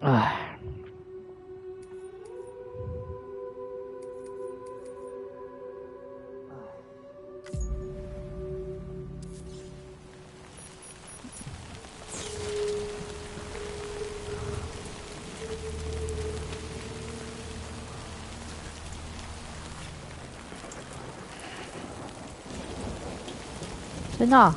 唉，真的啊。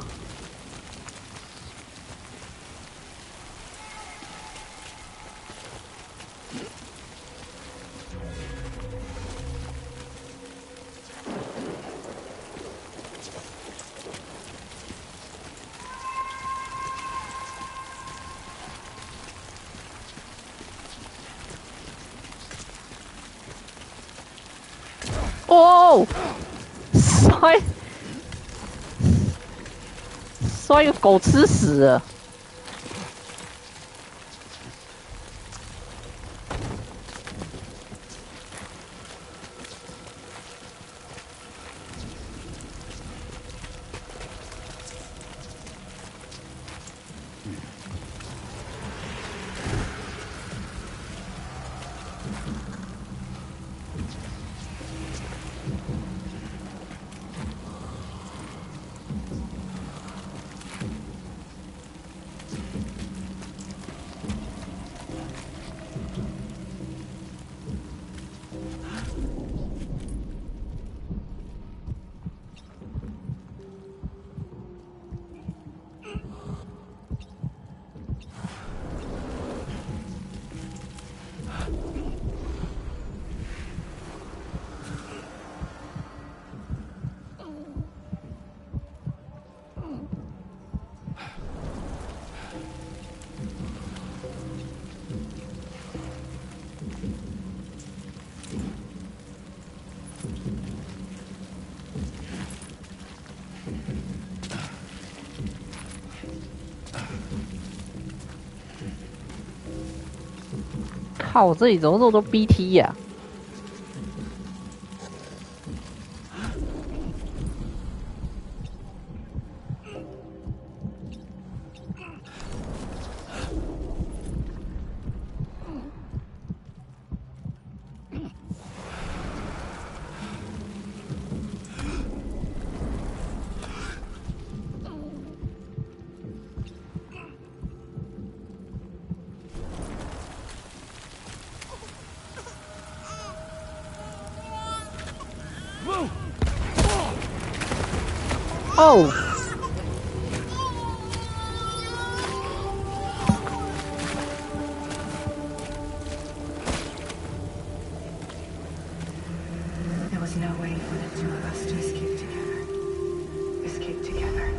哦，摔个狗吃屎了。靠，这里怎么那么多 BT 呀、哦，There was no way for the two of us to escape together. Escape together.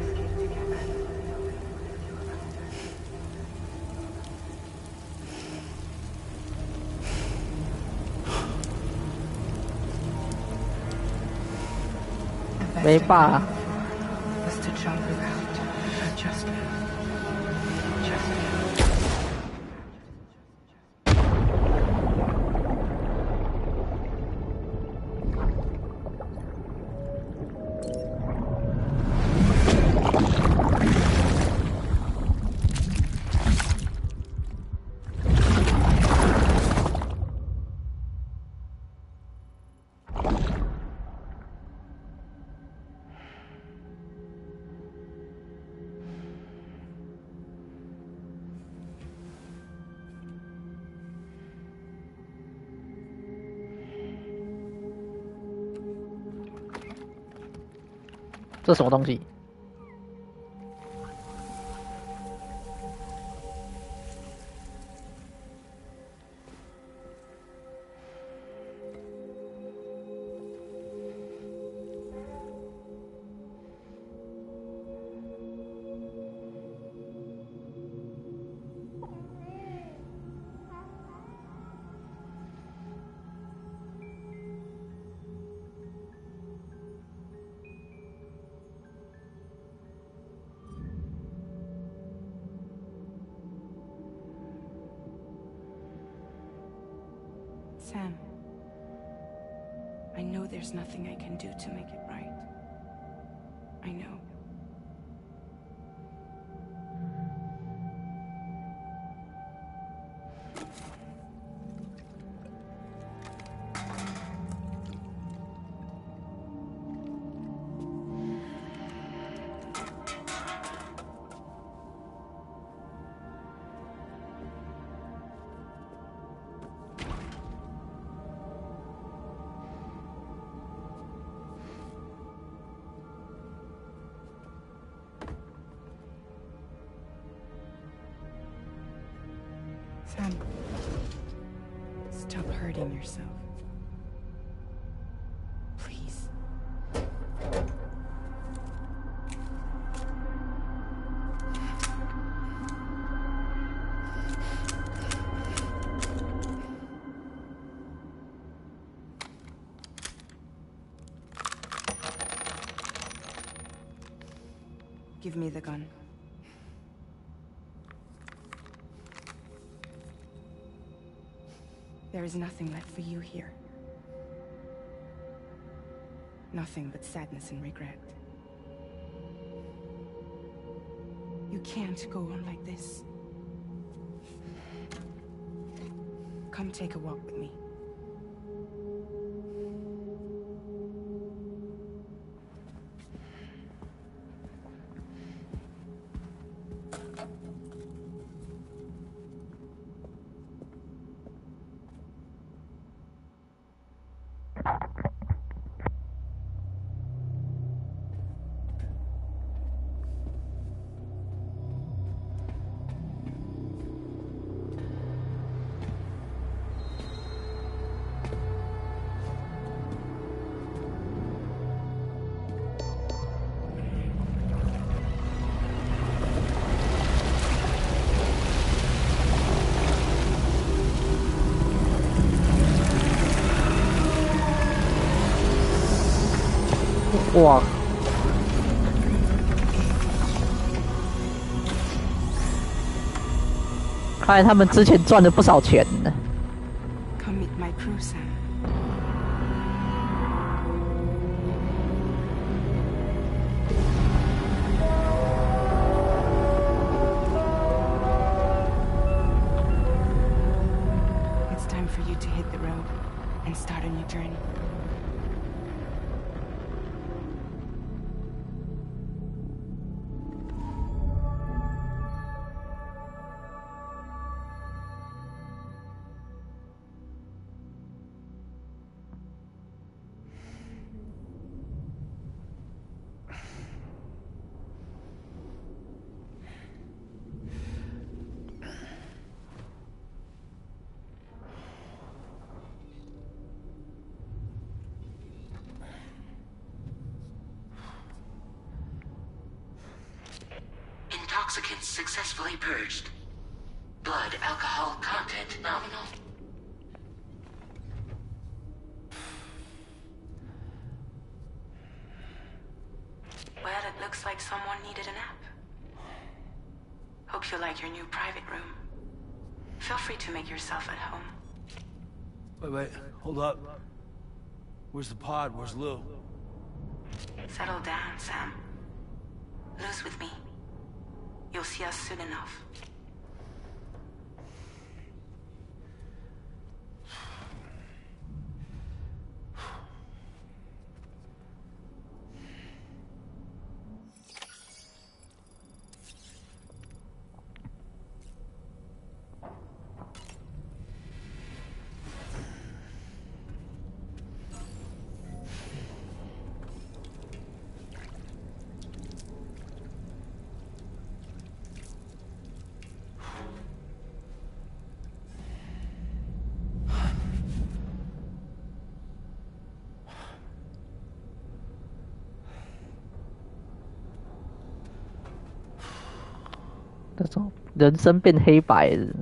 Escape together. No way for the two of us to. 没办法， Was to jump around, but just now. Just now. 这什么东西？Sam, I know there's nothing I can do to make it right. I know. Sam, stop hurting yourself. Please. Give me the gun. There is nothing left for you here. Nothing but sadness and regret. You can't go on like this. Come take a walk with me.哇！看来他们之前赚了不少钱呢。Come meet my crew, Sam. It's time for you to hit the road and start a new journey. Intoxicants successfully purged. Blood alcohol content nominal. Well, it looks like someone needed a nap. Hope you like your new private room. Feel free to make yourself at home. Wait, hold up. Where's the pod? Where's Lou? Settle down, Sam. Lou's with me. You'll see us soon enough.那种人生变黑白的。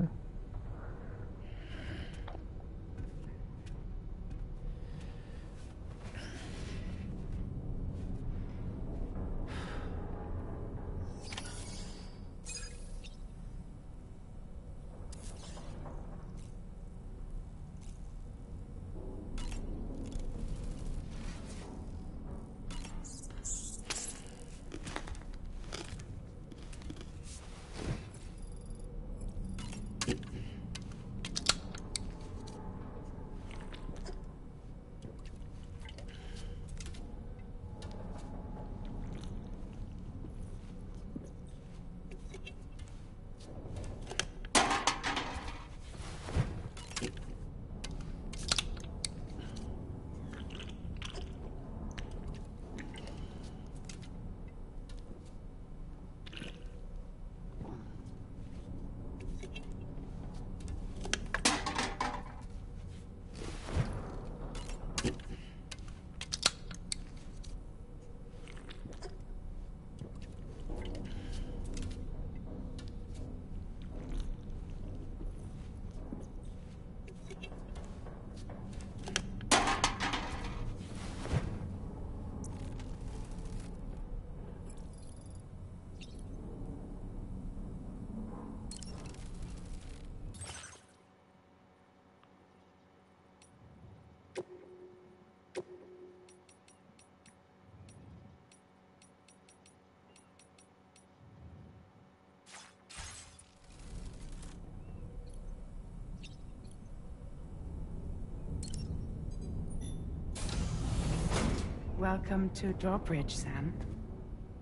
Welcome to Drawbridge, Sam.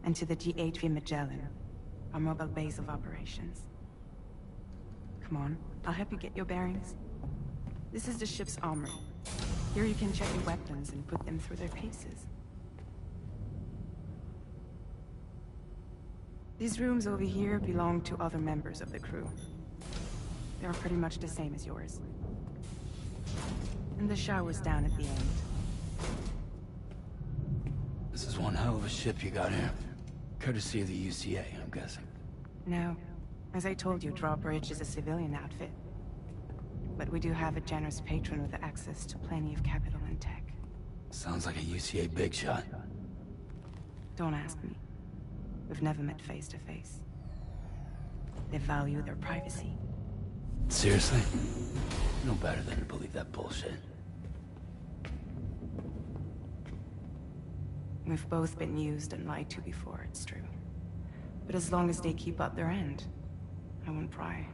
And to the GHV Magellan, our mobile base of operations. Come on, I'll help you get your bearings. This is the ship's armory. Here you can check your weapons and put them through their paces. These rooms over here belong to other members of the crew. They're pretty much the same as yours. And the shower's down at the end. This is one hell of a ship you got here. Courtesy of the UCA, I'm guessing. No. As I told you, Drawbridge is a civilian outfit. But we do have a generous patron with access to plenty of capital and tech. Sounds like a UCA big shot. Don't ask me. We've never met face to face. They value their privacy. Seriously? No better than to believe that bullshit. We've both been used and lied to before, it's true. But as long as they keep up their end, I won't pry.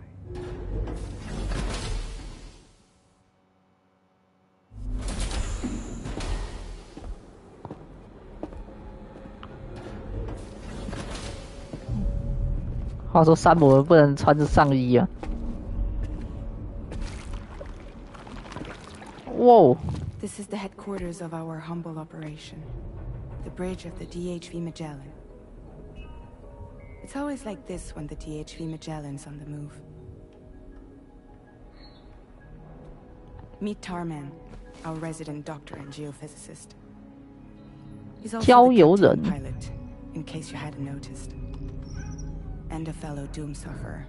话说山姆不能穿着上衣啊。Whoa. This is the headquarters of our humble operation. The bridge of the DHV Magellan. It's always like this when the DHV Magellan's on the move. Meet Tarman, our resident doctor and geophysicist. He's also the captain pilot, in case you hadn't noticed. And a fellow doomsufferer.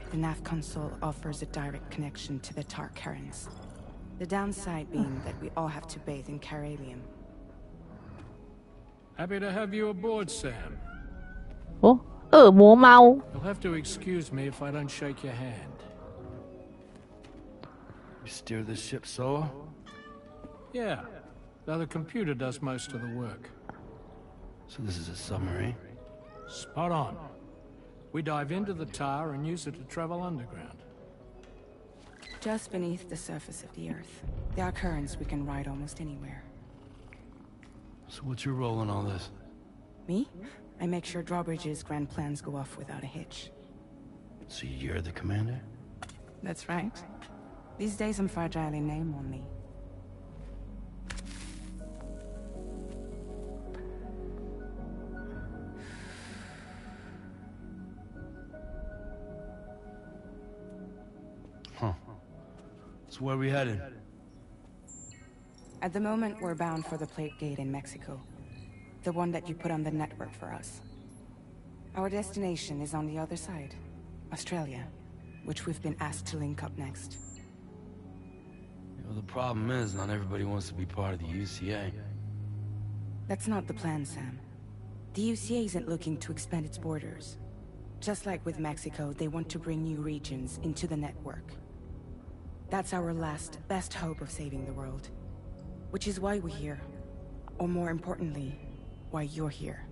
The nav console offers a direct connection to the Tar currents. The downside being that we all have to bathe in caralium. Happy to have you aboard, Sam. 哦，恶魔猫。 You'll have to excuse me if I don't shake your hand. You steer this ship solo? Yeah, though the computer does most of the work. So this is a submarine? Spot on. We dive into the Tar and use it to travel underground. Just beneath the surface of the Earth, there are currents we can ride almost anywhere. So what's your role in all this? Me? I make sure Drawbridge's grand plans go off without a hitch. So you're the commander? That's right. These days I'm fragile in name only. Huh. So where are we headed? At the moment, we're bound for the Plate Gate in Mexico. The one that you put on the network for us. Our destination is on the other side. Australia, which we've been asked to link up next. You know, the problem is, not everybody wants to be part of the UCA. That's not the plan, Sam. The UCA isn't looking to expand its borders. Just like with Mexico, they want to bring new regions into the network. That's our last, best hope of saving the world. Which is why we're here. Or more importantly, why you're here.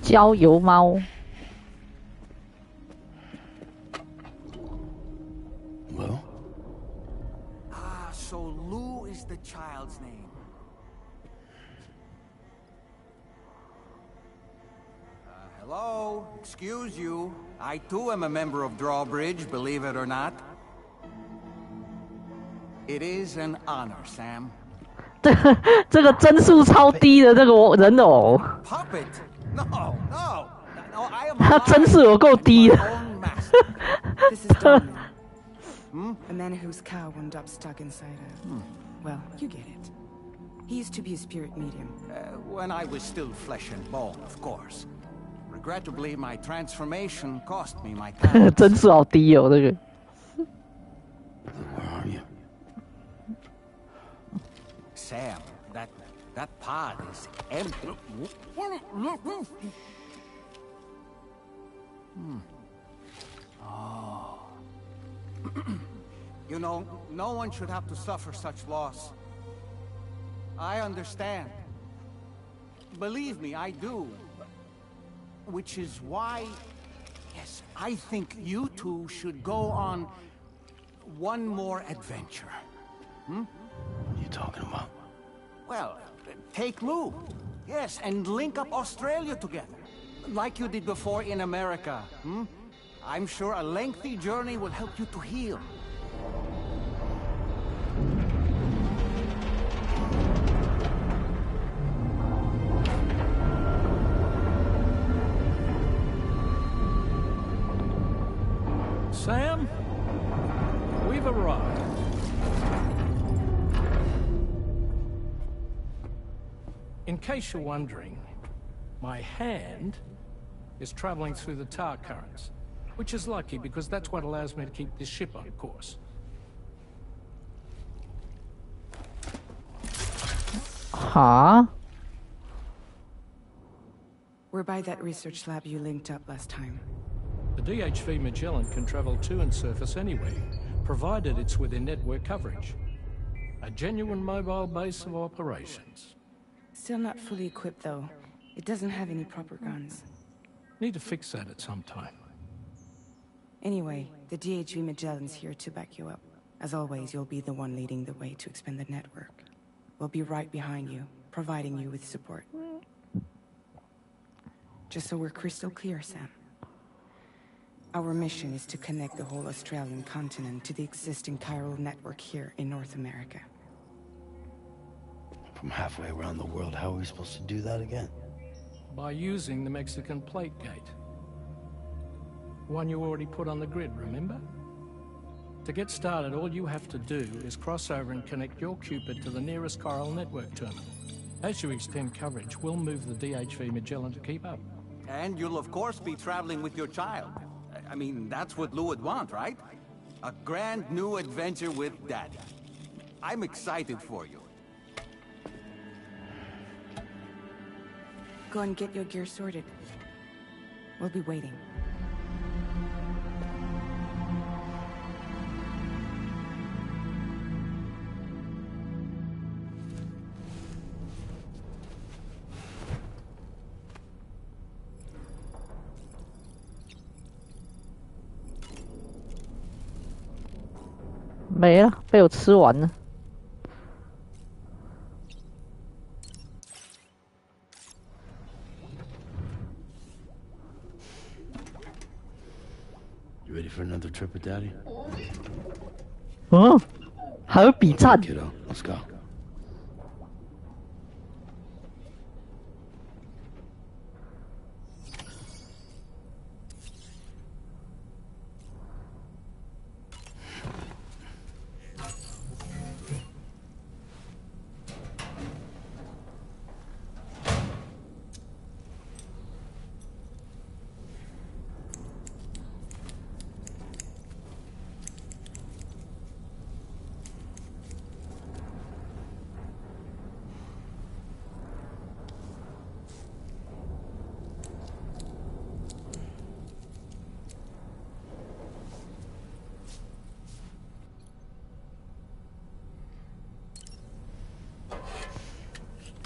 郊游猫。 Well? Ah, so Lou is the child's name. Hello? Excuse you. I too am a member of Drawbridge, believe it or not. It is an honor, Sam. 这个帧数超低的这个人偶， Puppet? No, no. No, I am 他帧数有够低的。 my own master. This is Donovan. A man whose cow wound up stuck inside a... Well, you get it. He used to be a spirit medium. When I was still flesh and bone, of course. Regrettably, my transformation cost me my talents. 帧数好低哦，这个。 Where are you? Sam, that pod is empty. Oh. You know, no one should have to suffer such loss. I understand. Believe me, I do. Which is why, yes, I think you two should go on, one more adventure. What are you talking about? Well, take Lou. Yes, and link up Australia together. Like you did before in America. I'm sure a lengthy journey will help you to heal. Sam, we've arrived. In case you're wondering, my hand is traveling through the tar currents, which is lucky because that's what allows me to keep this ship on course. Huh? We're by that research lab you linked up last time. The DHV Magellan can travel to and surface anywhere, provided it's within network coverage. A genuine mobile base of operations. Still not fully equipped, though. It doesn't have any proper guns. Need to fix that at some time. Anyway, the DHV Magellan's here to back you up. As always, you'll be the one leading the way to expand the network. We'll be right behind you, providing you with support. Just so we're crystal clear, Sam. Our mission is to connect the whole Australian continent to the existing chiral network here in North America. From halfway around the world, how are we supposed to do that again? By using the Mexican plate gate. One you already put on the grid, remember? To get started, all you have to do is cross over and connect your Cupid to the nearest chiral network terminal. As you extend coverage, we'll move the DHV Magellan to keep up. And you'll of course be traveling with your child. I mean, that's what Lou would want, right? A grand new adventure with Daddy. I'm excited for you. Go and get your gear sorted. We'll be waiting.没了，被我吃完了。You ready for another trip with Daddy? 嗯，还有比战。Kiddo, let's go.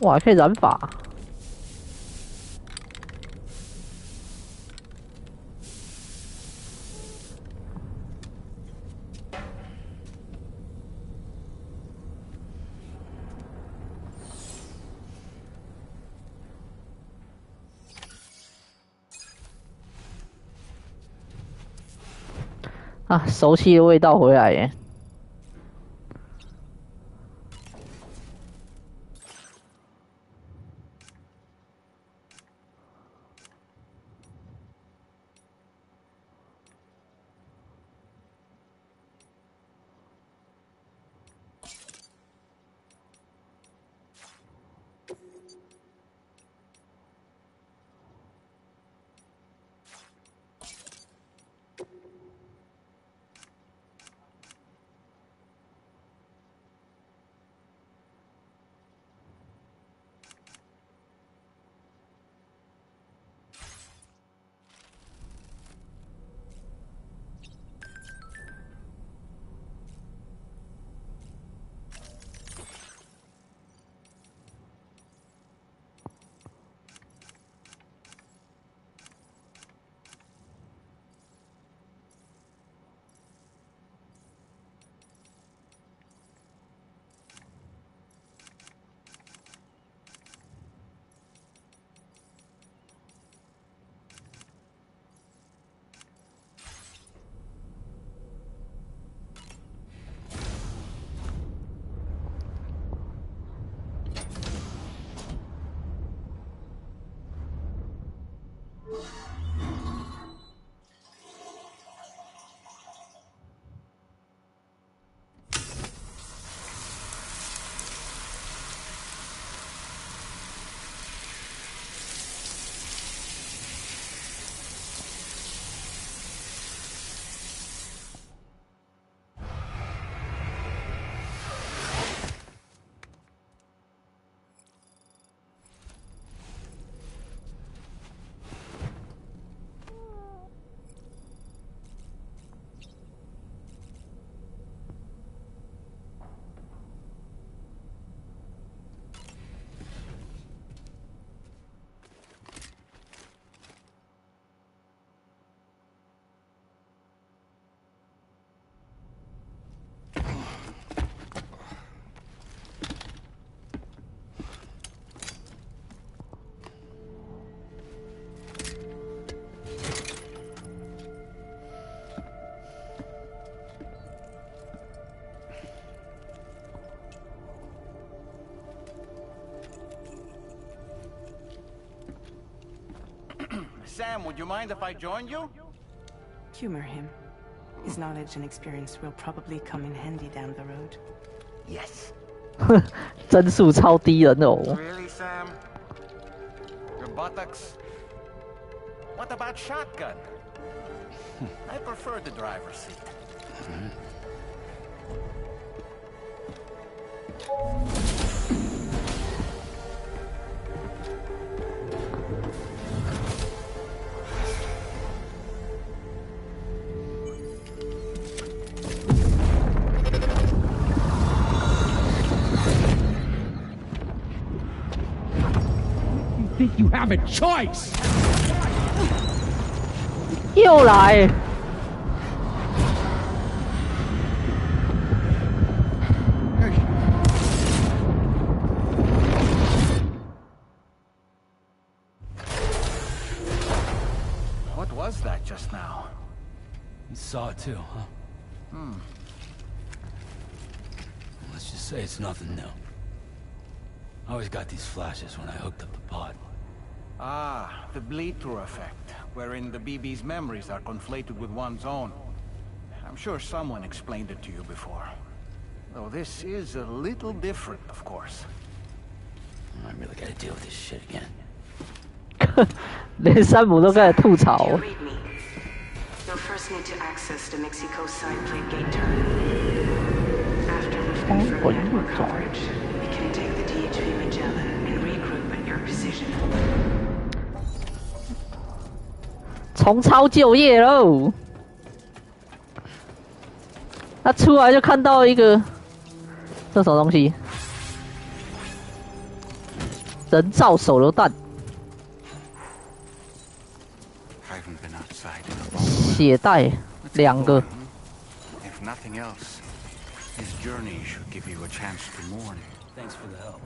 哇，还可以染发。啊，熟悉的味道回来耶！ Sam, would you mind if I joined you? Humor him. His knowledge and experience will probably come in handy down the road. Yes. 帧数超低人哦。Really, Sam? Your buttocks? What about shotgun? I prefer the driver's seat. You think you have a choice? 又来。What was that just now? You saw it too, huh? Let's just say it's nothing new. I always got these flashes when I hooked up the pod. Ah, the bleed-through effect, wherein the BB's memories are conflated with one's own. I'm sure someone explained it to you before. Though this is a little different, of course. I really gotta deal with this shit again. 连山姆都开始吐槽。 Do you read me? You'll first need to access the Mexico side plate gate turret. After we've confirmed network coverage, we can take the DHV Magellan and regroup at your position. 重操旧业喽！他出来就看到一个，这什么东西？人造手榴弹， Haven't been outside in a long 血袋2个。 If nothing else, his journey should give you a chance to mourn. Thanks for the help.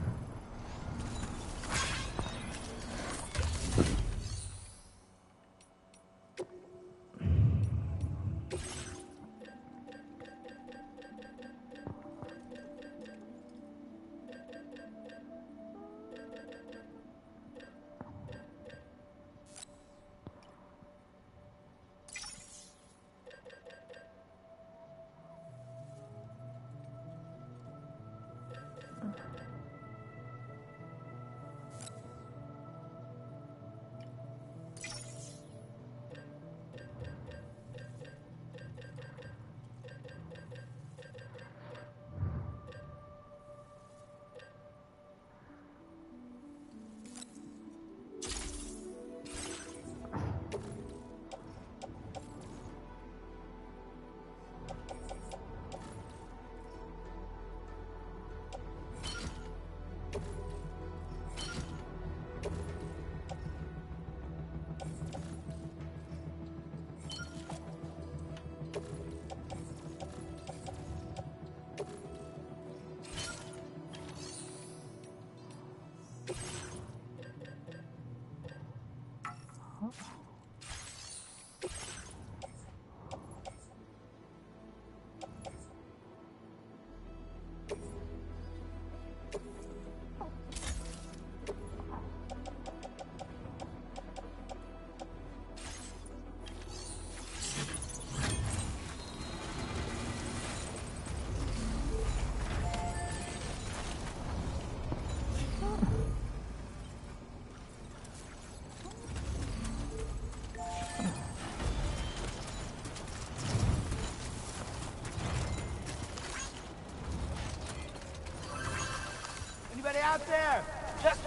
Anybody out there? Just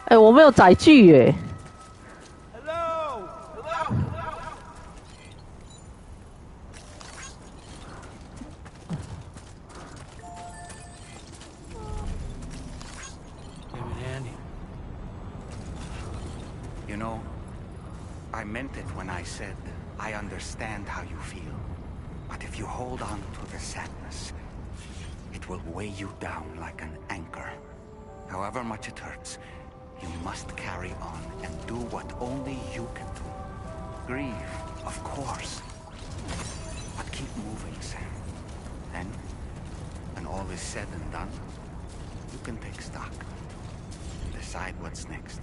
哎、我没有载具耶。 Hello? Hello? Came in handy. You know, I meant it when I said I understand how you feel. But if you hold on to the sadness, it will weigh you down like an anchor. However much it hurts, you must carry on and do what only you can do. Grieve, of course. But keep moving, Sam. Then, when all is said and done, you can take stock. decide what's next.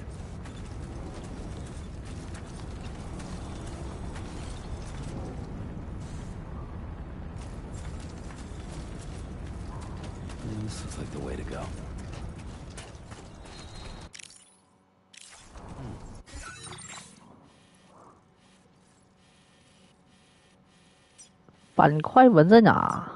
This looks like the way to go. 板块纹在哪？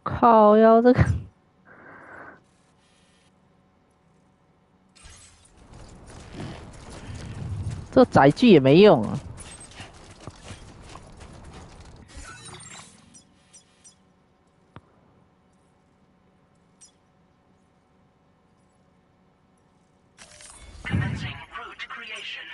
靠，要这个。这载具也没用啊！ Commencing root creation.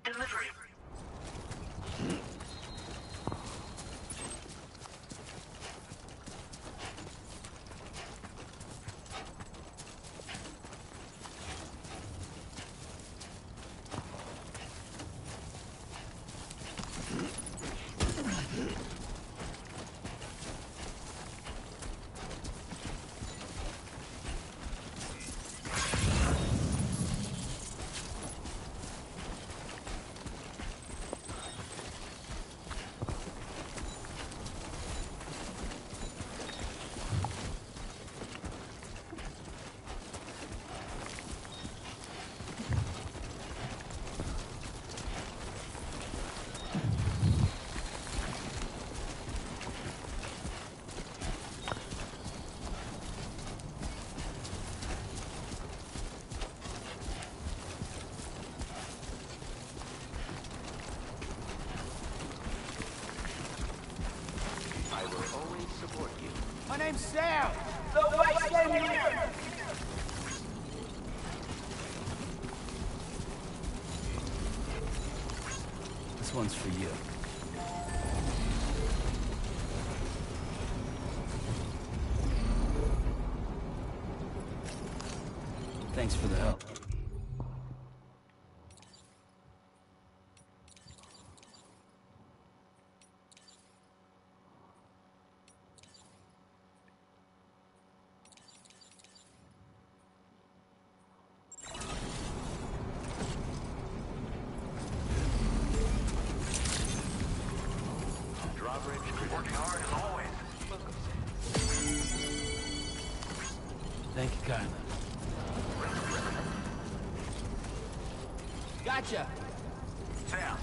Delivery. My name's Sam. The Vice Engineer. This one's for you. Thanks for the help. Thank you kindly. Gotcha. Sam.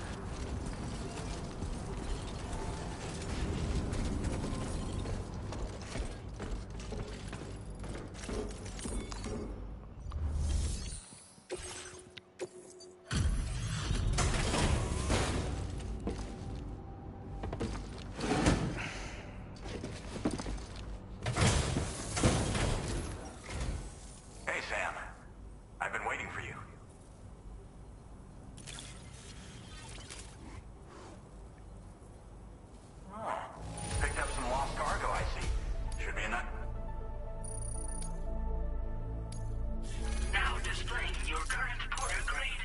Hey, Sam. I've been waiting for you. Oh, picked up some lost cargo, I see. Should be enough. Now displaying your current porter grade.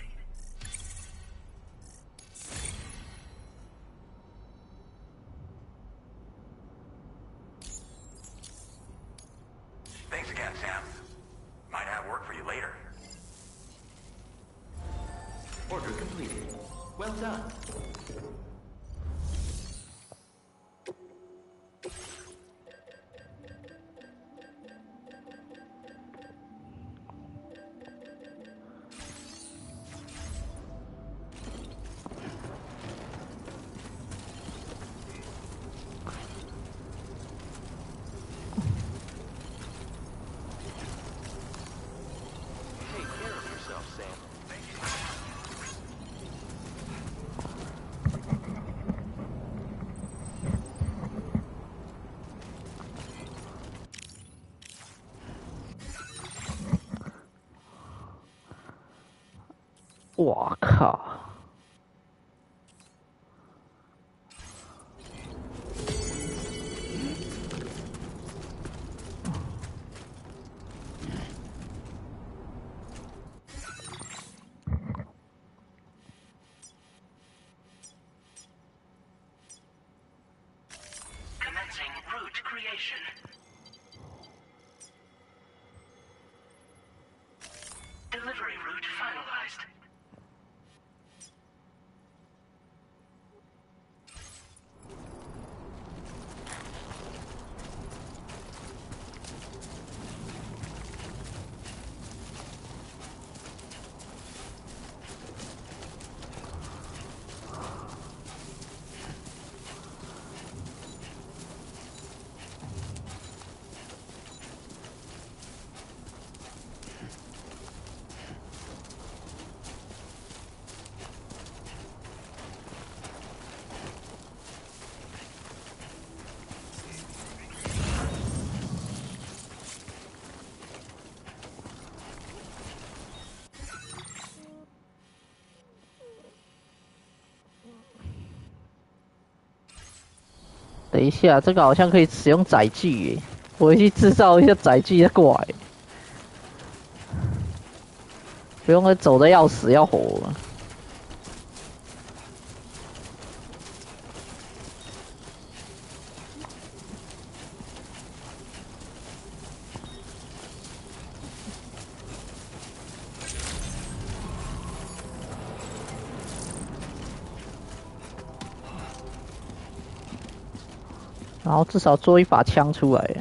Thanks again, Sam. Might have work for you later. Order completed. Well done. 哇靠！Commencing route creation. Delivery route finalized.等一下，这个好像可以使用载具耶，我回去制造一下载具再过来，不用走的要死要活。然后至少做一把枪出来。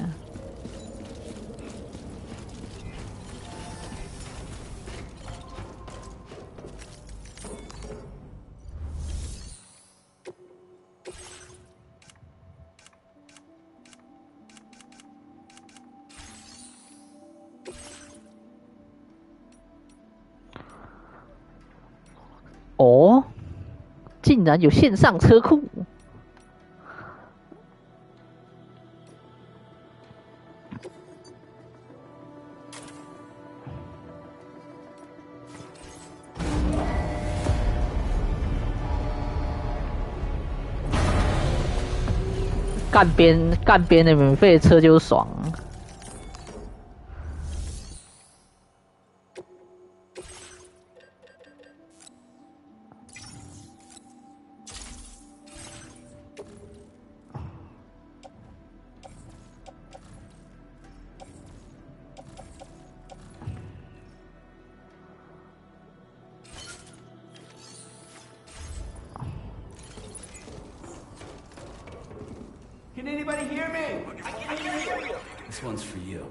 哦，竟然有线上车库！干边的免费的车就是爽。Can anybody hear me? I can hear you. This one's for you.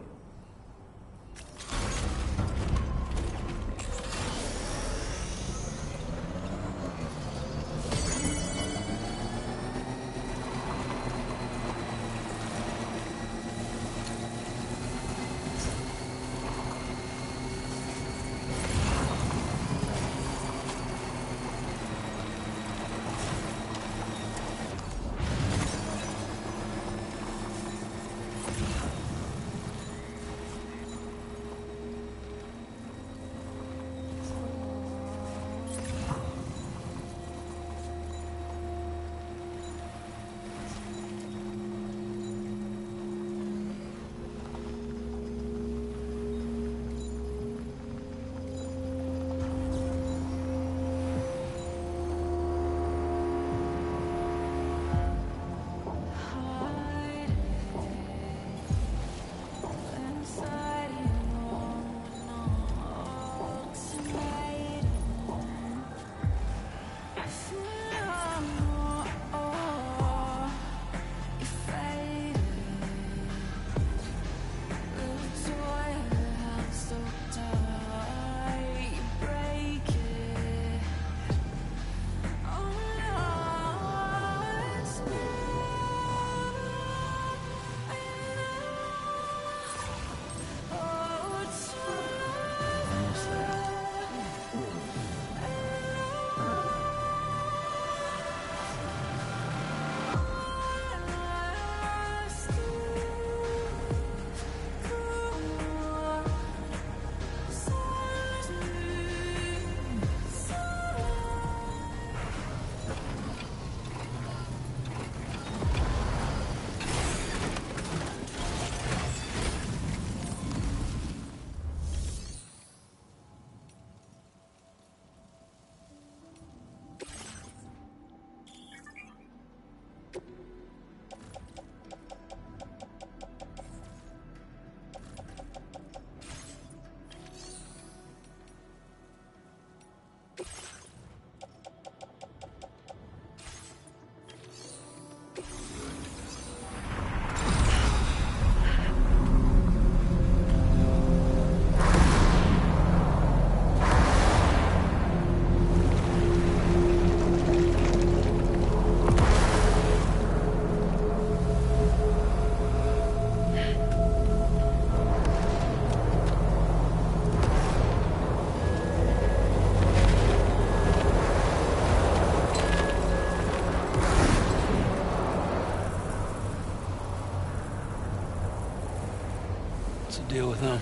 deal with them?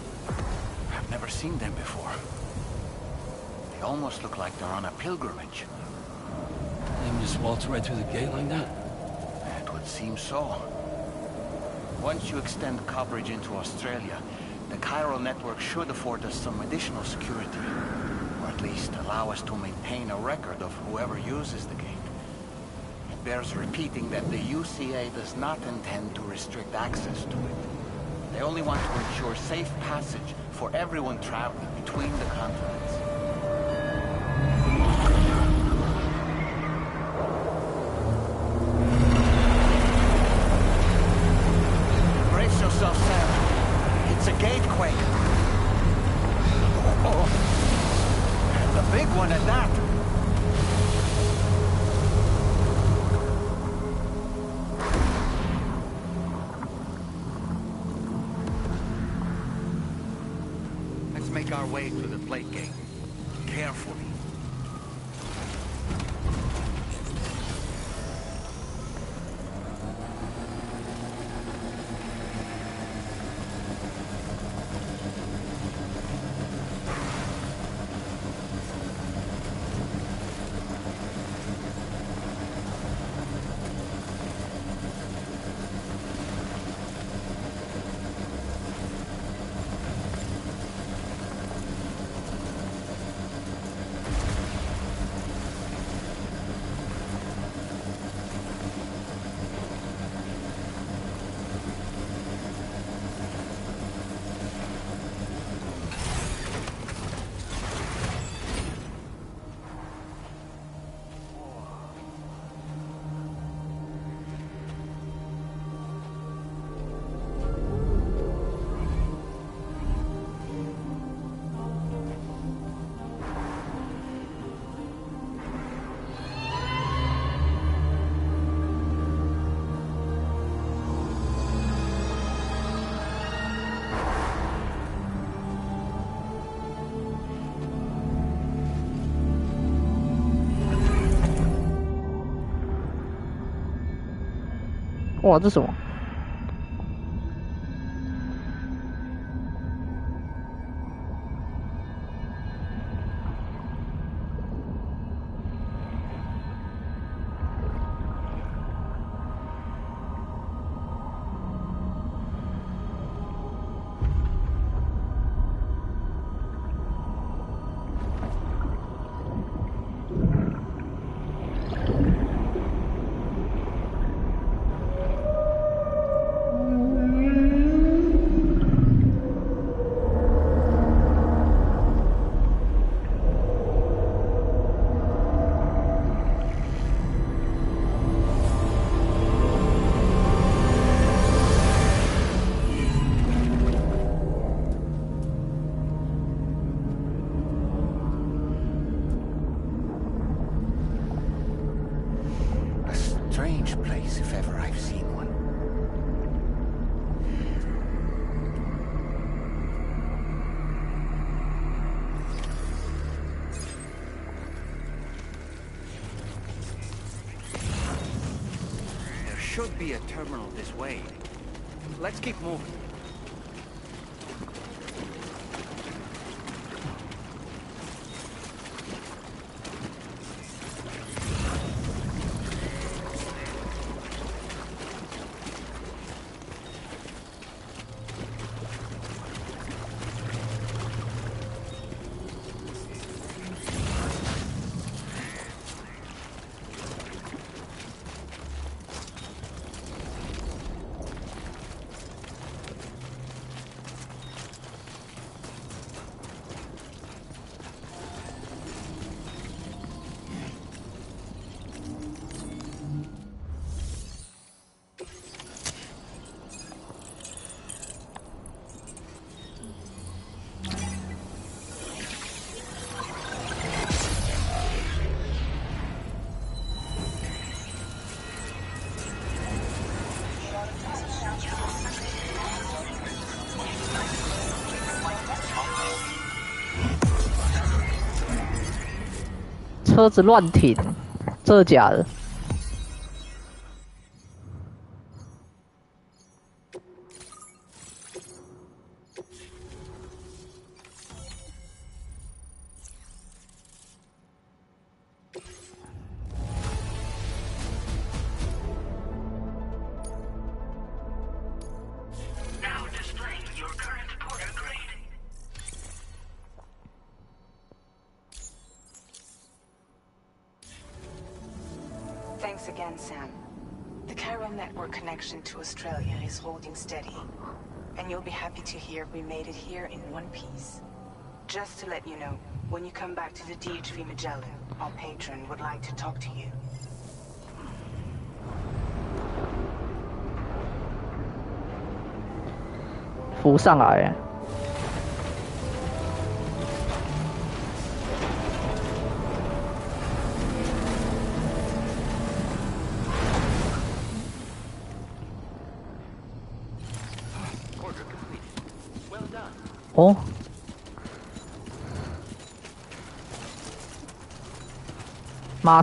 I've never seen them before. They almost look like they're on a pilgrimage. They can just waltz right through the gate like that? It would seem so. Once you extend coverage into Australia, the chiral network should afford us some additional security. Or at least allow us to maintain a record of whoever uses the gate. It bears repeating that the UCA does not intend to restrict access to it. They only want to ensure safe passage for everyone traveling between the continents. Brace yourself, Sam. It's a gatequake. Oh, the big one at that. Let's make our way to the plate gate. Carefully.哇，这什么？Strange place if ever I've seen one. There should be a terminal this way. Let's keep moving.车子乱停，真的假的？ Thanks again, Sam. The chiral network connection to Australia is holding steady. And you'll be happy to hear we made it here in one piece. Just to let you know, when you come back to the DHV Magellan, our patron would like to talk to you. 浮上来。哦，马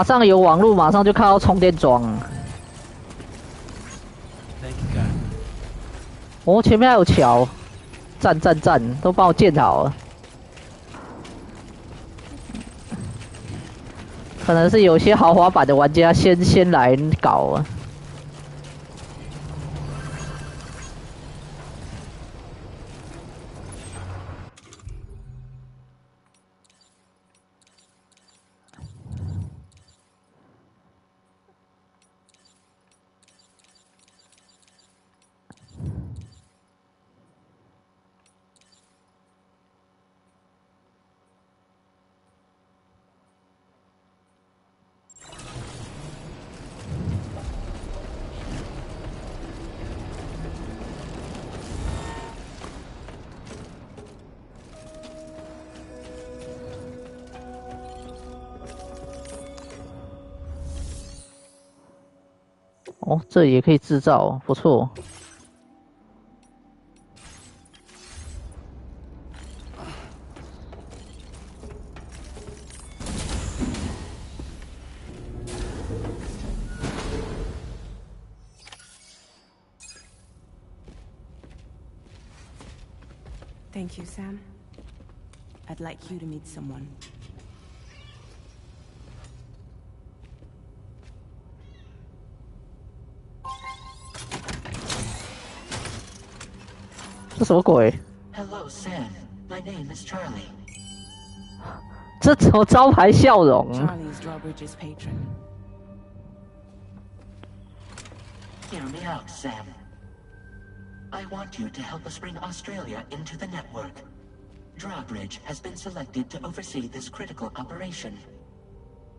上有网络，马上就看到充电桩。哦，前面还有桥，赞，都帮我建好了。可能是有些豪华版的玩家先来搞啊。哦，这也可以制造，不错。Thank you, Sam. I'd like you to meet someone. 这什么鬼？ Hello, Sam. My name is Charlie. 这怎么招牌笑容？ Charlie's Drawbridge's patron. Hear me out, Sam. I want you to help us bring Australia into the network. Drawbridge has been selected to oversee this critical operation.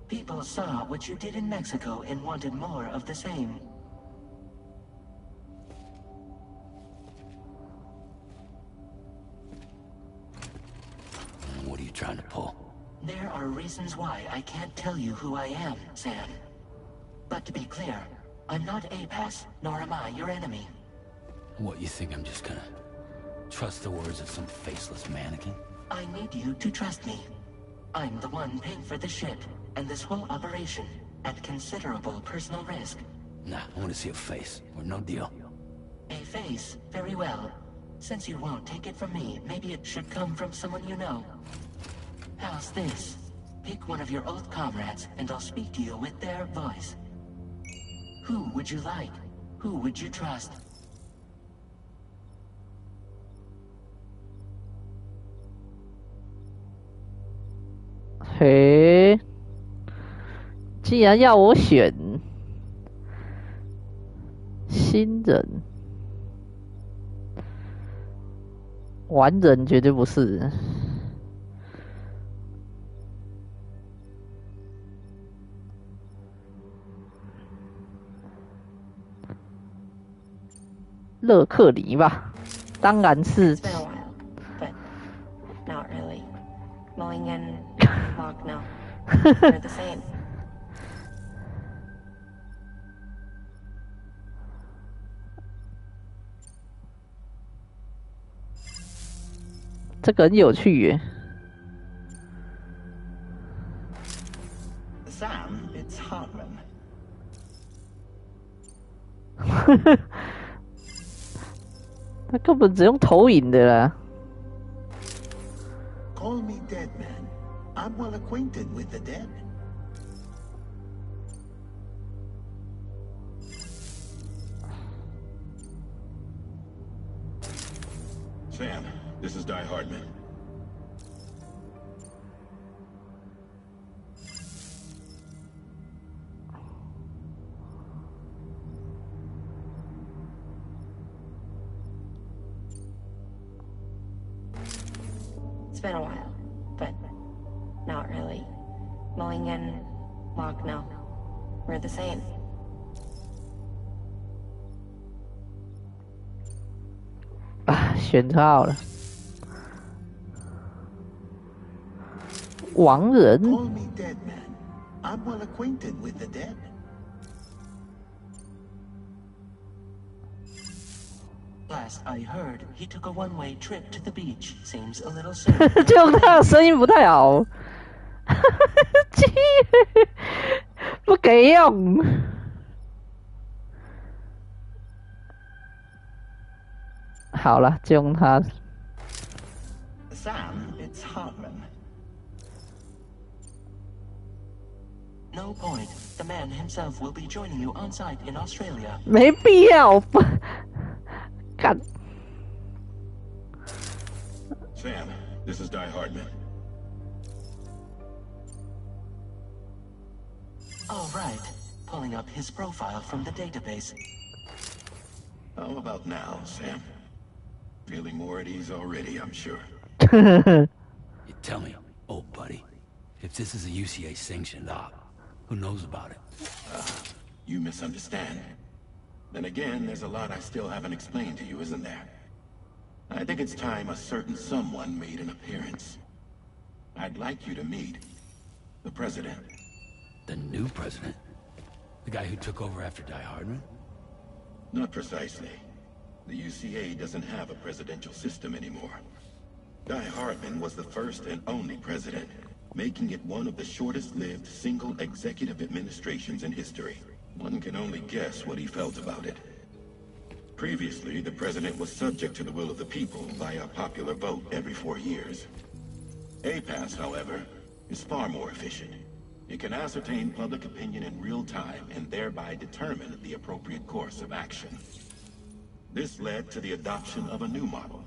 People saw what you did in Mexico and wanted more of the same. What are you trying to pull? There are reasons why I can't tell you who I am, Sam. But to be clear, I'm not APAS, nor am I your enemy. What, you think I'm just gonna trust the words of some faceless mannequin? I need you to trust me. I'm the one paying for the ship, and this whole operation, at considerable personal risk. Nah, I want to see a face, or no deal. A face, very well. Since you won't take it from me, maybe it should come from someone you know. How's this? Pick one of your old comrades, and I'll speak to you with their voice. Who would you like? Who would you trust? 嘿，既然要我选新人，完人绝对不是。勒克里吧，当然是。 It's been a while, but not really. Mulligan, Wagner, they're the same. 这个很有趣耶。 Sam, it's Hartman. 他根本只用投影的啦。 Call me dead man. I'm well acquainted with the dead. Sam, this is Die Hardman. been a while, but not really. Mulligan, Wagner, we're the same. Ah, 选到了。亡人。 Call me dead man. I'm well acquainted with the dead. Last I heard, he took a one-way trip to the beach. Seems a little soon. 就他的声音不太好，不给用。好了，就用他。 Sam, it's Hartman. No point. The man himself will be joining you on site in Australia. 没必要不干。 Sam, this is Die Hardman. All right. Pulling up his profile from the database. How about now, Sam? Feeling more at ease already, I'm sure. You tell me, old buddy, if this is a UCA sanctioned op, who knows about it? You misunderstand. Then again, there's a lot I still haven't explained to you, isn't there? I think it's time a certain someone made an appearance. I'd like you to meet the president. The new president? The guy who took over after Die Hardman? Not precisely. The UCA doesn't have a presidential system anymore. Die Hardman was the first and only president, making it one of the shortest-lived single executive administrations in history. One can only guess what he felt about it. Previously, the president was subject to the will of the people via popular vote every 4 years. APAS, however, is far more efficient. It can ascertain public opinion in real time and thereby determine the appropriate course of action. This led to the adoption of a new model.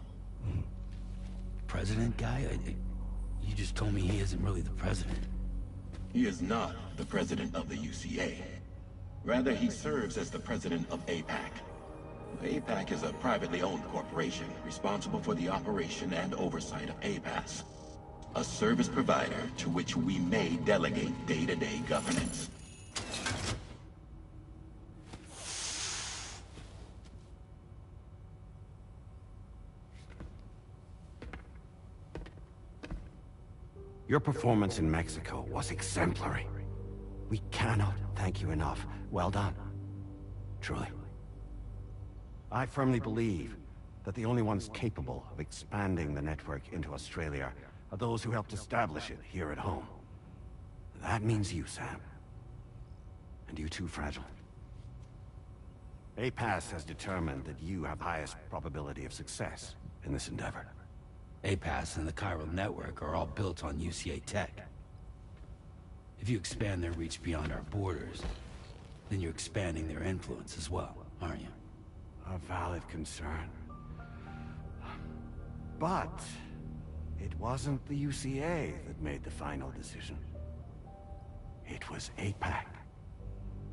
President guy? You just told me he isn't really the president. He is not the president of the UCA. Rather, he serves as the president of APAC. APAC is a privately owned corporation responsible for the operation and oversight of APAS, a service provider to which we may delegate day-to-day governance. Your performance in Mexico was exemplary. We cannot thank you enough. Well done. Truly. I firmly believe that the only ones capable of expanding the network into Australia are those who helped establish it here at home. That means you, Sam. And you too, Fragile. APAS has determined that you have the highest probability of success in this endeavor. APAS and the chiral network are all built on UCA tech. If you expand their reach beyond our borders, then you're expanding their influence as well, aren't you? A valid concern. But it wasn't the UCA that made the final decision. It was APAC,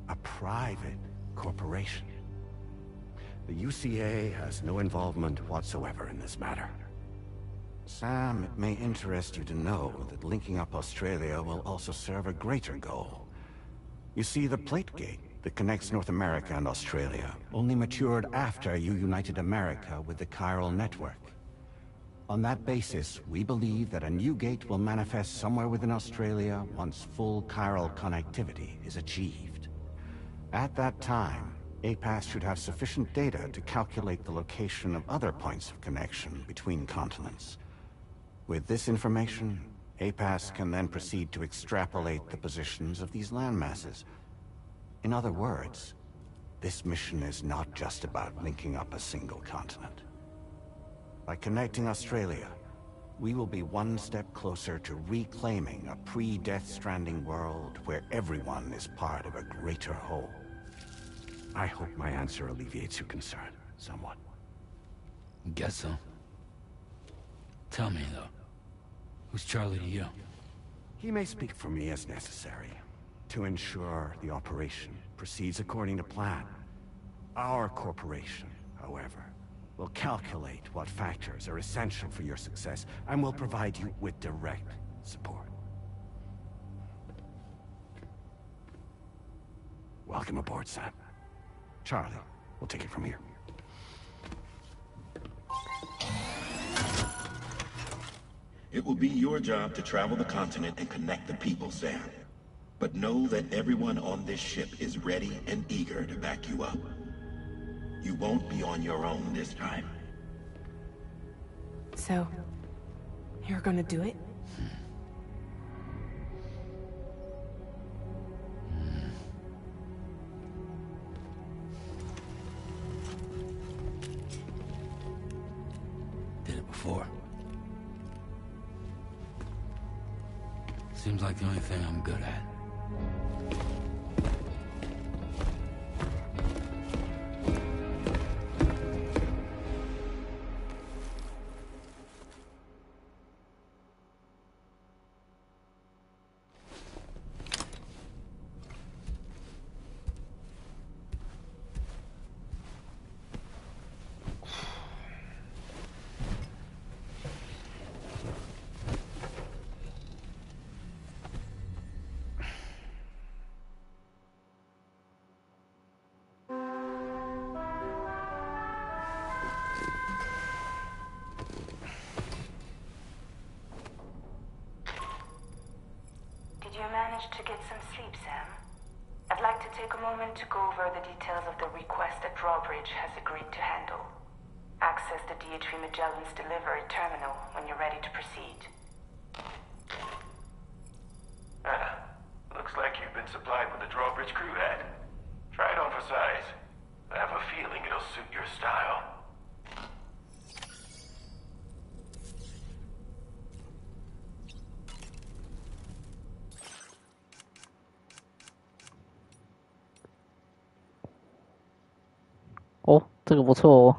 a private corporation. The UCA has no involvement whatsoever in this matter. Sam, it may interest you to know that linking up Australia will also serve a greater goal. You see, the plate gate that connects North America and Australia only matured after you united America with the chiral network. On that basis, we believe that a new gate will manifest somewhere within Australia once full chiral connectivity is achieved. At that time, APAS should have sufficient data to calculate the location of other points of connection between continents. With this information, APAS can then proceed to extrapolate the positions of these landmasses. In other words, this mission is not just about linking up a single continent. By connecting Australia, we will be one step closer to reclaiming a pre-Death Stranding world where everyone is part of a greater whole. I hope my answer alleviates your concern somewhat. Guess so. Tell me, though, who's Charlie to you? He may speak for me as necessary to ensure the operation proceeds according to plan. Our corporation, however, We'll calculate what factors are essential for your success, and we'll provide you with direct support. Welcome aboard, Sam. Charlie, we'll take it from here. It will be your job to travel the continent and connect the people, Sam. But know that everyone on this ship is ready and eager to back you up. You won't be on your own this time. So, you're gonna do it? Did it before. Seems like the only thing I'm good at. Did you manage to get some sleep, Sam? I'd like to take a moment to go over the details of the request that Drawbridge has agreed to handle. Access the DHV Magellan's delivery terminal when you're ready to proceed. Looks like you've been supplied with a Drawbridge crew hat. Try it on for size. I have a feeling it'll suit your style.哦，这个不错哦。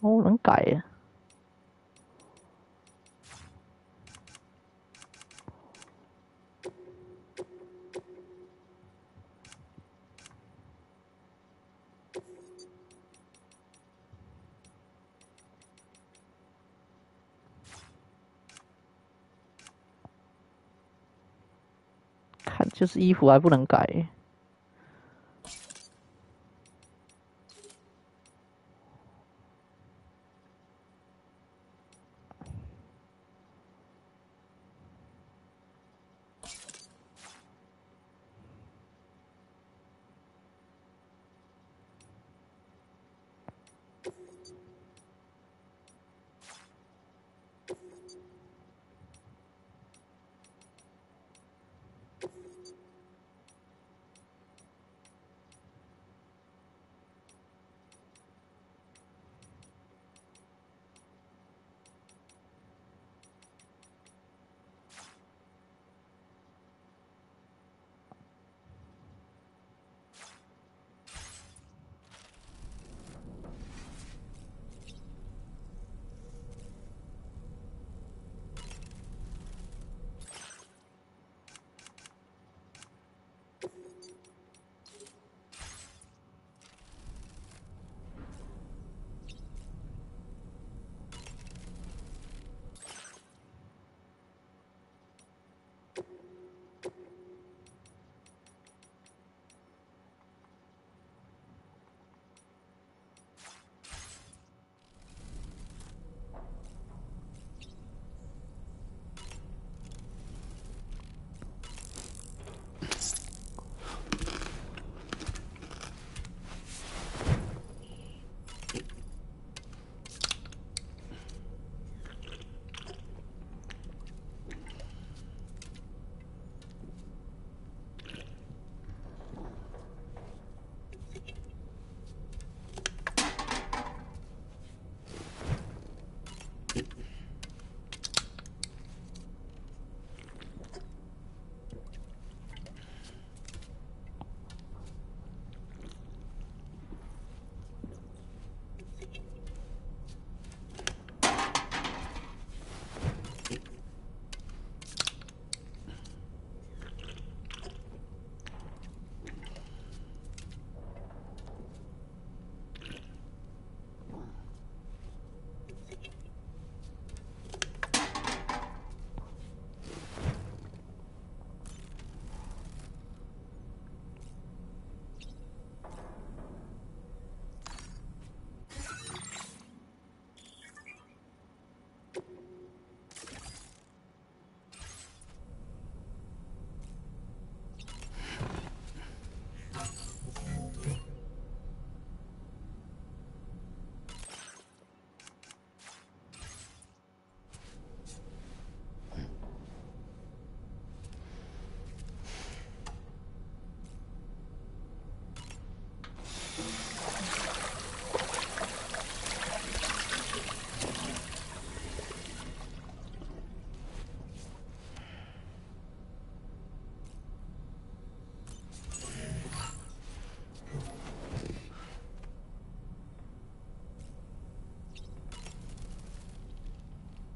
哦，能改耶。看，就是衣服还不能改耶。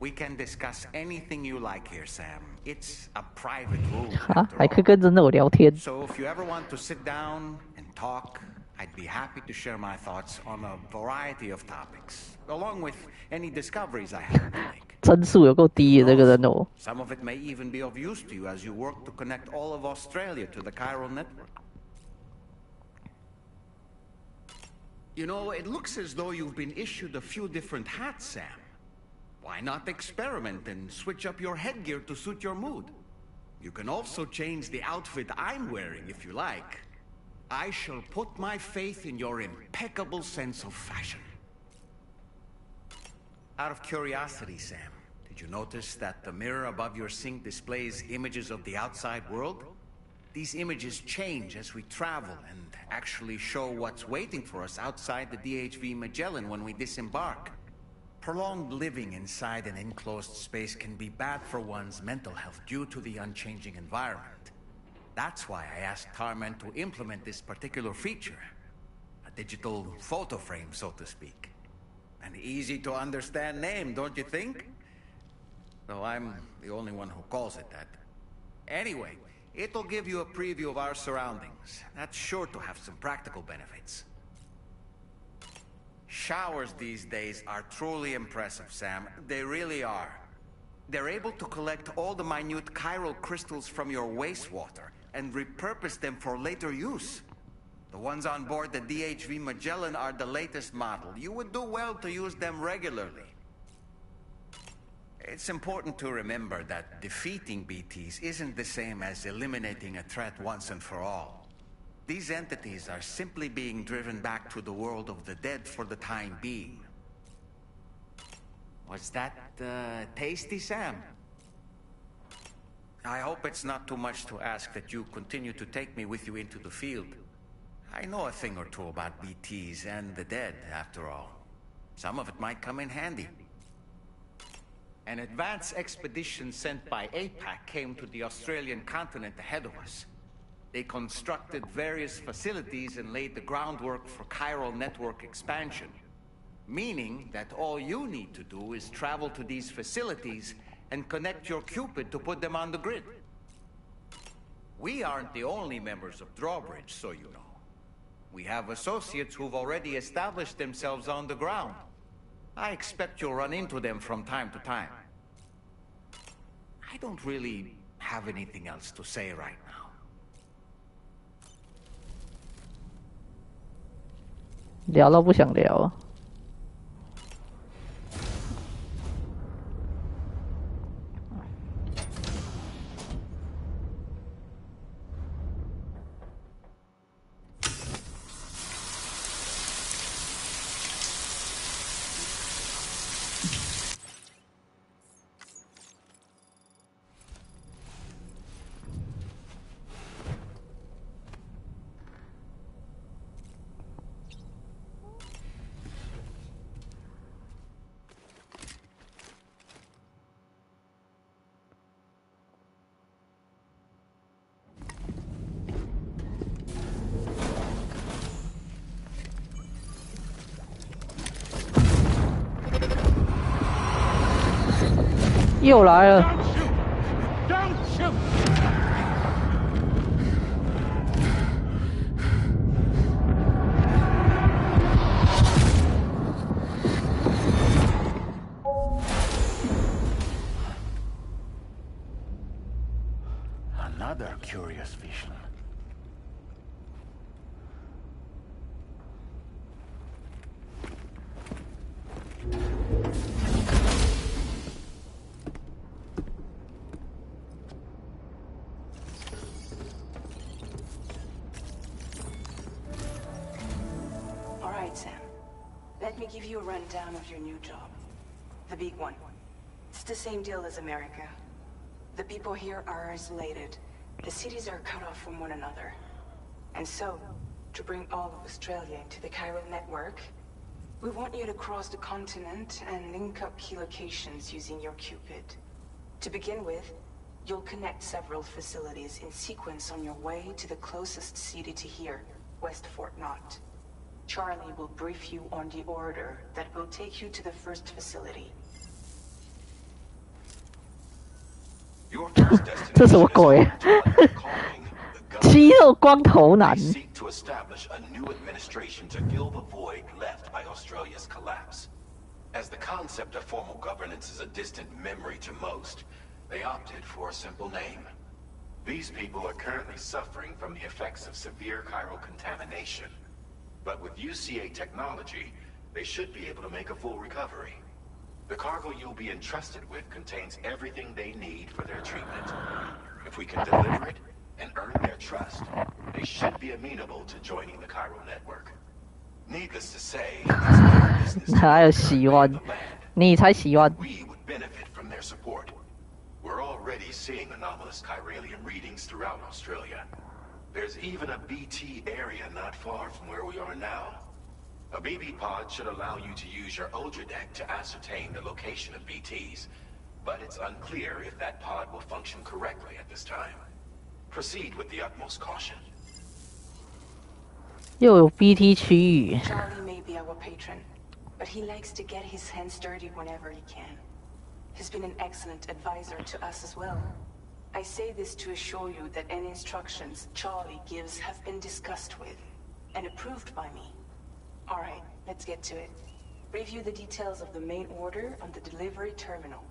We can discuss anything you like here, Sam. It's a private room. 啊，还可以跟人偶聊天。So if you ever want to sit down and talk, I'd be happy to share my thoughts on a variety of topics, along with any discoveries I happen to make. 帧数有够低的这个人偶。Some of it may even be of use to you as you work to connect all of Australia to the chiral network. You know, it looks as though you've been issued a few different hats, Sam. Why not experiment and switch up your headgear to suit your mood? You can also change the outfit I'm wearing if you like. I shall put my faith in your impeccable sense of fashion. Out of curiosity, Sam, did you notice that the mirror above your sink displays images of the outside world? These images change as we travel and actually show what's waiting for us outside the DHV Magellan when we disembark. Prolonged living inside an enclosed space can be bad for one's mental health due to the unchanging environment. That's why I asked Tarman to implement this particular feature. A digital photo frame, so to speak. An easy-to-understand name, don't you think? Though I'm the only one who calls it that. Anyway, it'll give you a preview of our surroundings. That's sure to have some practical benefits. Showers these days are truly impressive, Sam. They really are. They're able to collect all the minute chiral crystals from your wastewater and repurpose them for later use. The ones on board the DHV Magellan are the latest model. You would do well to use them regularly. It's important to remember that defeating BTs isn't the same as eliminating a threat once and for all. These entities are simply being driven back to the world of the dead for the time being. Was that, tasty, Sam? I hope it's not too much to ask that you continue to take me with you into the field. I know a thing or two about BTs and the dead, after all. Some of it might come in handy. An advance expedition sent by APAC came to the Australian continent ahead of us. They constructed various facilities and laid the groundwork for chiral network expansion. Meaning that all you need to do is travel to these facilities and connect your Cupid to put them on the grid. We aren't the only members of Drawbridge, so you know. We have associates who've already established themselves on the ground. I expect you'll run into them from time to time. I don't really have anything else to say right now. 聊到不想聊啊。又来了。Don't shoot! Another curious vision. Let me give you a rundown of your new job. The big one. It's the same deal as America. The people here are isolated. The cities are cut off from one another. And so, to bring all of Australia into the chiral network, we want you to cross the continent and link up key locations using your Cupid. To begin with, you'll connect several facilities in sequence on your way to the closest city to here, West Fort Knott. Charlie will brief you on the order that will take you to the first facility. Your first destination 这什么鬼？ 肌肉光头男。 They seek to establish a new administration to fill the void left by Australia's collapse. As the concept of formal governance is a distant memory to most, they opted for a simple name. These people are currently suffering from the effects of severe chiral contamination. But with UCA technology, they should be able to make a full recovery. The cargo you'll be entrusted with contains everything they need for their treatment. If we can deliver it and earn their trust, they should be amenable to joining the chiral network. Needless to say, it's 还有喜欢，你才喜欢。 we would benefit from their support. We're already seeing anomalous chiralium readings throughout Australia. There's even a BT area not far from where we are now. A BB pod should allow you to use your Ultra deck to ascertain the location of BTs, but it's unclear if that pod will function correctly at this time. Proceed with the utmost caution. 又有 BT 区域。 Charlie may be our patron, but he likes to get his hands dirty whenever he can. He's been an excellent advisor to us as well. I say this to assure you that any instructions Charlie gives have been discussed with and approved by me. Alright, let's get to it. Review the details of the main order on the delivery terminal.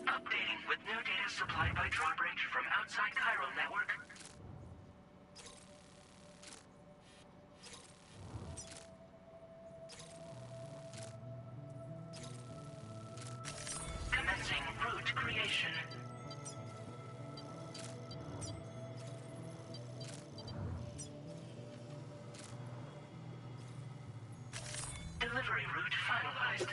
Updating with new data supplied by drawbridge from outside chiral network. Commencing route creation. Delivery route finalized.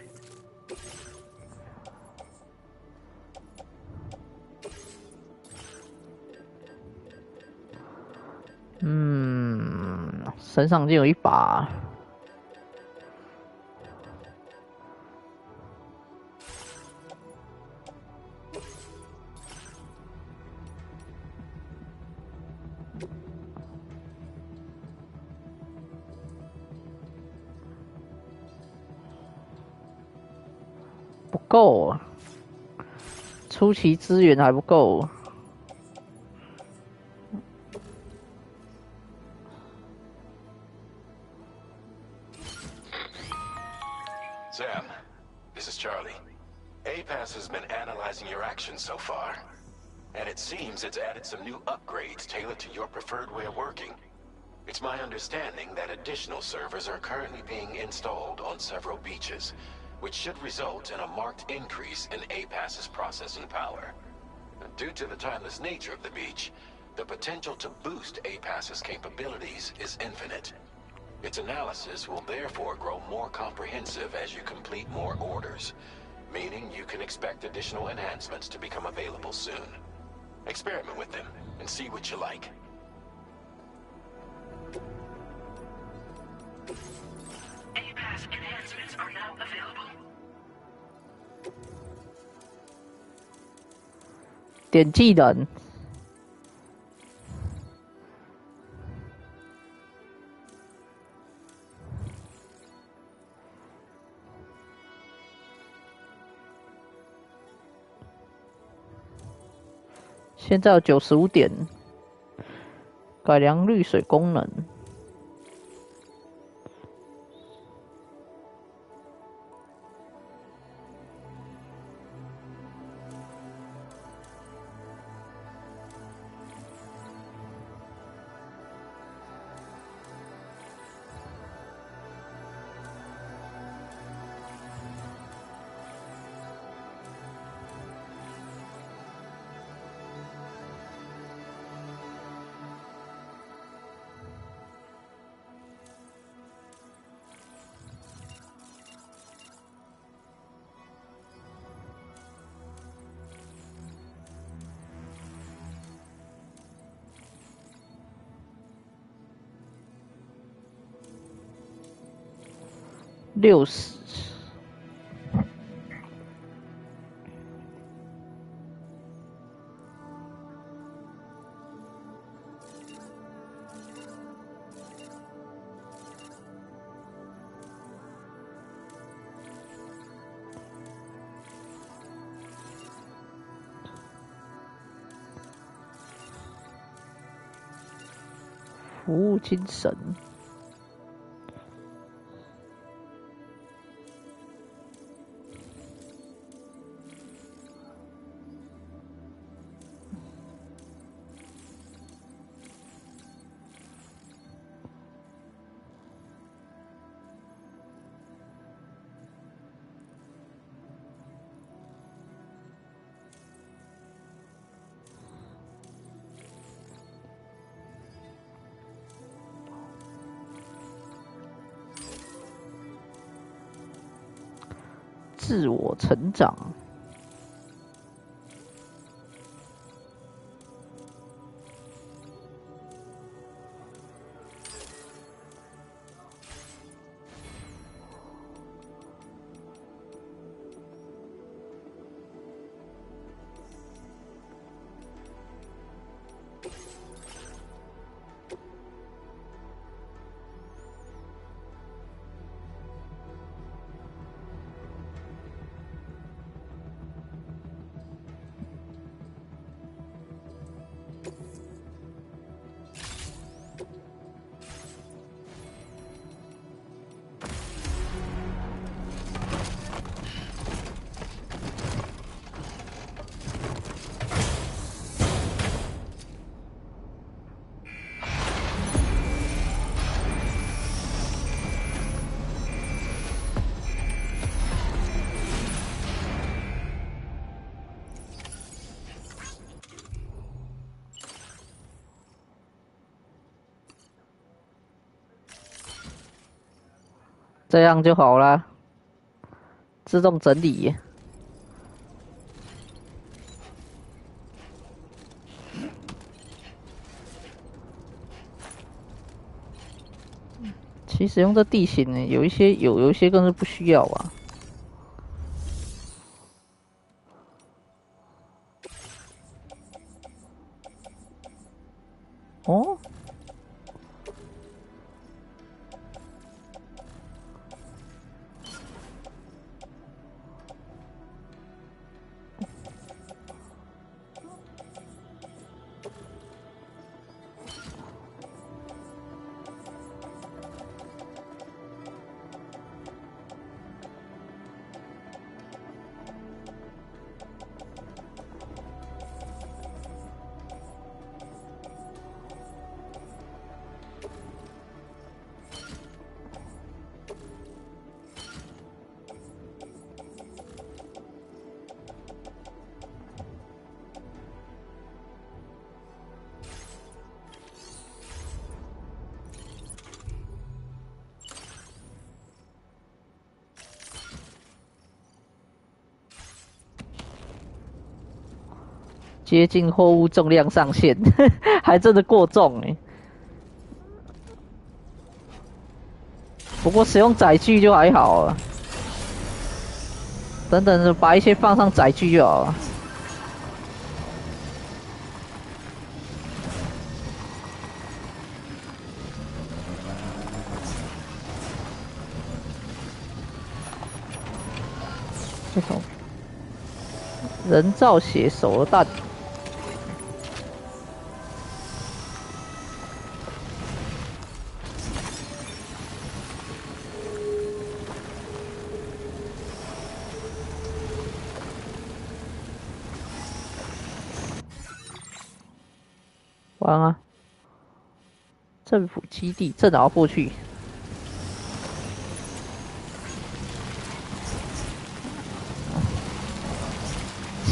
嗯，身上就有一把。 不够啊，初期资源还不够。 Sam, this is Charlie. APAS has been analyzing your actions so far, and it seems it's added some new upgrades tailored to your preferred way of working. It's my understanding that additional servers are currently being installed on several beaches, which should result in a marked increase in APAS's processing power. Due to the timeless nature of the beach, the potential to boost APAS's capabilities is infinite. Its analysis will therefore grow more comprehensive as you complete more orders, meaning you can expect additional enhancements to become available soon. Experiment with them and see what you like. APAS enhancements are now available. 点技能。 现在有95点，改良滤水功能。60。服务精神。自我成长。这样就好啦，自动整理。其实用这地形呢，有一些更是不需要啊。哦。接近货物重量上限，还真的过重哎。不过使用载具就还好啊。等等，把一些放上载具就好了。这种人造血手榴弹。完啊！政府基地正好过去。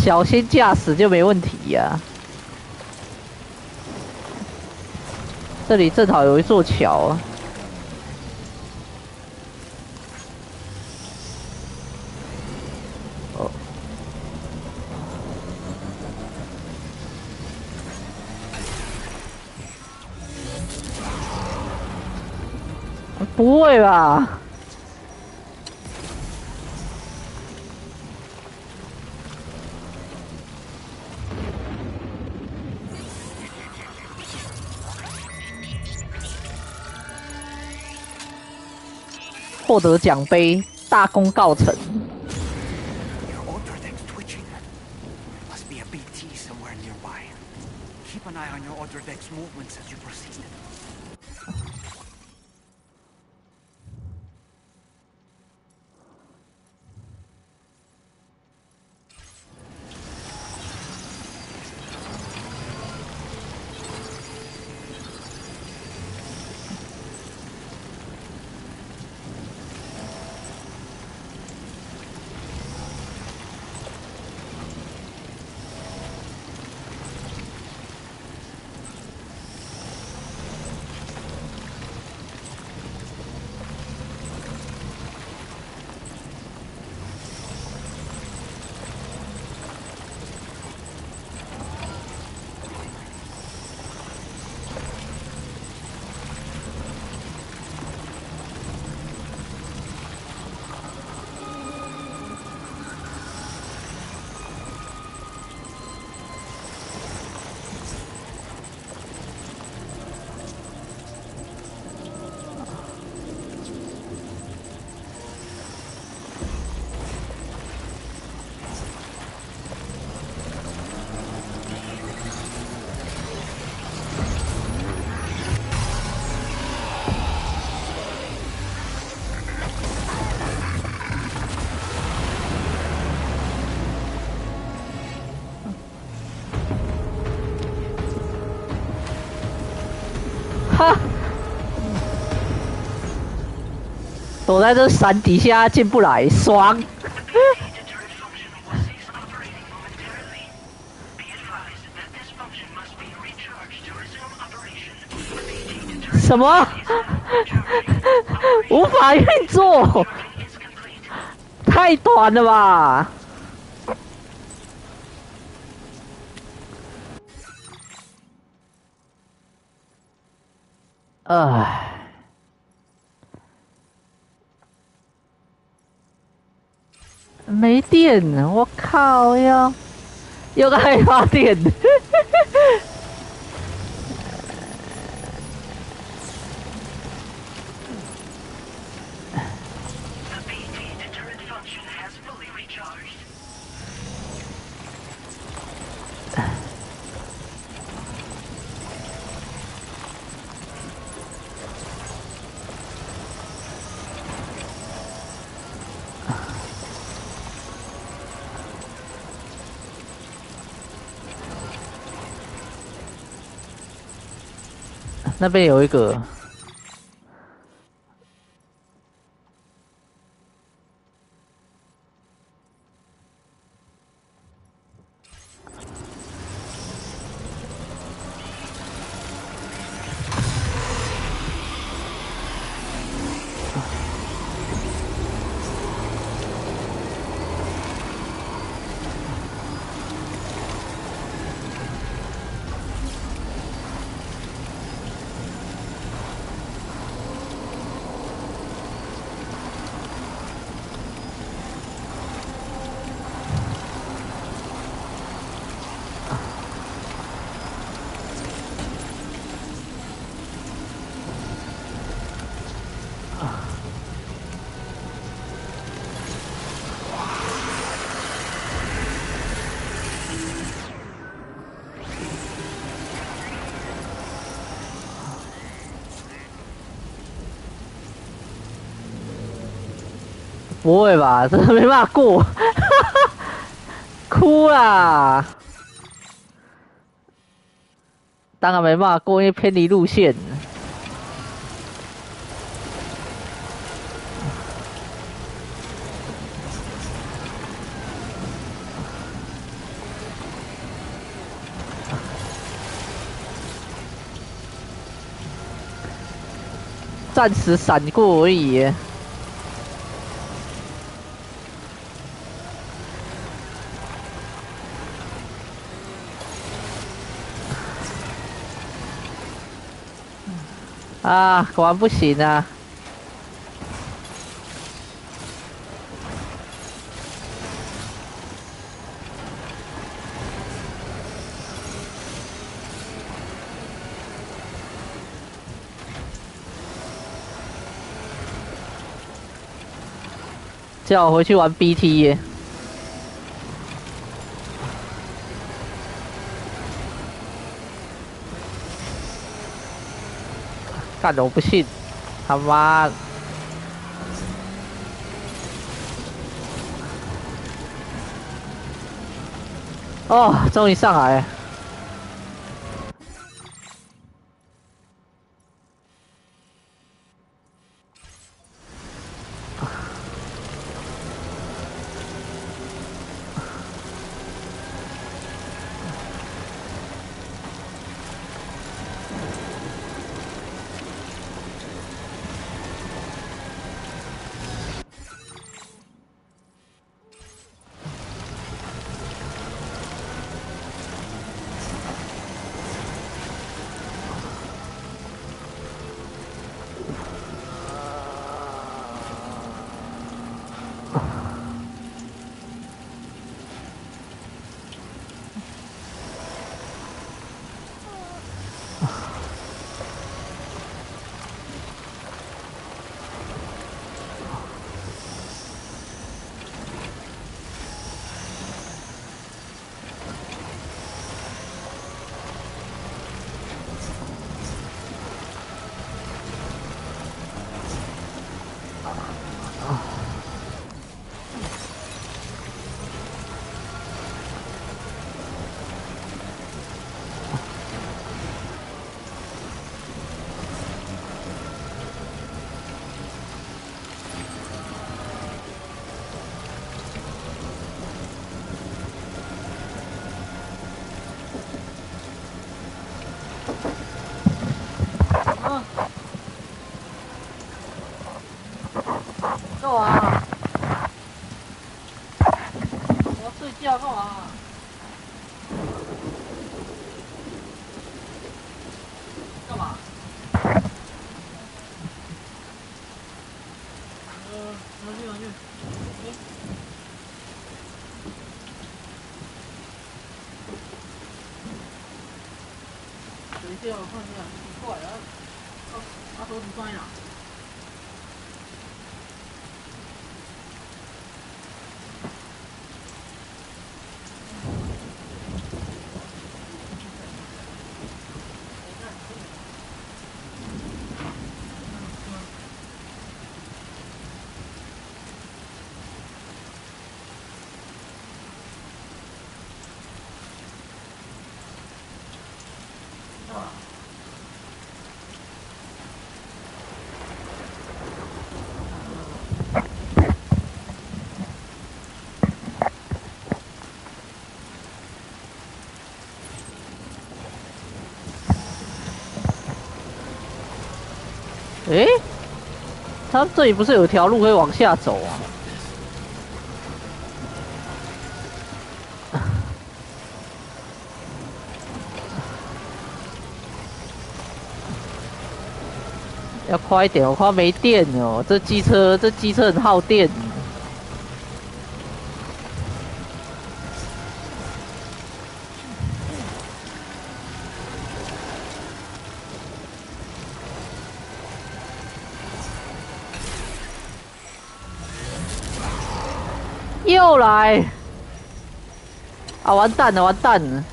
小心驾驶就没问题呀、这里正好有一座桥啊。哦。不会吧？获得奖杯，大功告成。躲在这伞底下进不来，爽。什么？无法运作？太短了吧！没电，我靠呀！又该发电。那边有一个。不会吧？这没办法过，哭啦！当然没办法过，因为偏离路线。暂时闪过而已。啊，果然不行啊！叫我回去玩 BT 耶！干的我不信，他妈！哦，终于上来了。下干嘛？干嘛？拿去。等一下，我看一下，奇怪啊，手指放在哪？诶，他这里不是有条路可以往下走啊？要快一点，我快没电了。这机车很耗电。又来！啊，完蛋了，完蛋了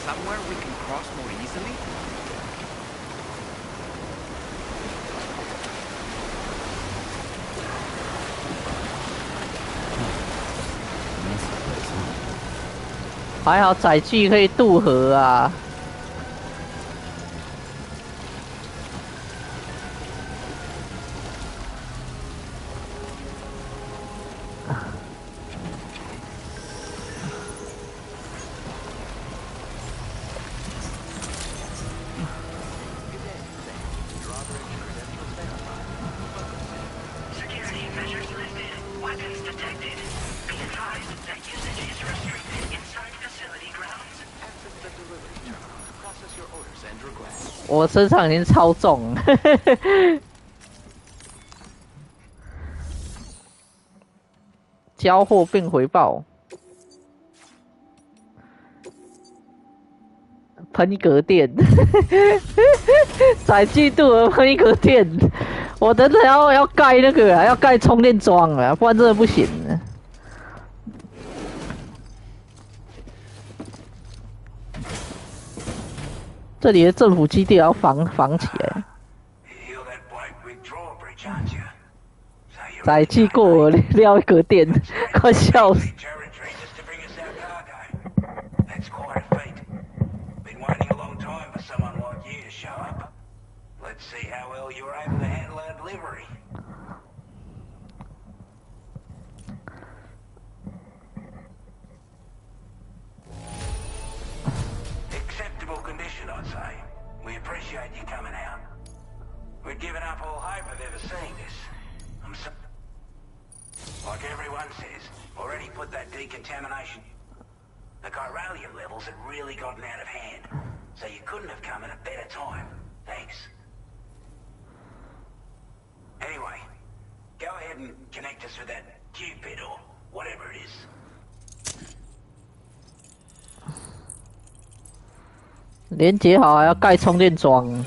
！Somewhere we can cross more easily? Nice. 还好载具可以渡河啊！我身上已经超重了，交货并回报，喷格电，载具渡河喷格电，我等等要盖那个啊，要盖充电桩啊，不然真的不行。这里的政府基地要防起来。载具过我撂一格电，快笑死！We'd given up all hope of ever seeing this. Like everyone says, already put that decontamination. The chiralium levels had really gotten out of hand, so you couldn't have come at a better time. Thanks. Anyway, go ahead and connect us with that Cupid or whatever it is. 连接好还要盖充电桩。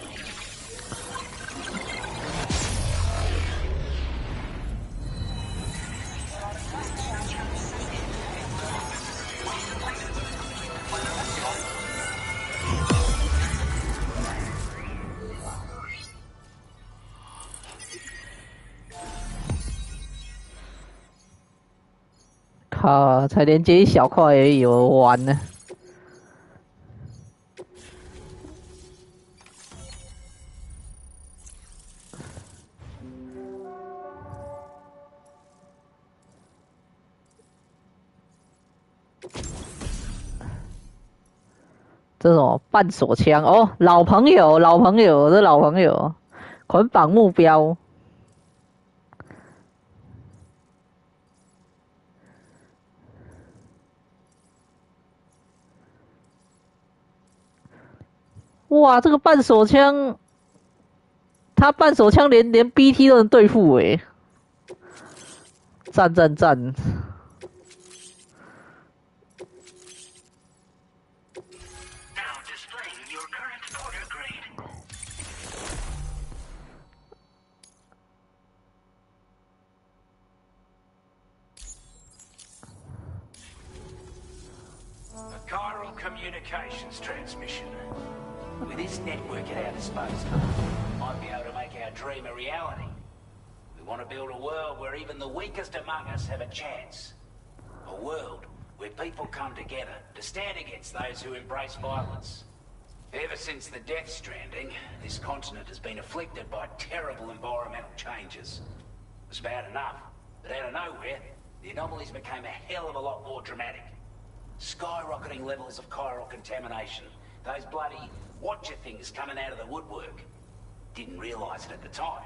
靠，才连接一小块而已，我完了。这是什么半手枪？哦，老朋友，老朋友，这老朋友，捆绑目标。哇，这个半手枪，他半手枪连 BT 都能对付诶，赞赞赞！Chiral communications transmission. With this network at our disposal, we might be able to make our dream a reality. We want to build a world where even the weakest among us have a chance. A world where people come together to stand against those who embrace violence. Ever since the Death Stranding, this continent has been afflicted by terrible environmental changes. It was bad enough, but out of nowhere, the anomalies became a hell of a lot more dramatic. Skyrocketing levels of chiral contamination. Those bloody watcher things coming out of the woodwork. Didn't realise it at the time,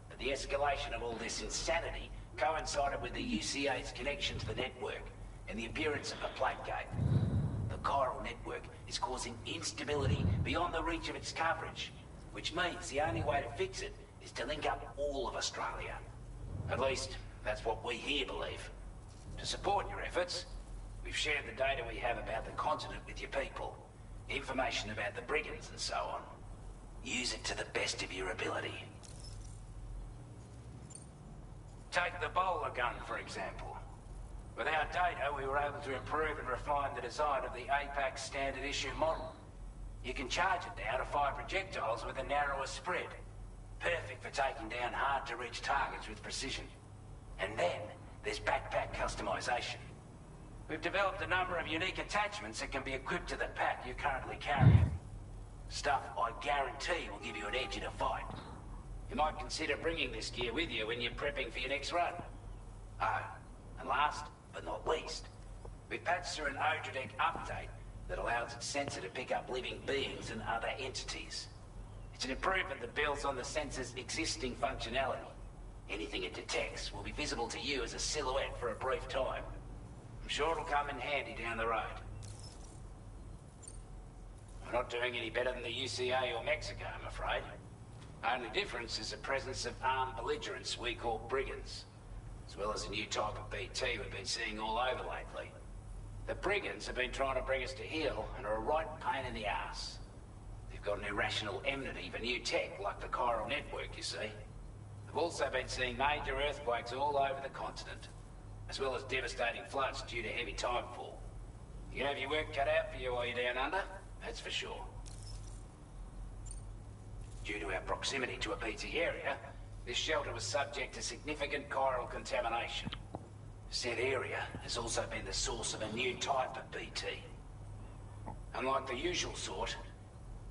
but the escalation of all this insanity coincided with the UCA's connection to the network and the appearance of a plague gate. The chiral network is causing instability beyond the reach of its coverage, which means the only way to fix it is to link up all of Australia. At least, that's what we here believe. To support your efforts, we've shared the data we have about the continent with your people. Information about the brigands and so on. Use it to the best of your ability. Take the bowler gun, for example. With our data, we were able to improve and refine the design of the APAC standard issue model. You can charge it now to fire projectiles with a narrower spread. Perfect for taking down hard-to-reach targets with precision. And then, there's backpack customization. We've developed a number of unique attachments that can be equipped to the pack you're currently carrying. Stuff I guarantee will give you an edge in a fight. You might consider bringing this gear with you when you're prepping for your next run. Oh, and last but not least, we've patched through an Odradek update that allows its sensor to pick up living beings and other entities. It's an improvement that builds on the sensor's existing functionality. Anything it detects will be visible to you as a silhouette for a brief time. I'm sure it'll come in handy down the road. We're not doing any better than the UCA or Mexico, I'm afraid. Only difference is the presence of armed belligerents we call brigands, as well as a new type of BT we've been seeing all over lately. The brigands have been trying to bring us to heel and are a right pain in the ass. They've got an irrational enmity for new tech like the chiral network, you see. They've also been seeing major earthquakes all over the continent, as well as devastating floods due to heavy timefall. You can have your work cut out for you while you're down under, that's for sure. Due to our proximity to a BT area, this shelter was subject to significant chiral contamination. Said area has also been the source of a new type of BT. Unlike the usual sort,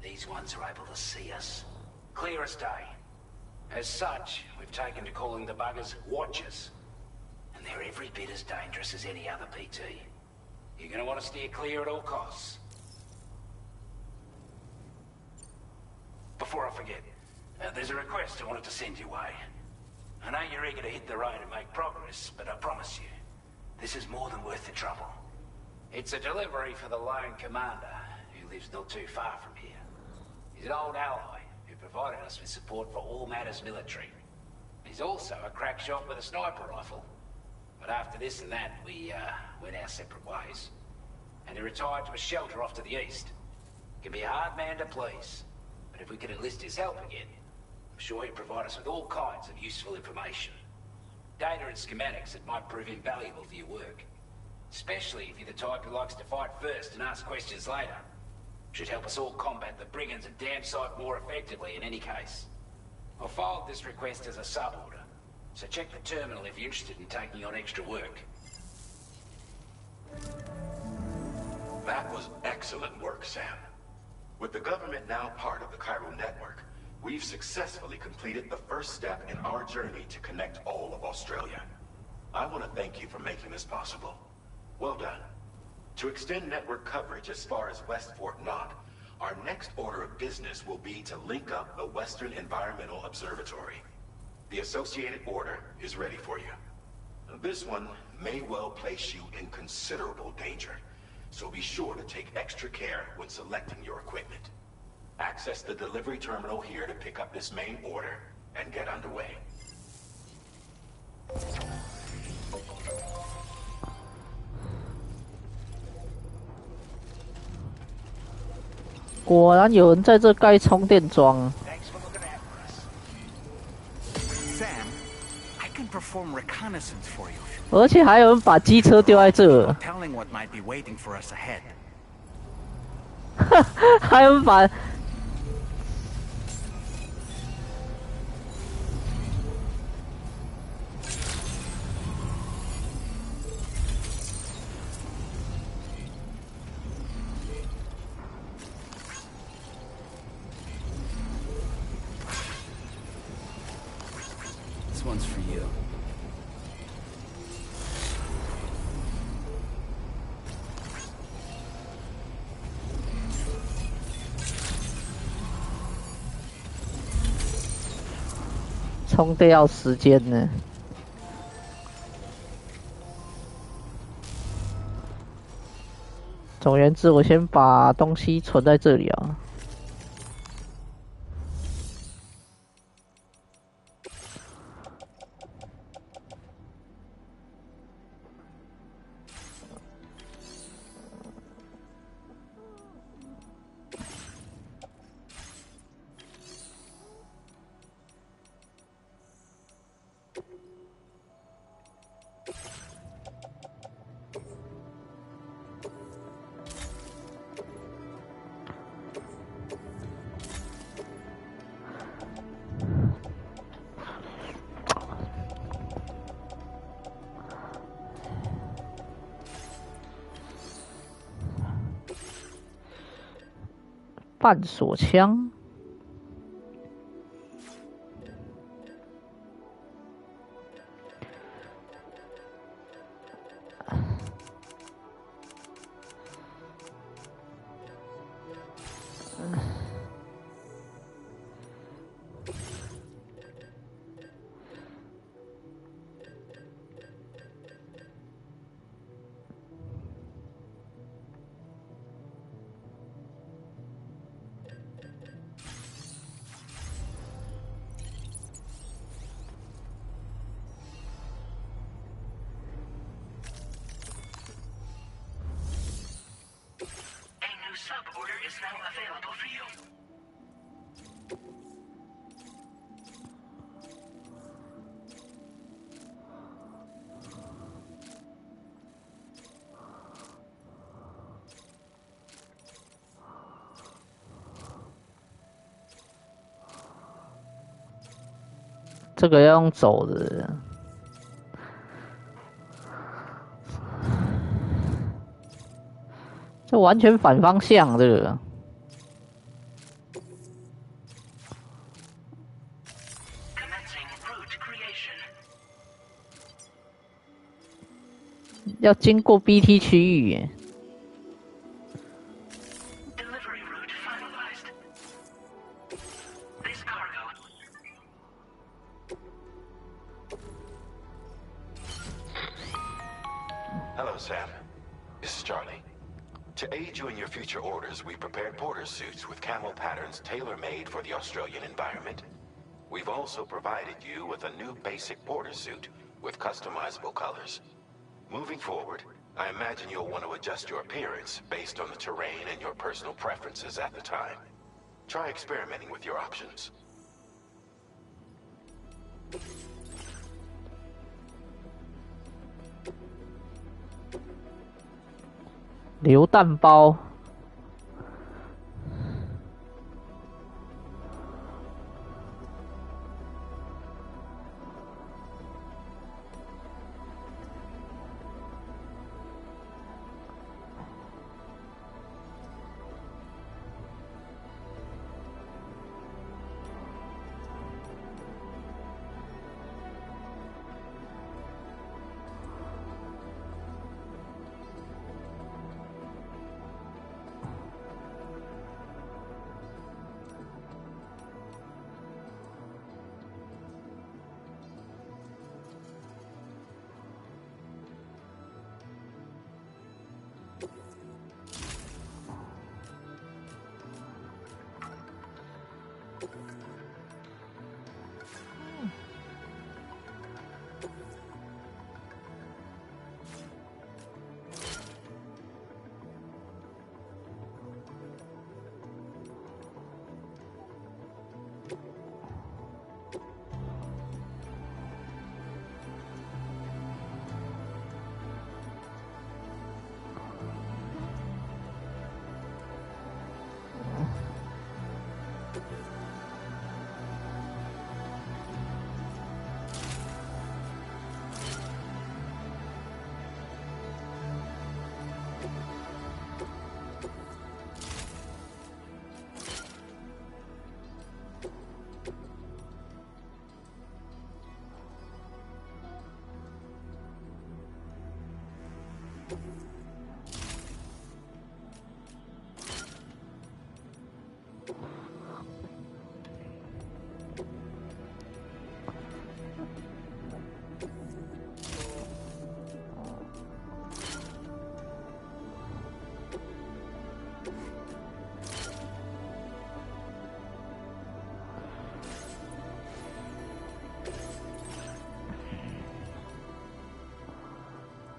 these ones are able to see us. Clear as day. As such, we've taken to calling the buggers Watchers. And they're every bit as dangerous as any other BT. You're going to want to steer clear at all costs. Before I forget, there's a request I wanted to send your way. I know you're eager to hit the road and make progress, but I promise you, this is more than worth the trouble. It's a delivery for the lone commander, who lives not too far from here. He's an old ally who provided us with support for all matters military. He's also a crack shot with a sniper rifle. But after this and that, we went our separate ways. And he retired to a shelter off to the east. Can be a hard man to please. But if we could enlist his help again, I'm sure he'd provide us with all kinds of useful information. Data and schematics that might prove invaluable for your work. Especially if you're the type who likes to fight first and ask questions later. Should help us all combat the brigands a damn sight more effectively in any case. I'll filed this request as a sub-order, so check the terminal if you're interested in taking on extra work. That was excellent work, Sam. With the government now part of the chiral network, we've successfully completed the first step in our journey to connect all of Australia. I want to thank you for making this possible. Well done. To extend network coverage as far as West Fort Knott, our next order of business will be to link up the Western Environmental Observatory. The associated order is ready for you. This one may well place you in considerable danger, so be sure to take extra care when selecting your equipment. Access the delivery terminal here to pick up this main order and get underway. 果然有人在这盖充电桩。而且还有人把机车丢在这。还有人把。 This one's for you. 充电要时间呢。总而言之，我先把东西存在这里啊。 半锁枪，这个要用走的。 这完全反方向，这个。要经过 BT 区域耶。 Hello, Sam. This is Charlie. To aid you in your future orders, we prepared porter suits with camel patterns tailor-made for the Australian environment. We've also provided you with a new basic porter suit with customizable colors. Moving forward, I imagine you'll want to adjust your appearance based on the terrain and your personal preferences at the time. Try experimenting with your options. 榴弹包。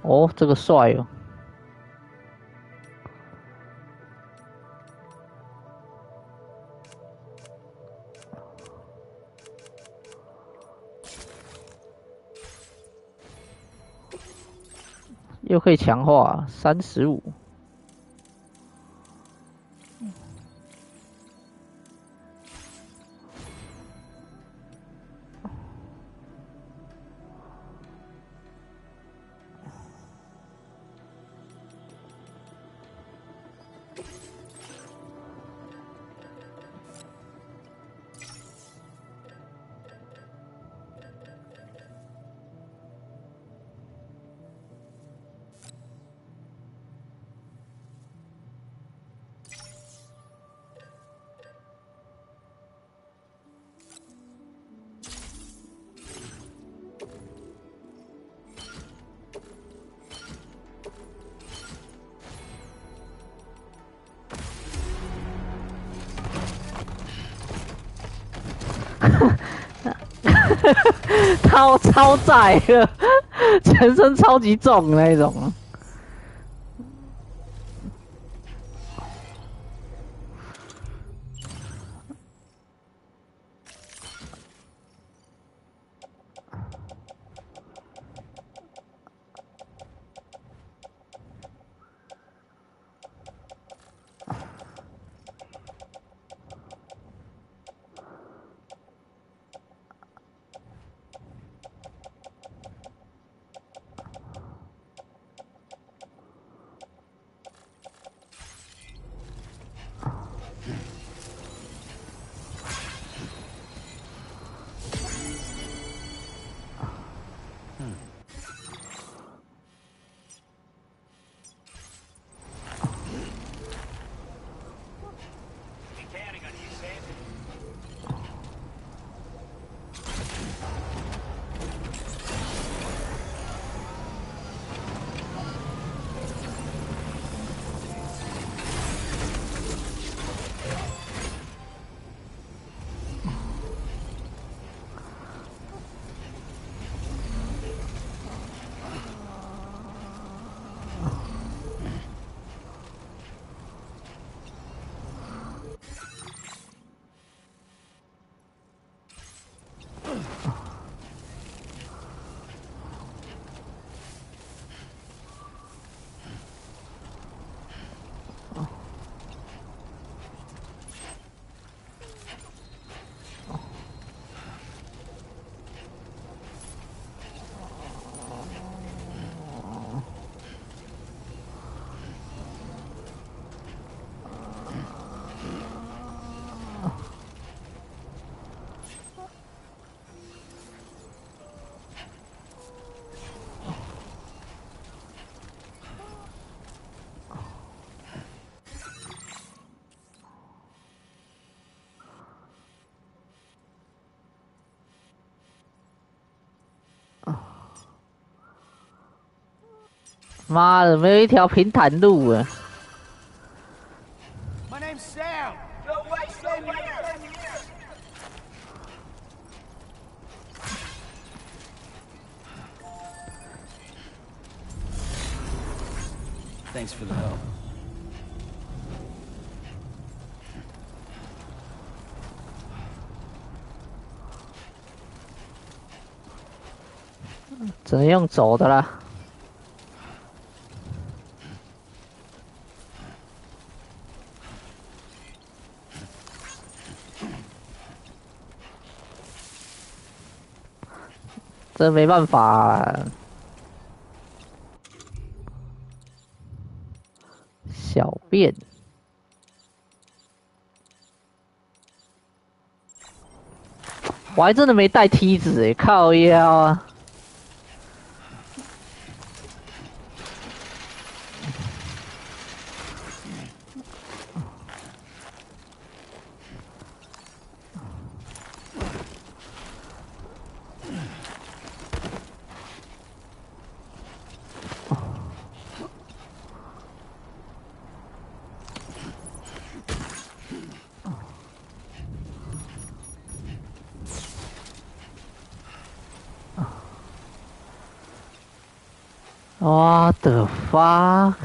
哦，这个帅哦！又可以强化35。超载的，全身超级重那种。妈的，没有一条平坦路啊！ My name's Sam. No way, Sam here. Thanks for the help. 只能用走的啦。这没办法啊，小便。我还真的没带梯子诶，靠腰啊！What the fuck？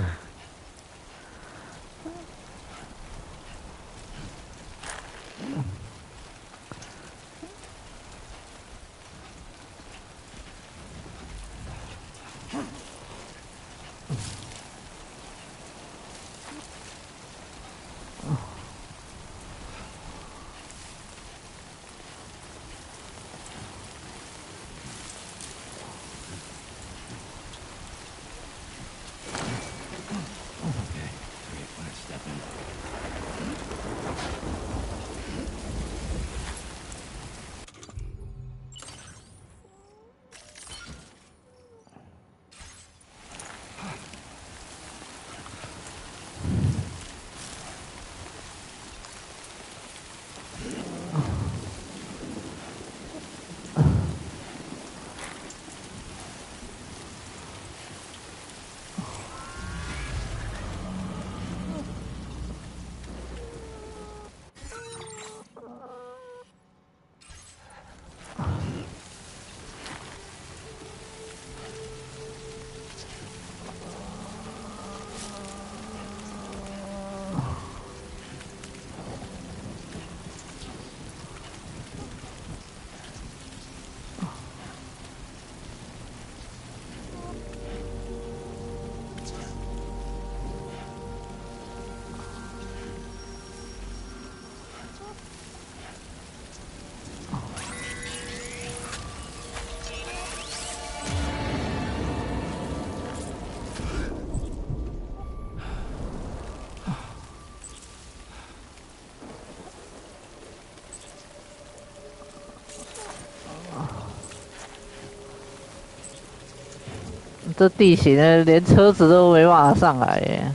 这地形呢，连车子都没办法上来耶。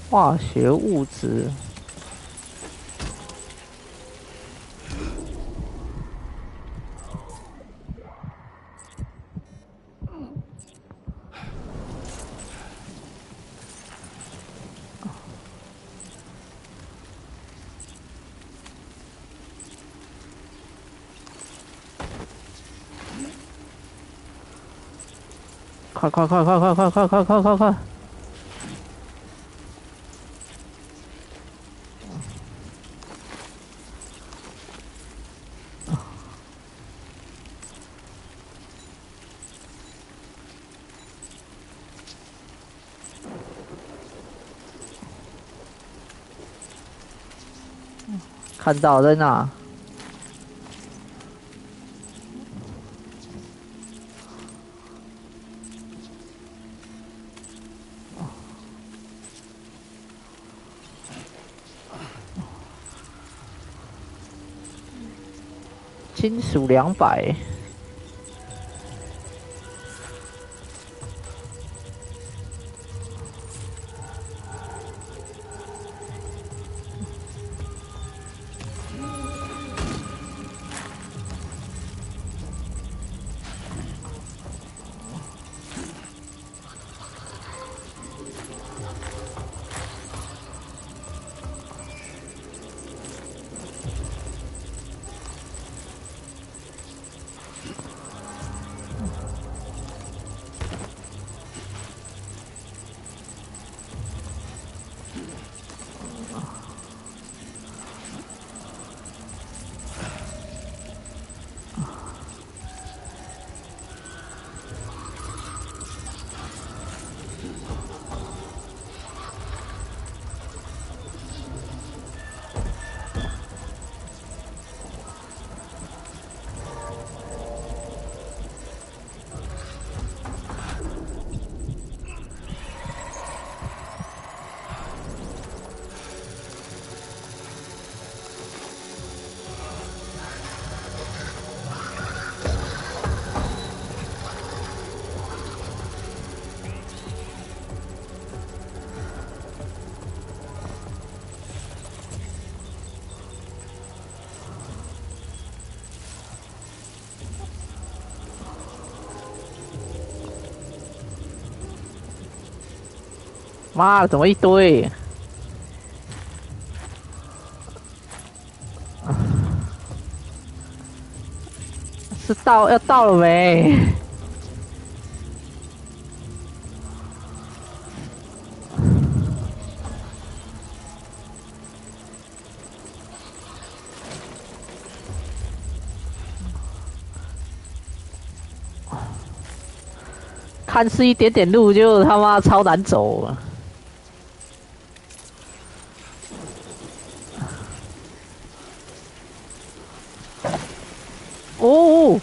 化学物质。快！看到在哪？金属200。妈的，怎么一堆？是要到了没？看似一点点路就他妈超难走啊！哦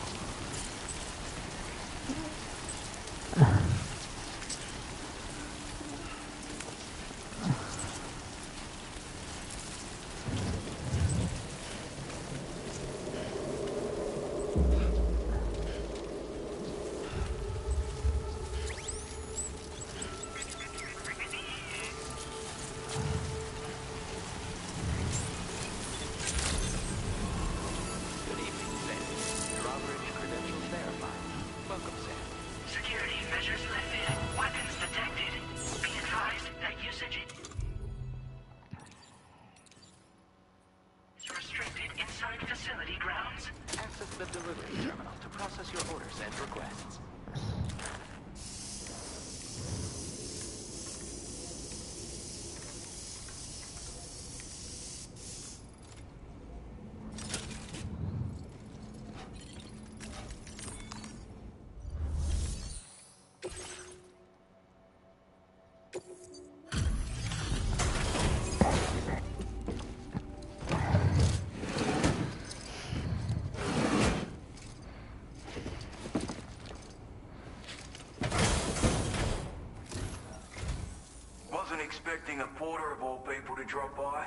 ，Expecting a porter of all people to drop by.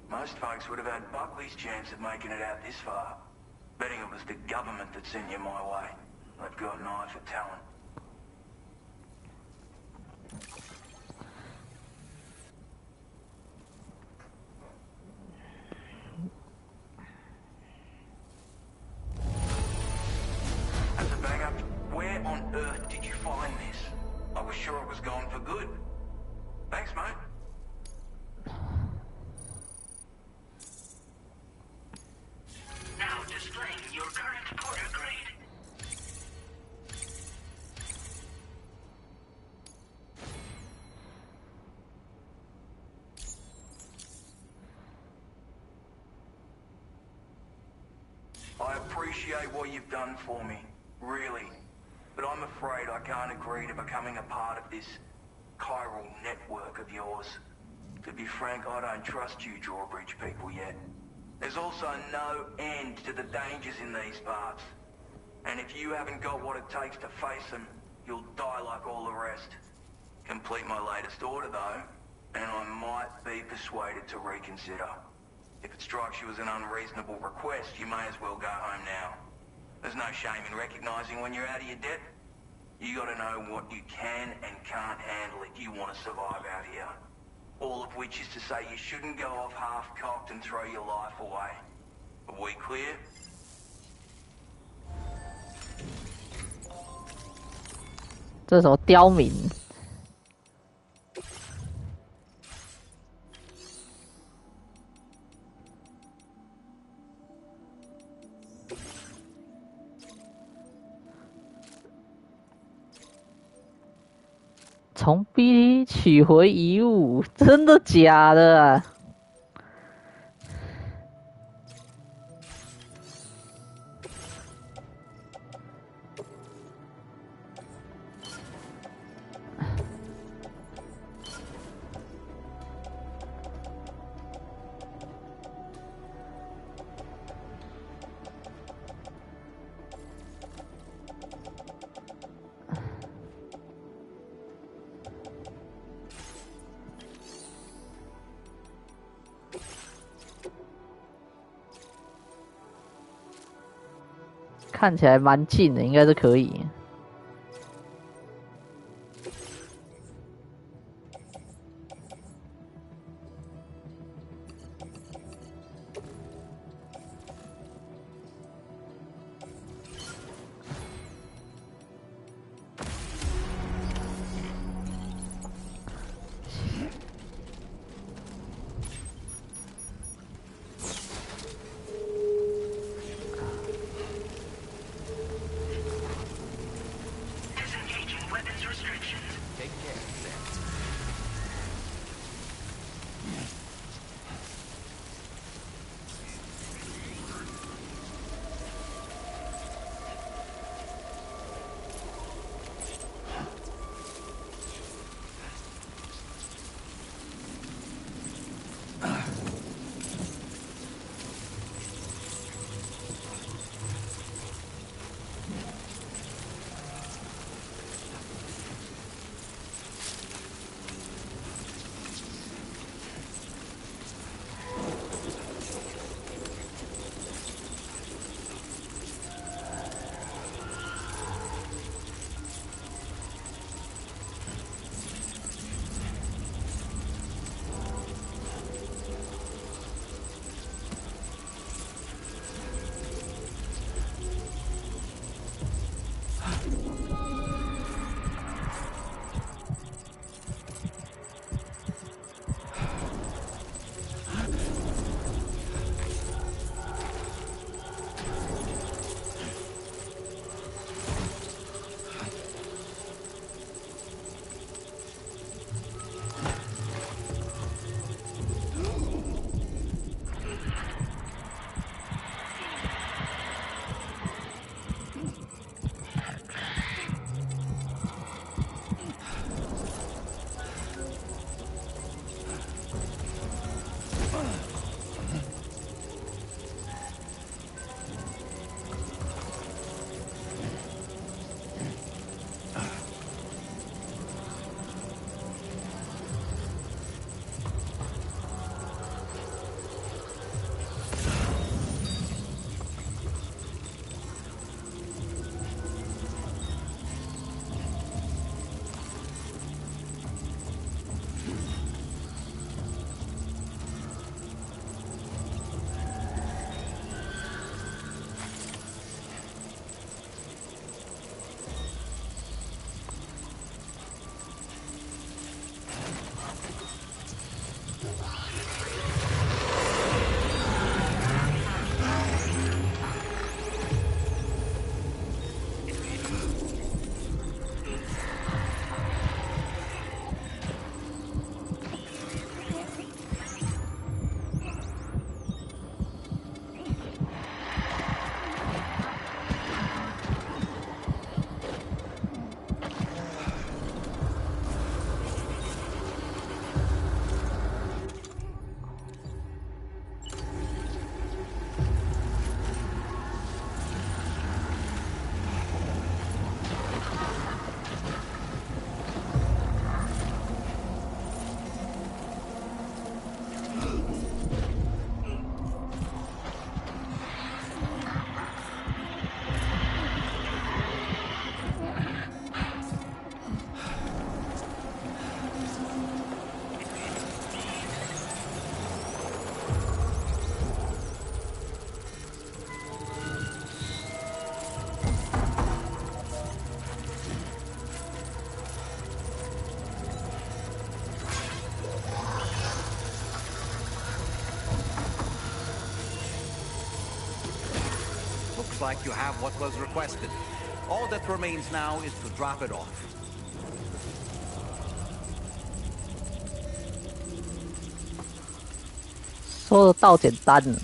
Most folks would have had Buckley's chance of making it out this far. Betting it was the government that sent you my way. They've got an eye for talent. As a bang up, where on earth did you find this? I was sure it was gone for good. Thanks, mate. Now displaying your current porter grade. I appreciate what you've done for me, really. But I'm afraid I can't agree to becoming a part of this chiral network of yours. To be frank, I don't trust you drawbridge people yet. There's also no end to the dangers in these parts. And if you haven't got what it takes to face them, you'll die like all the rest. Complete my latest order though, and I might be persuaded to reconsider. If it strikes you as an unreasonable request, you may as well go home now. There's no shame in recognizing when you're out of your depth. You gotta know what you can and can't handle if you want to survive out here. All of which is to say you shouldn't go off half-cocked and throw your life away. Are we clear? 这首刁民。从 BT 取回遗物，真的假的啊？看起来蛮近的，应该是可以。like you have what was requested. All that remains now is to drop it off. 说的倒简单了。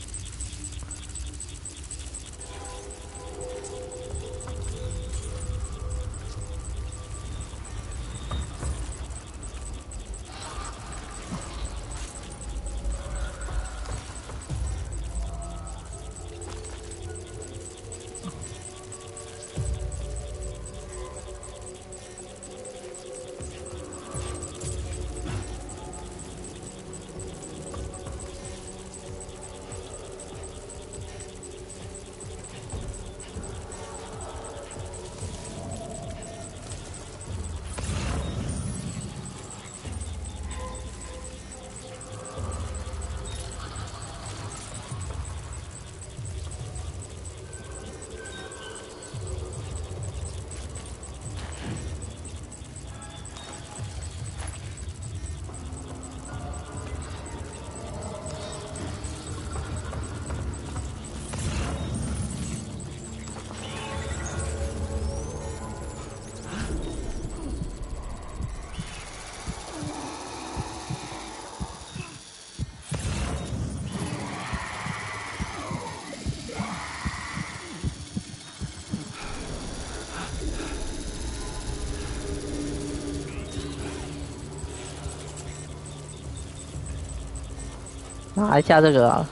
拿一下这个啊。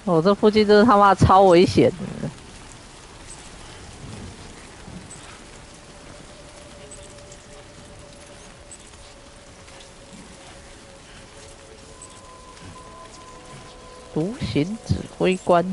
哦，这附近真是他妈超危险的。独行指挥官。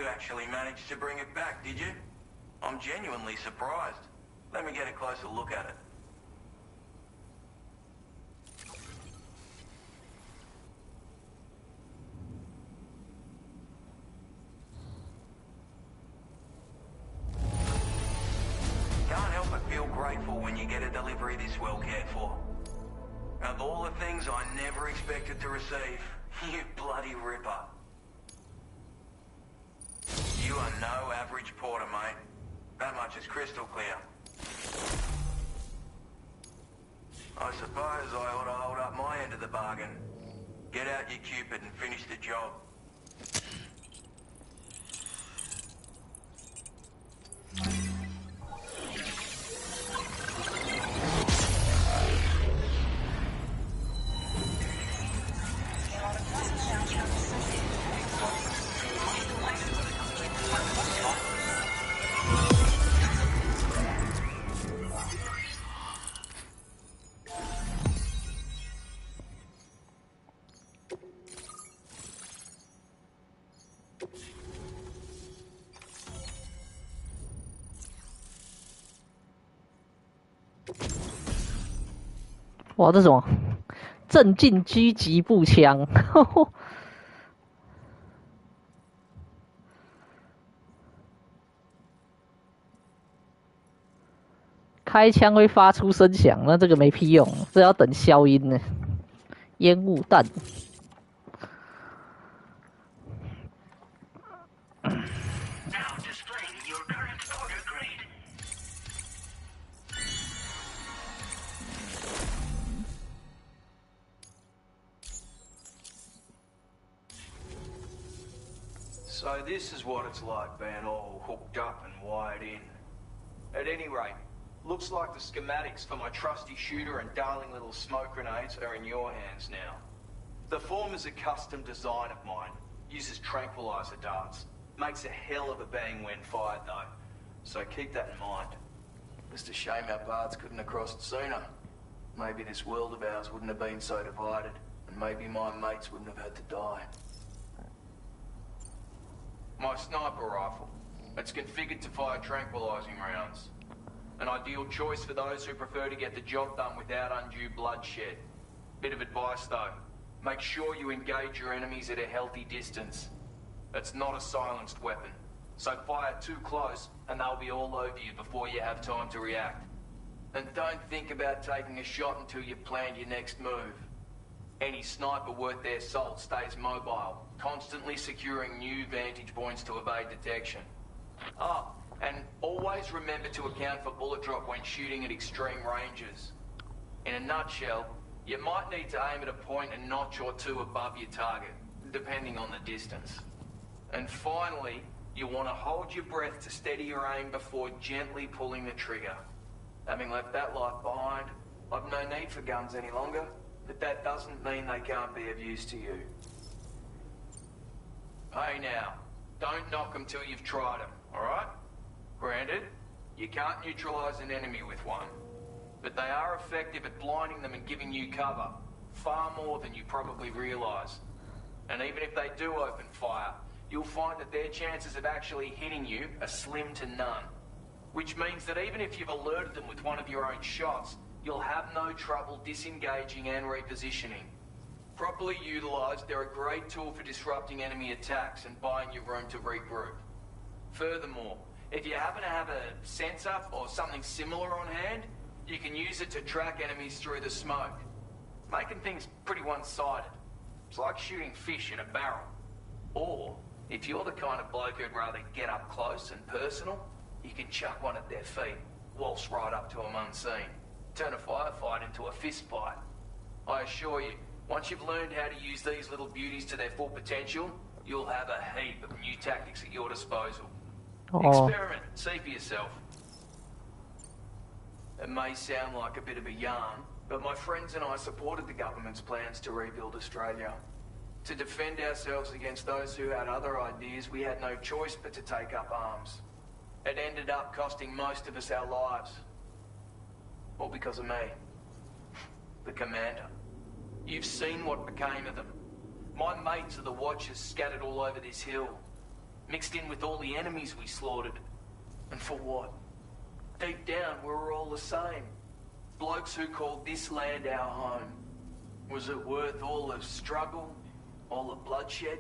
Actually managed to bring it back, did you? I'm genuinely surprised. Let me get a closer look at it. Can't help but feel grateful when you get a delivery this well cared for. Of all the things I never expected to receive, you bloody ripper. You are no average porter, mate. That much is crystal clear. I suppose I ought to hold up my end of the bargain. Get out your Cupid and finish the job.哇，这什么？镇静狙击步枪，开枪会发出声响，那这个没屁用，这要等消音呢。烟雾弹。So this is what it's like being all hooked up and wired in. At any rate, looks like the schematics for my trusty shooter and darling little smoke grenades are in your hands now. The former's a custom design of mine. Uses tranquilizer darts. Makes a hell of a bang when fired though. So keep that in mind. Just a shame our paths couldn't have crossed sooner. Maybe this world of ours wouldn't have been so divided, and maybe my mates wouldn't have had to die. My sniper rifle. It's configured to fire tranquilizing rounds. An ideal choice for those who prefer to get the job done without undue bloodshed. Bit of advice though. Make sure you engage your enemies at a healthy distance. It's not a silenced weapon, so fire too close and they'll be all over you before you have time to react. And don't think about taking a shot until you've planned your next move. Any sniper worth their salt stays mobile, constantly securing new vantage points to evade detection. Ah, and always remember to account for bullet drop when shooting at extreme ranges. In a nutshell, you might need to aim at a point a notch or two above your target, depending on the distance. And finally, you want to hold your breath to steady your aim before gently pulling the trigger. Having left that life behind, I've no need for guns any longer, but that doesn't mean they can't be of use to you. Hey now, don't knock them till you've tried them, alright? Granted, you can't neutralize an enemy with one, but they are effective at blinding them and giving you cover, far more than you probably realize. And even if they do open fire, you'll find that their chances of actually hitting you are slim to none. Which means that even if you've alerted them with one of your own shots, you'll have no trouble disengaging and repositioning. Properly utilised, they're a great tool for disrupting enemy attacks and buying you room to regroup. Furthermore, if you happen to have a sensor or something similar on hand, you can use it to track enemies through the smoke, making things pretty one-sided. It's like shooting fish in a barrel. Or, if you're the kind of bloke who'd rather get up close and personal, you can chuck one at their feet, waltz right up to them unseen, turn a firefight into a fist fight. I assure you, once you've learned how to use these little beauties to their full potential, you'll have a heap of new tactics at your disposal. Experiment, see for yourself. It may sound like a bit of a yarn, but my friends and I supported the government's plans to rebuild Australia. To defend ourselves against those who had other ideas, we had no choice but to take up arms. It ended up costing most of us our lives. All because of me. The commander. You've seen what became of them. My mates are the Watchers scattered all over this hill, mixed in with all the enemies we slaughtered. And for what? Deep down, we were all the same. Blokes who called this land our home. Was it worth all the struggle, all the bloodshed,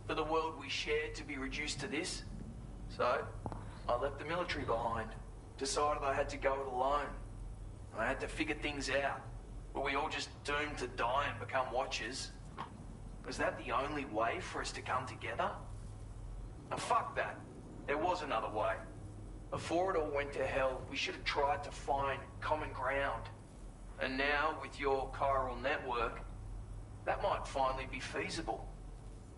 for the world we shared to be reduced to this? So, I left the military behind. Decided I had to go it alone. I had to figure things out. Were we all just doomed to die and become Watchers? Was that the only way for us to come together? Now fuck that. There was another way. Before it all went to hell, we should have tried to find common ground. And now, with your chiral network, That might finally be feasible.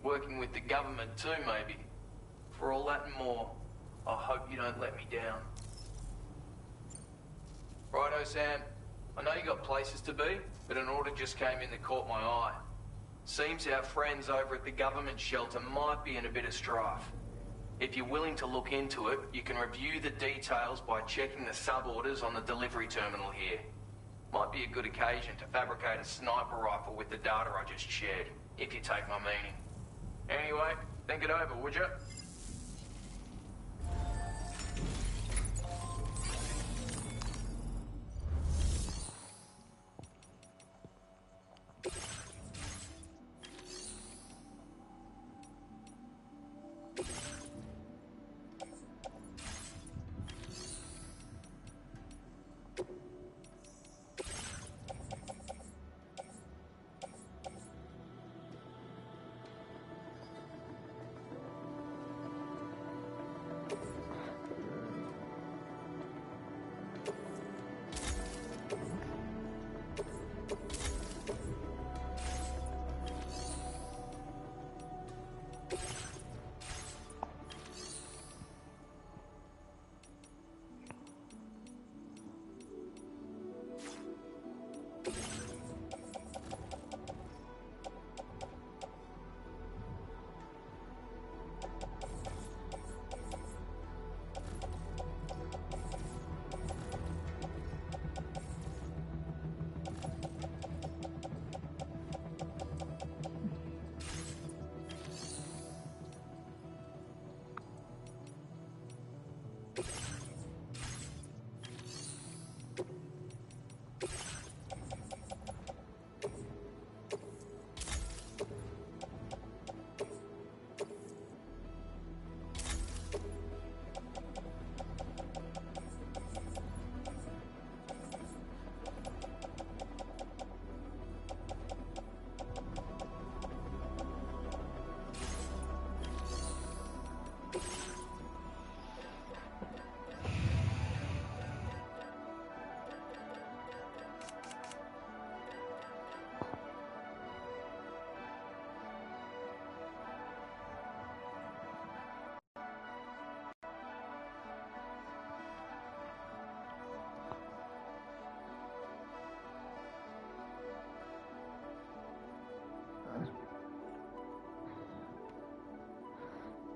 Working with the government too, maybe. For all that and more, I hope you don't let me down. Righto, Sam. I know you got places to be, but an order just came in that caught my eye. Seems our friends over at the government shelter might be in a bit of strife. If you're willing to look into it, you can review the details by checking the sub-orders on the delivery terminal here. Might be a good occasion to fabricate a sniper rifle with the data I just shared, if you take my meaning. Anyway, think it over, would you?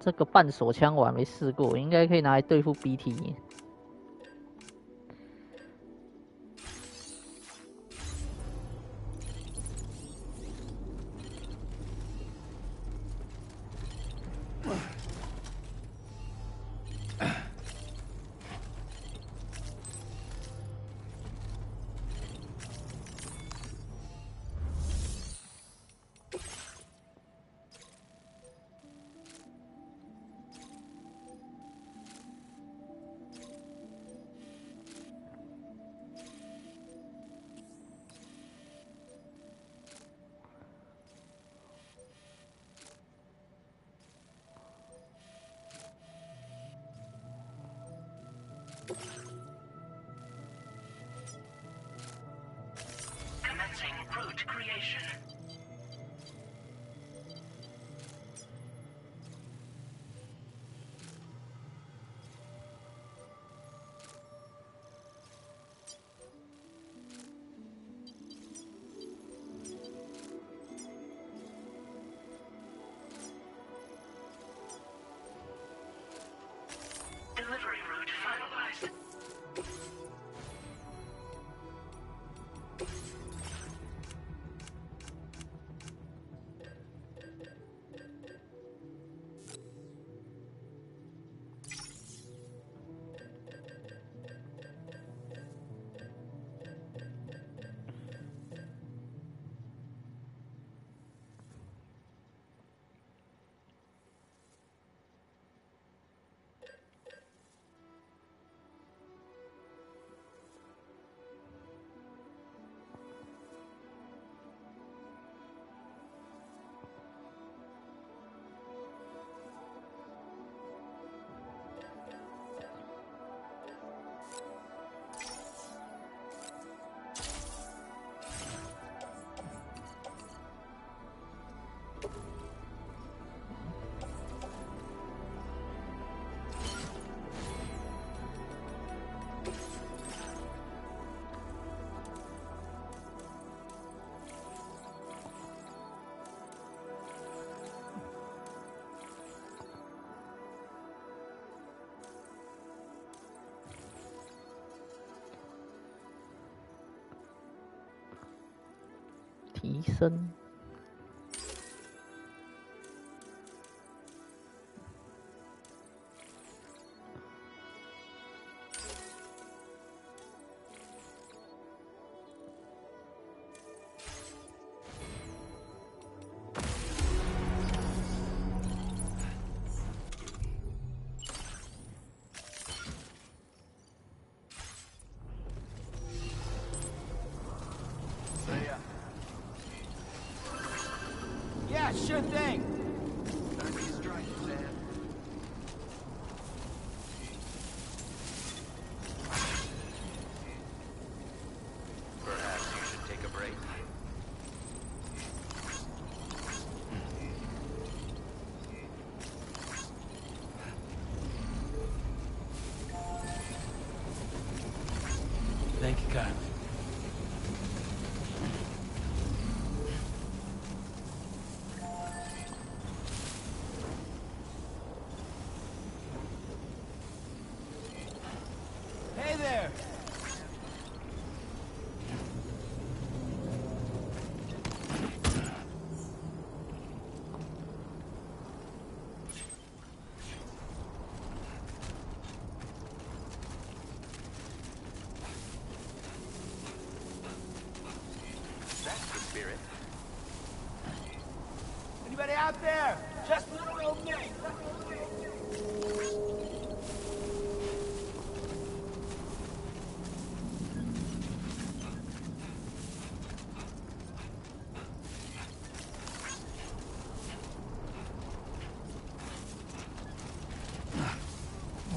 这个半手枪我还没试过，应该可以拿来对付 BT。提升。Yeah, sure thing. Perhaps you should take a break. Thank you kindly. Hey there. That's the spirit. Anybody out there? Just little old me.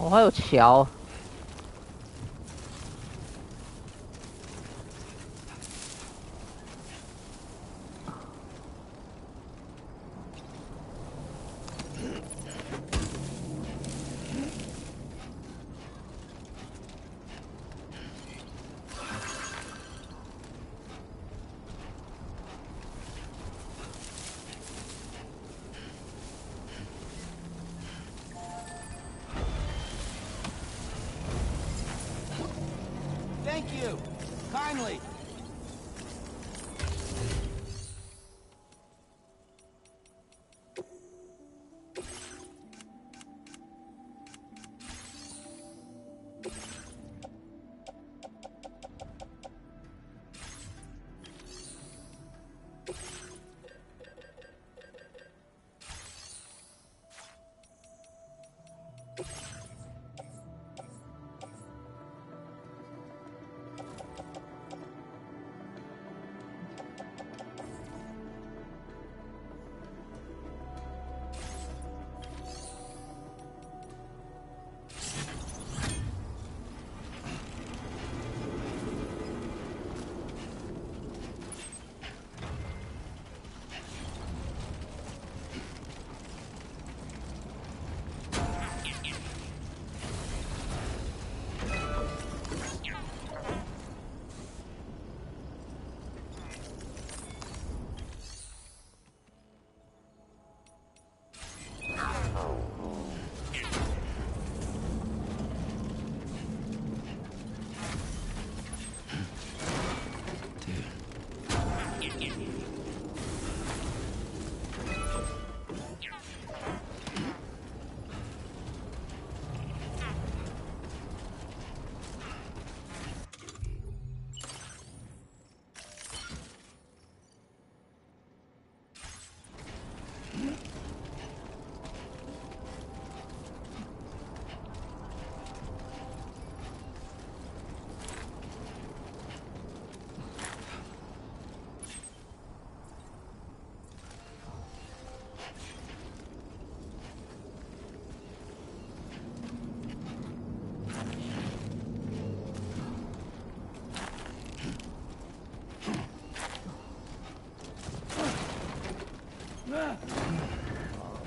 哦，还有桥。Thank you. Kindly.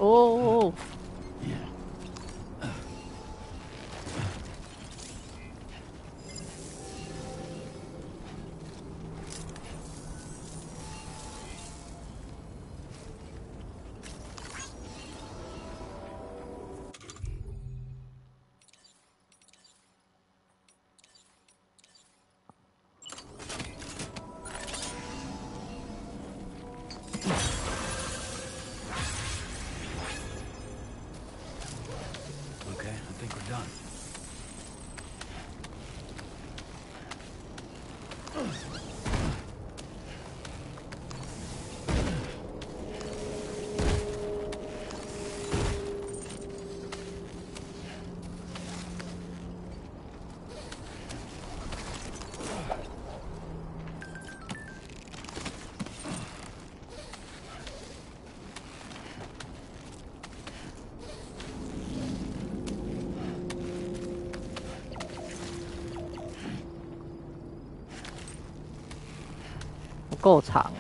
哦， done.不够长。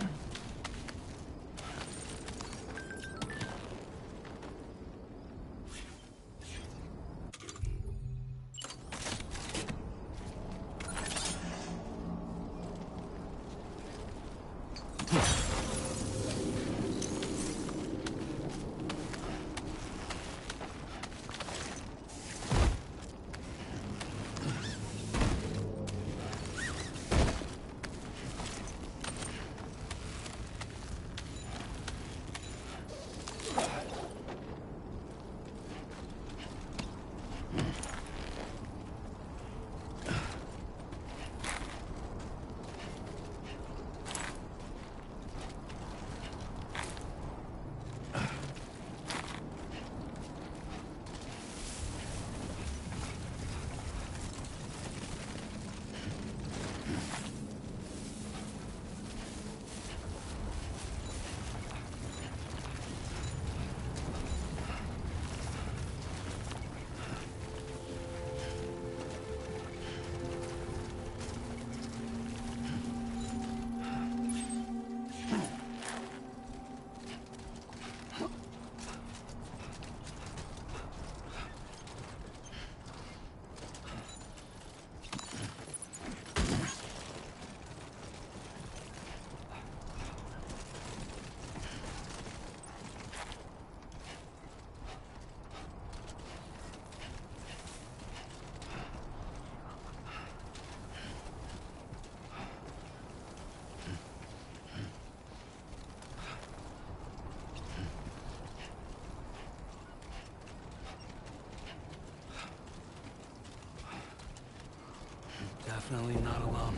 Definitely not alone.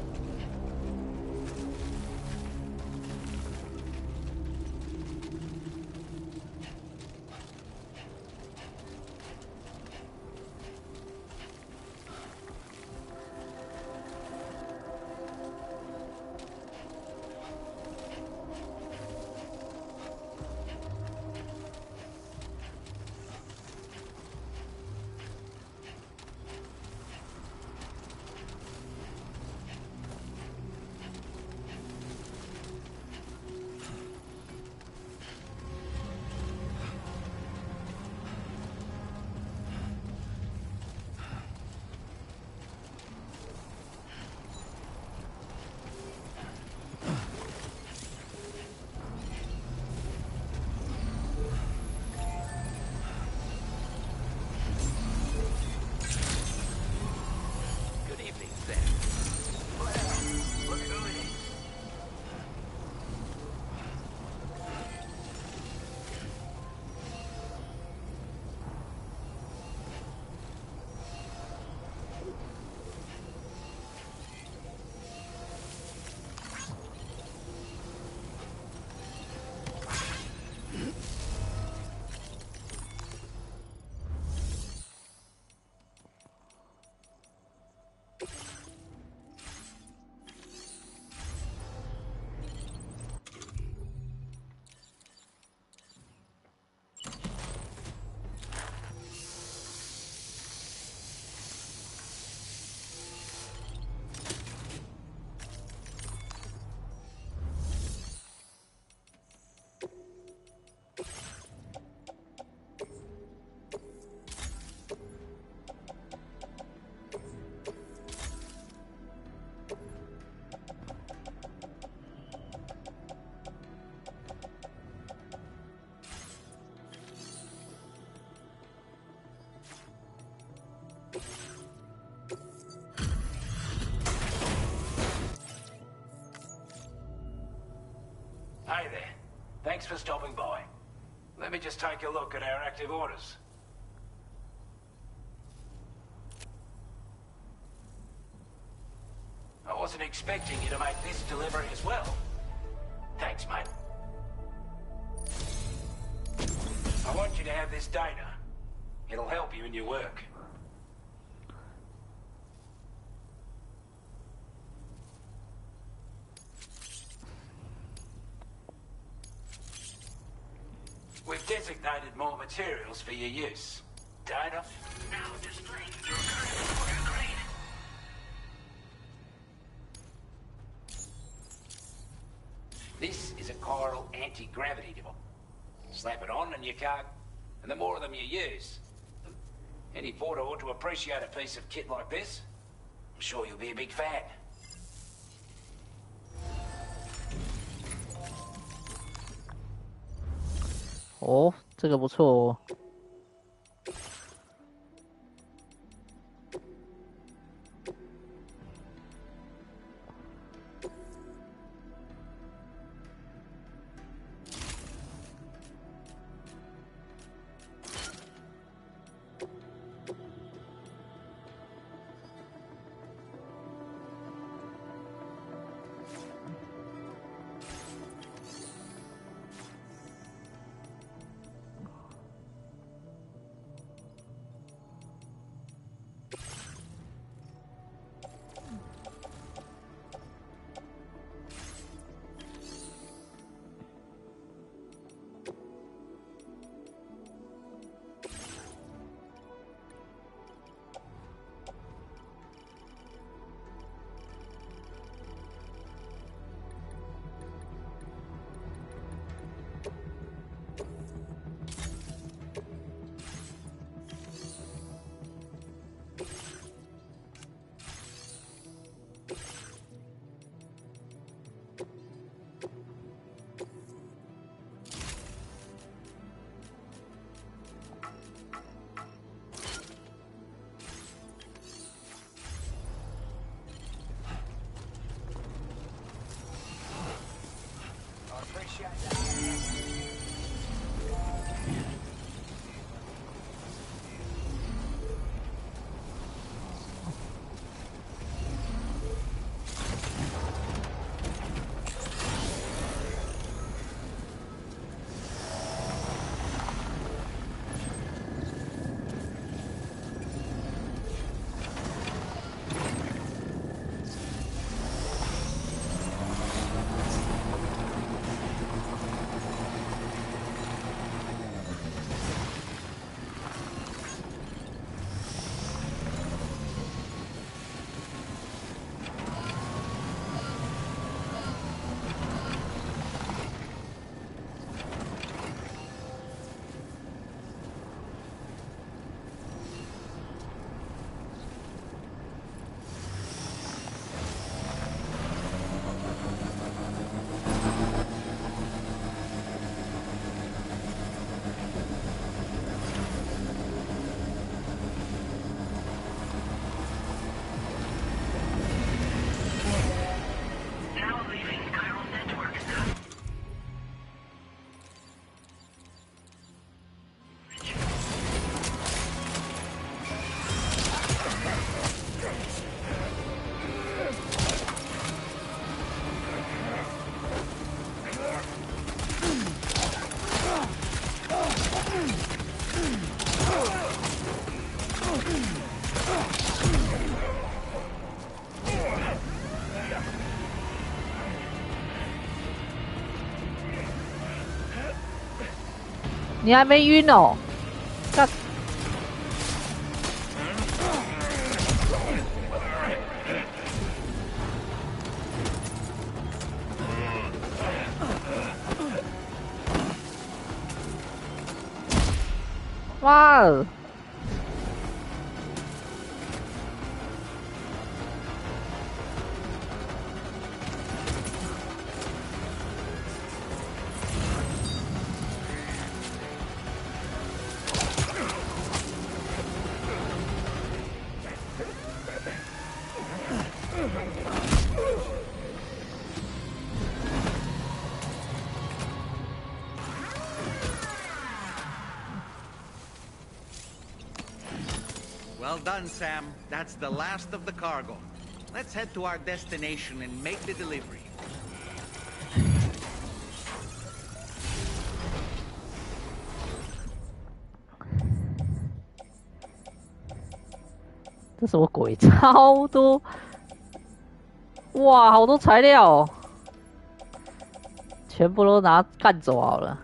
Hey there. Thanks for stopping by. Let me just take a look at our active orders. wasn't expecting you to make this delivery as well. Thanks, mate. I want you to have this data. It'll help you in your work. We've designated more materials for your use. Data now displaying your current order grade. This is a chiral anti-gravity device. Slap it on and you can't... And the more of them you use, any porter ought to appreciate a piece of kit like this. I'm sure you'll be a big fan.哦，这个不错哦。你还没晕哦？干！妈的！Well done, Sam. That's the last of the cargo. Let's head to our destination and make the delivery. 这什么鬼？超多！哇，好多材料哦，全部都拿干走好了。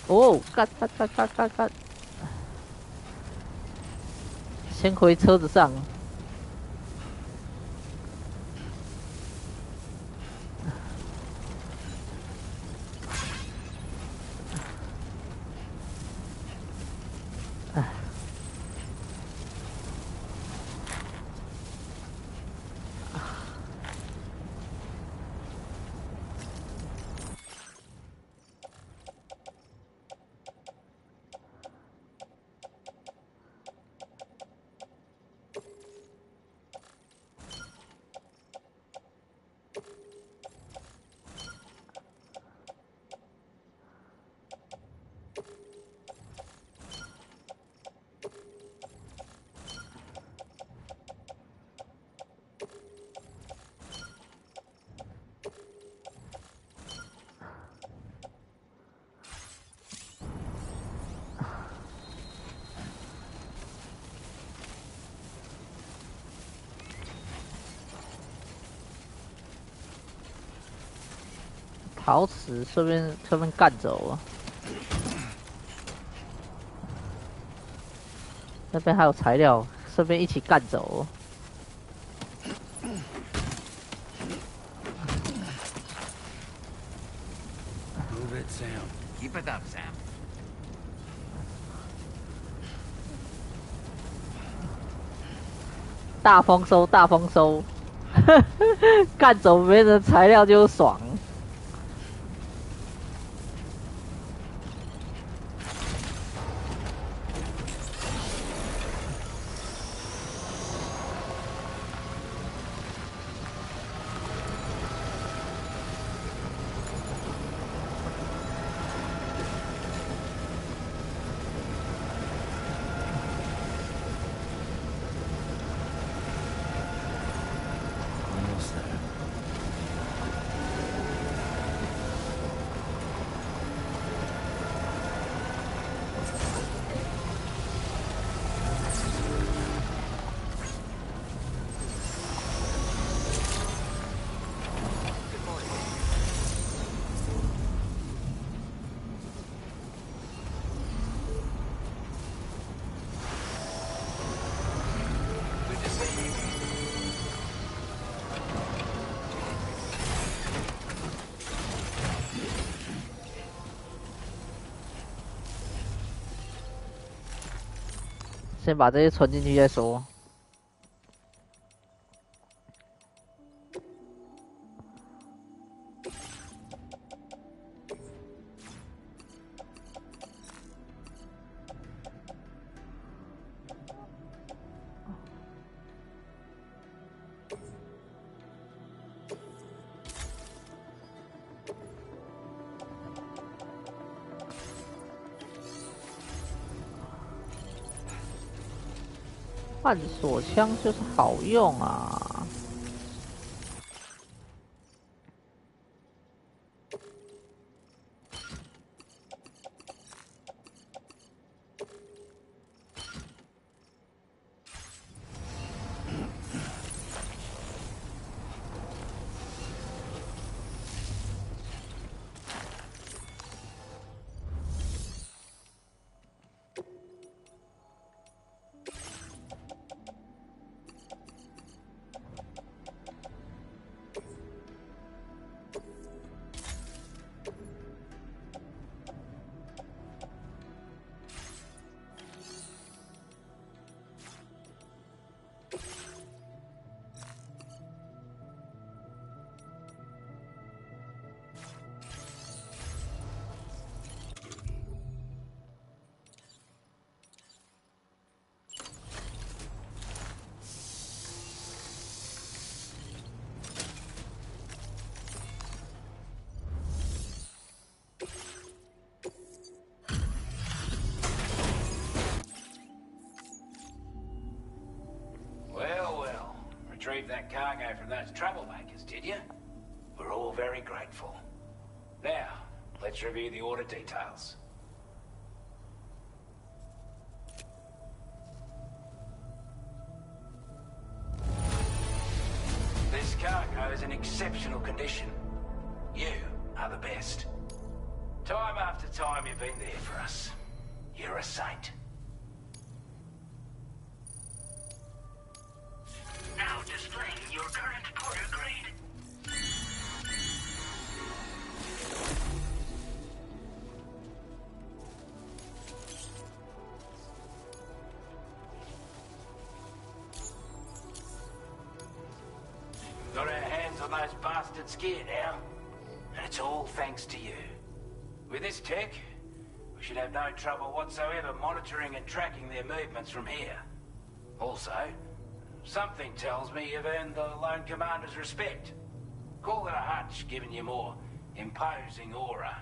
哦，干！先回车子上。陶瓷顺便干走了。那边还有材料，顺便一起干走了。Move it, Sam. Keep it up, Sam. 大丰收，大丰收！干走别人的材料就爽。先把这些存进去再说。探索枪就是好用啊！ retrieve that cargo from those troublemakers, did you? We're all very grateful. Now, let's review the order details. This cargo is in exceptional condition. You are the best. Time after time you've been there for us. You're a saint. Now displaying your current porter grade. Got our hands on those bastards gear now. And it's all thanks to you. With this tech, we should have no trouble whatsoever monitoring and tracking their movements from here. Also, something tells me you've earned the Lone Commander's respect. Call it a hunch, giving you more imposing aura.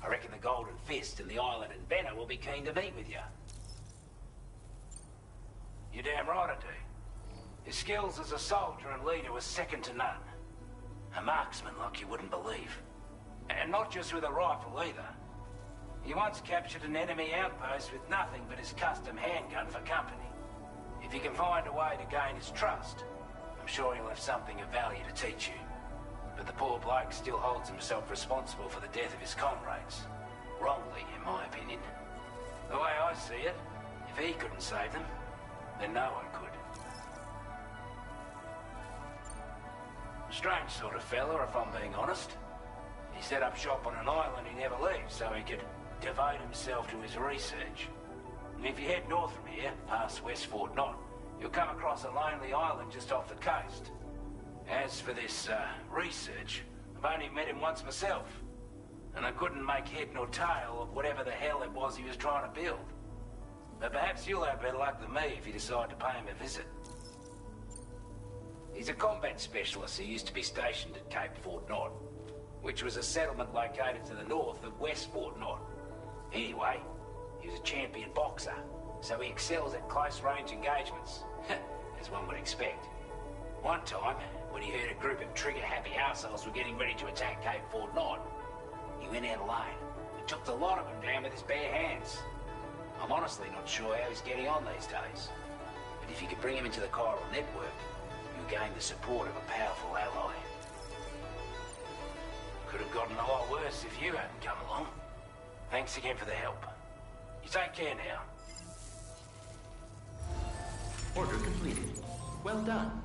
I reckon the Golden Fist and the Island Inventor will be keen to meet with you. You're damn right I do. His skills as a soldier and leader were second to none. A marksman like you wouldn't believe. And not just with a rifle either. He once captured an enemy outpost with nothing but his custom handgun for company. If you can find a way to gain his trust, I'm sure he'll have something of value to teach you. But the poor bloke still holds himself responsible for the death of his comrades. Wrongly, in my opinion. The way I see it, if he couldn't save them, then no one could. Strange sort of fella, if I'm being honest. He set up shop on an island he never leaves so he could devote himself to his research. And if you head north from here, past West Fort Knot, you'll come across a lonely island just off the coast. As for this, research, I've only met him once myself. And I couldn't make head nor tail of whatever the hell it was he was trying to build. But perhaps you'll have better luck than me if you decide to pay him a visit. He's a combat specialist who used to be stationed at Cape Fort Knot, which was a settlement located to the north of West Fort Knot. Anyway, he was a champion boxer, so he excels at close-range engagements, as one would expect. One time, when he heard a group of trigger-happy assholes were getting ready to attack Cape Fort Knot, he went out alone and took the lot of them down with his bare hands. I'm honestly not sure how he's getting on these days, but if you could bring him into the chiral network, you'll gain the support of a powerful ally. Could have gotten a lot worse if you hadn't come along. Thanks again for the help. You take care now. Order completed. Well done.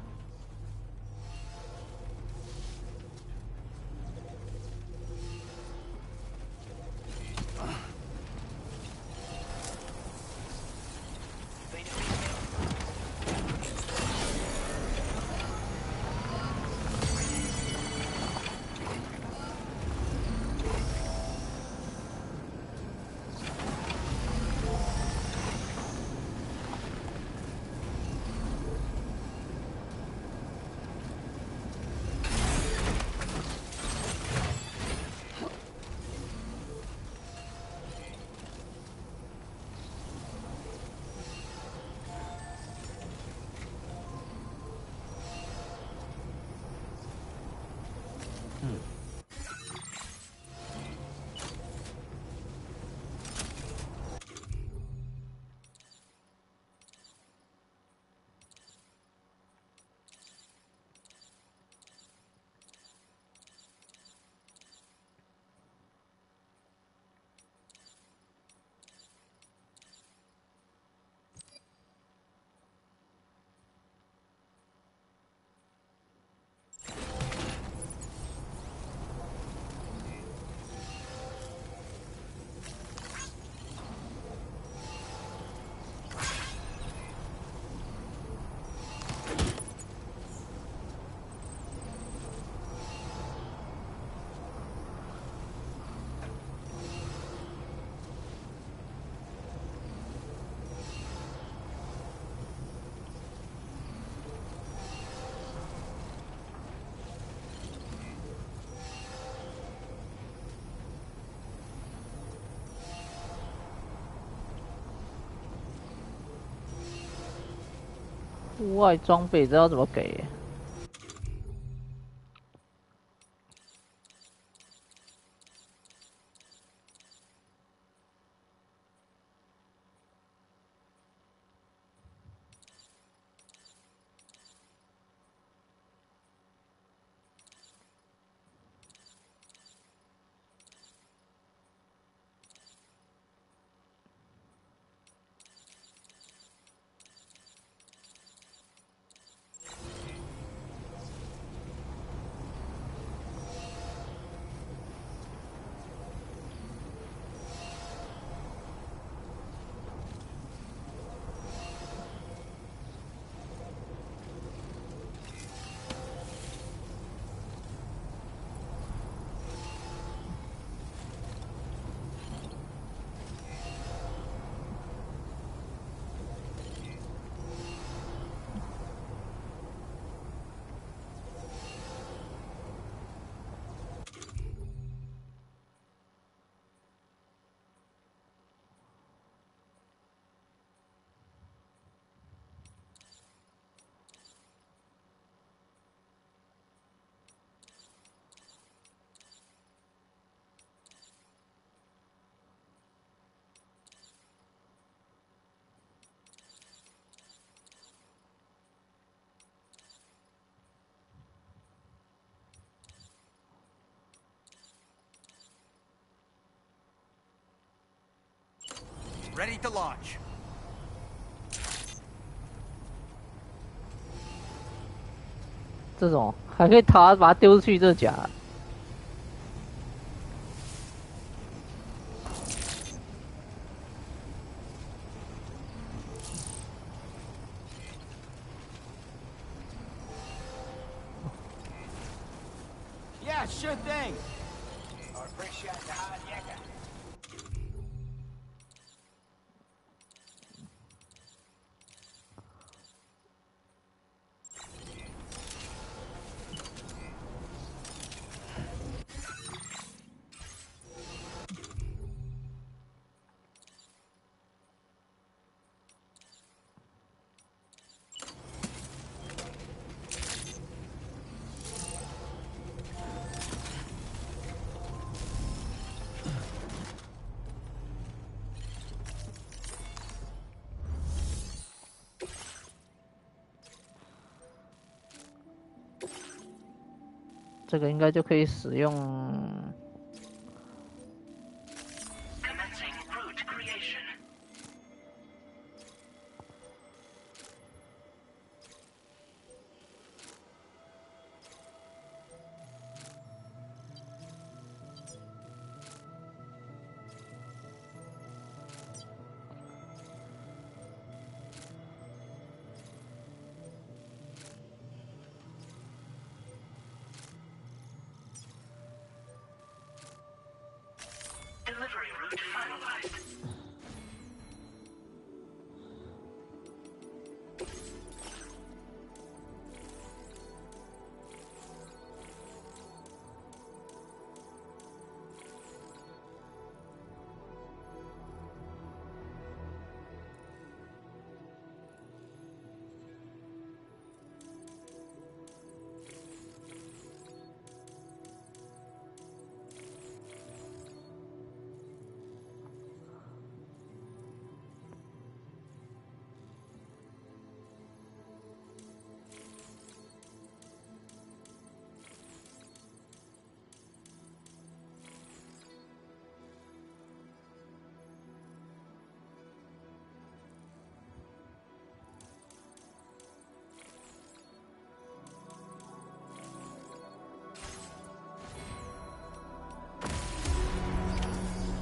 户外装备这要怎么给？ Ready to launch. 这种还可以把它丢出去，这假的。Yeah, sure thing. I appreciate the hard yakka.这个应该就可以使用。Commencing root creation. Delivery route finalized.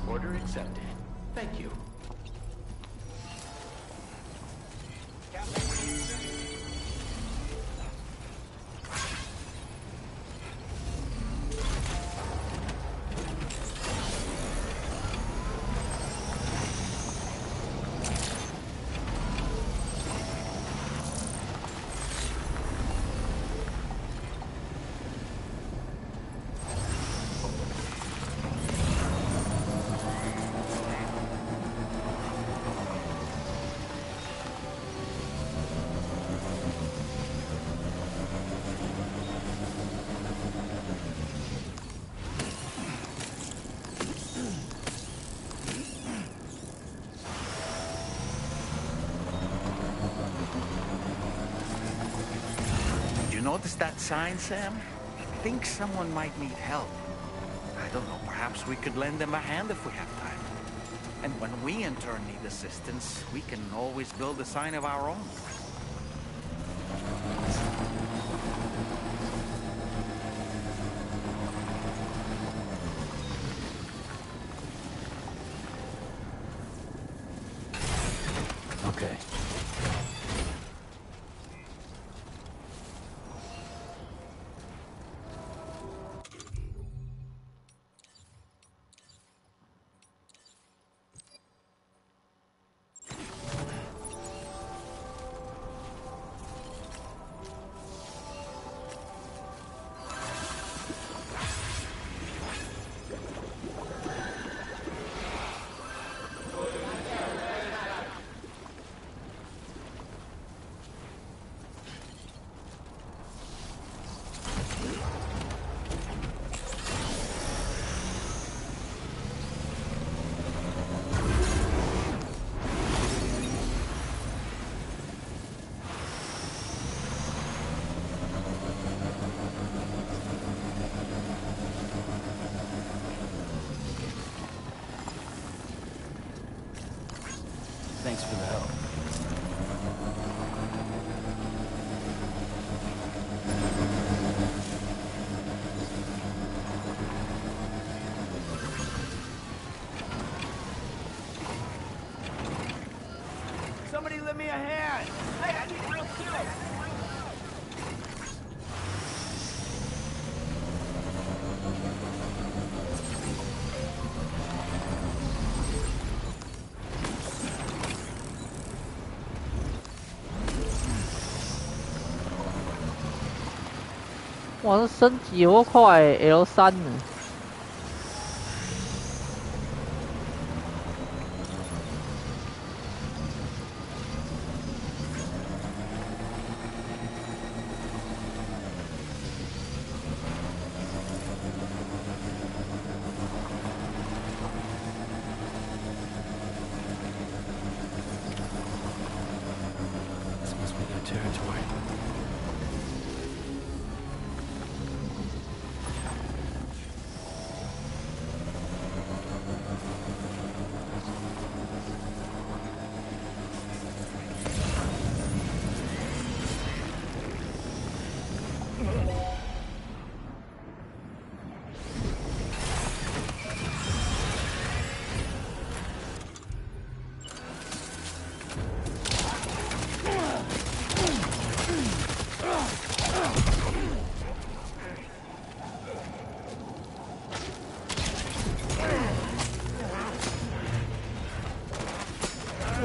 Order accepted. Thank you. Notice that sign, Sam? I think someone might need help. I don't know, perhaps we could lend them a hand if we have time. And when we in turn need assistance, we can always build a sign of our own. Okay. Thanks for the help. Somebody lend me a hand! Hey, I need real skill!哇，这升级有够快，L3呢。This must be their territory.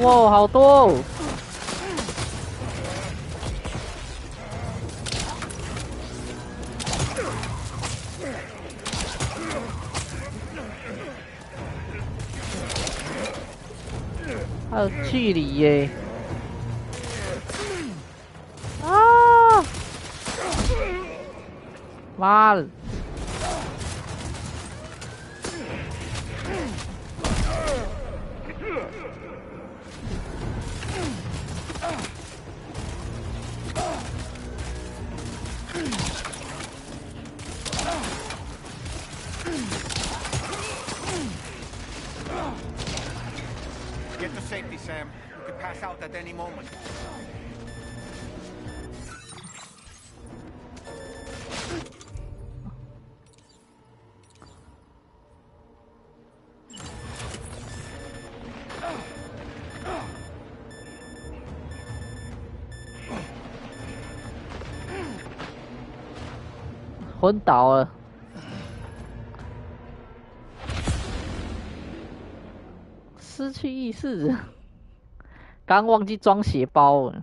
哇，好多哦！还有距离耶！啊！妈的！Get to safety, Sam. You could pass out at any moment. 昏倒了，失去意识，刚忘记装血包了。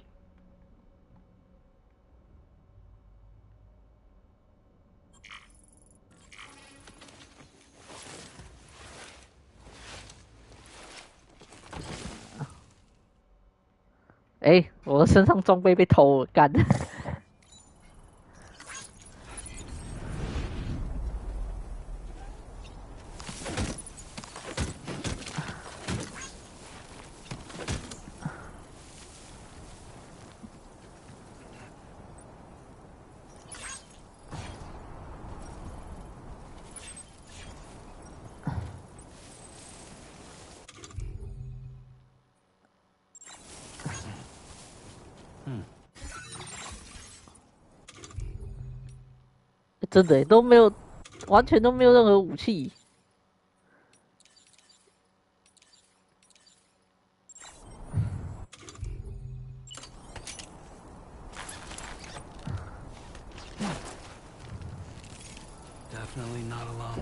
哎，我的身上装备被偷了，干！真的都没有，完全都没有任何武器。Definitely not alone.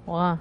哇！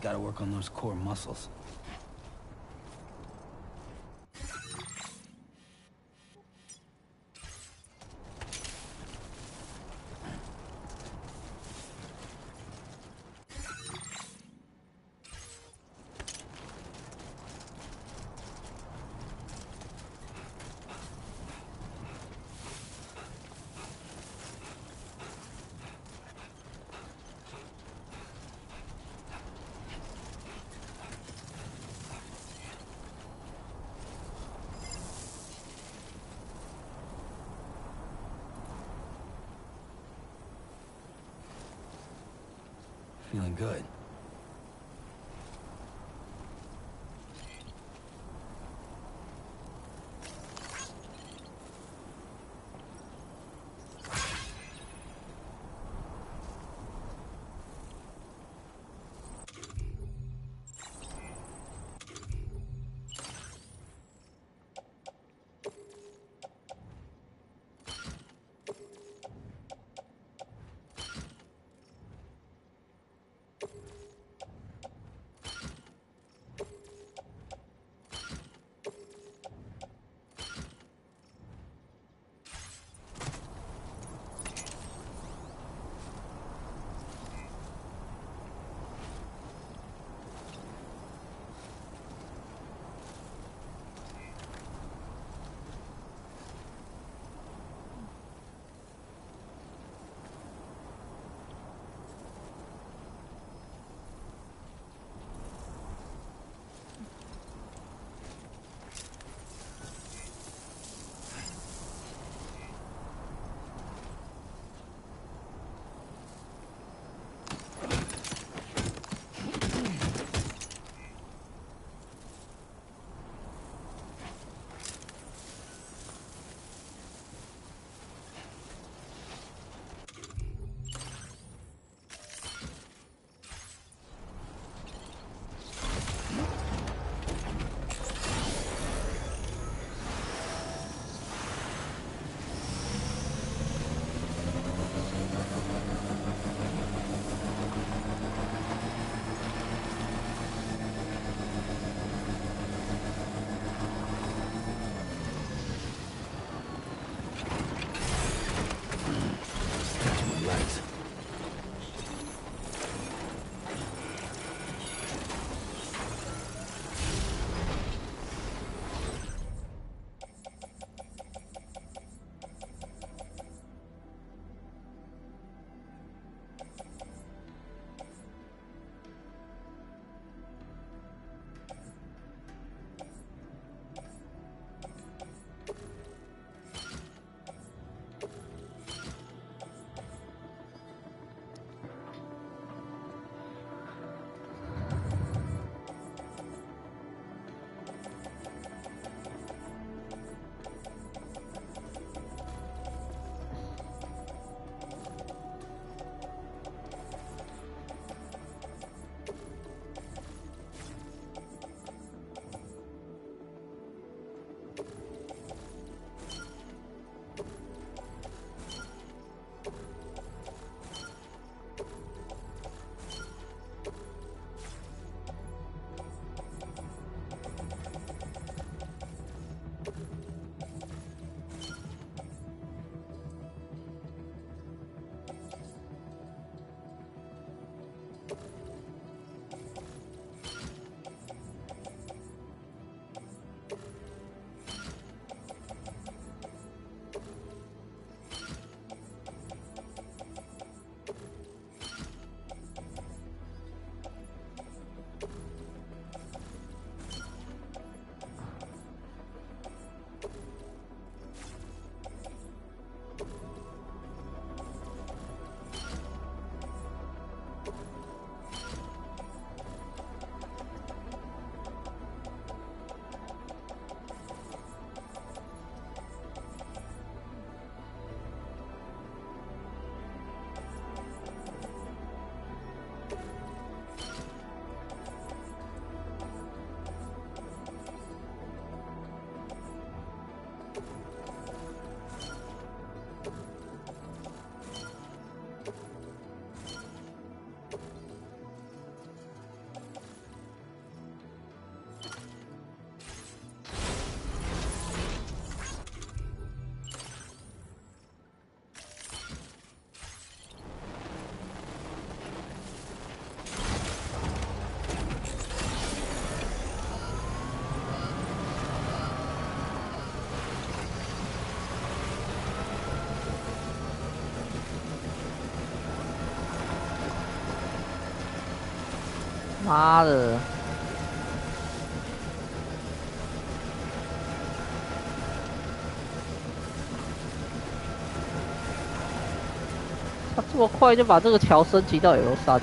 Gotta work on those core muscles. Feeling good. 妈的！他这么快就把这个桥升级到 L3了。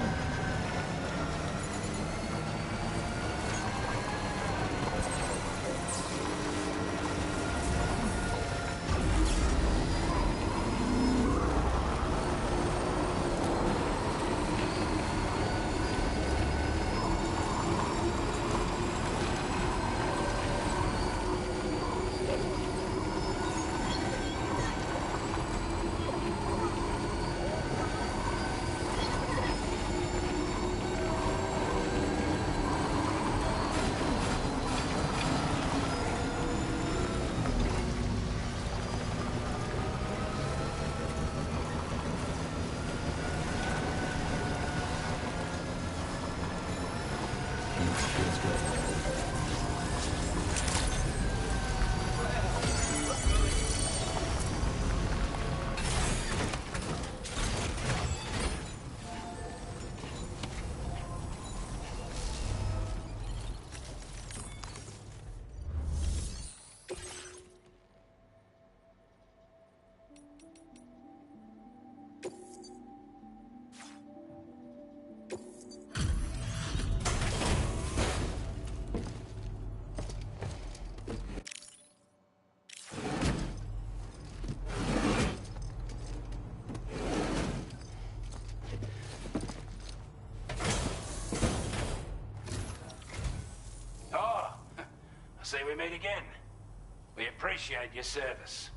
See, we meet again. We appreciate your service.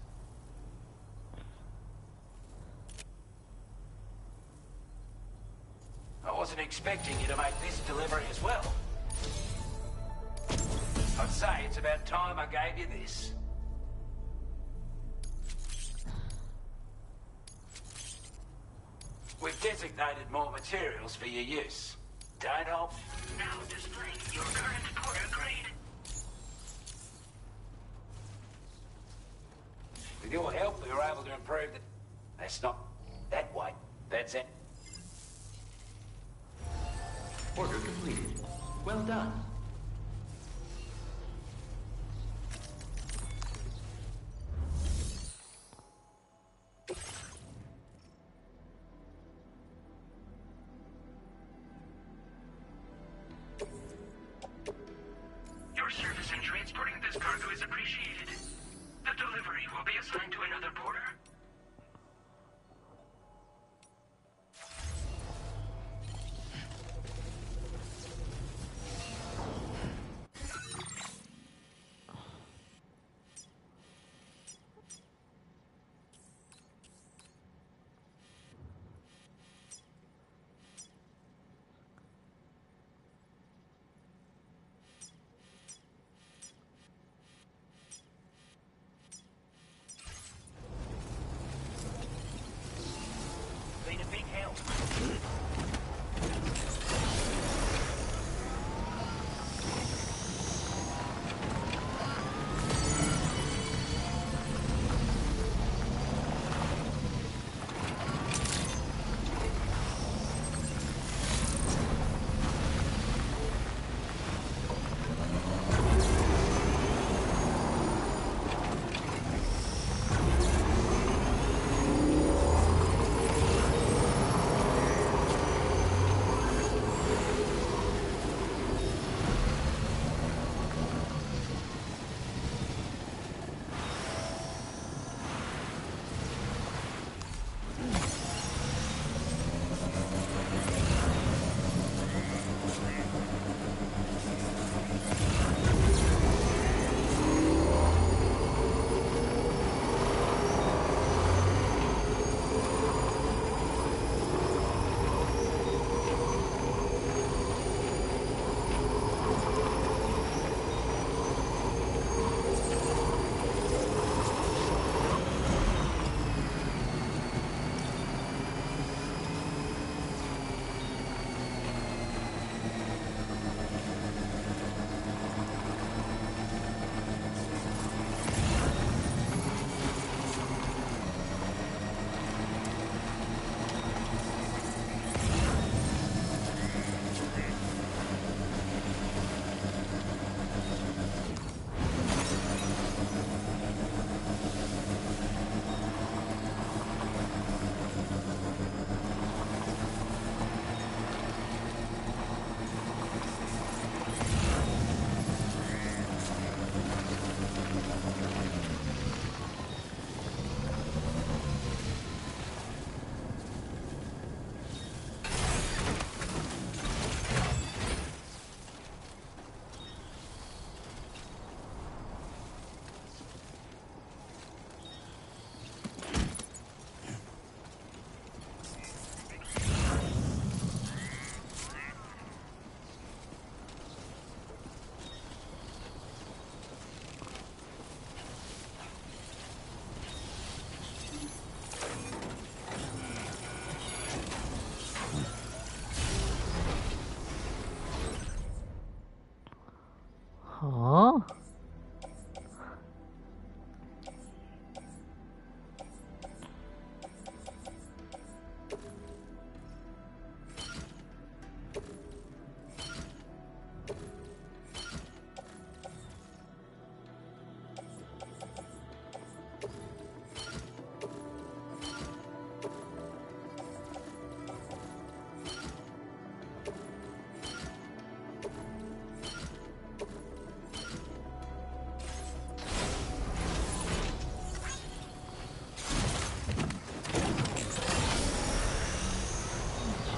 I wasn't expecting you to make this delivery as well. I'd say it's about time I gave you this. We've designated more materials for your use. Don't help. Now display your current porter grade. With your help, we were able to improve the... That's not... that way. That's it. Order completed. Well done. Your service in transporting this cargo is appreciated. The delivery will be assigned to another porter.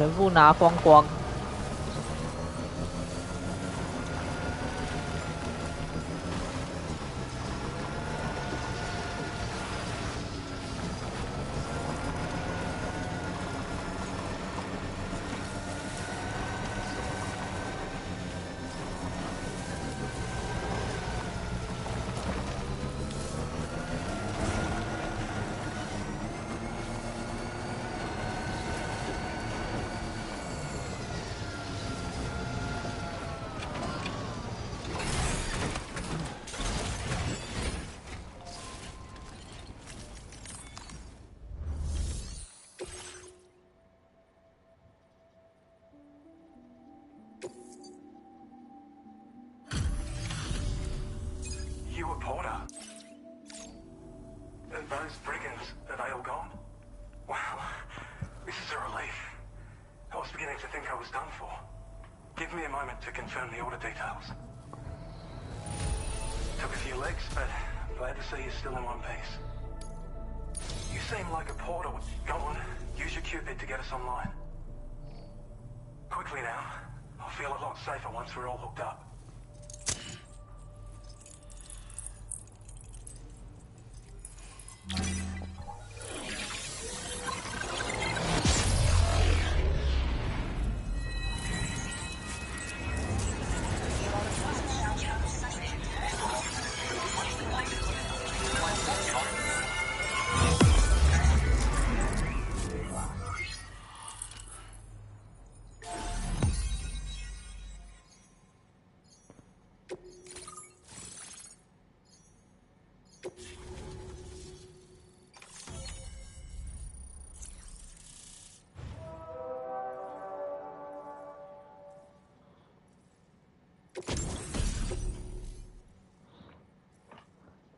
全部拿光光。You a porter? And those brigands, are they all gone? Well, this is a relief. I was beginning to think I was done for. Give me a moment to confirm the order details. Took a few legs, but I'm glad to see you're still in one piece. You seem like a porter. Go on, use your Cupid to get us online. Quickly now. I'll feel a lot safer once we're all hooked up.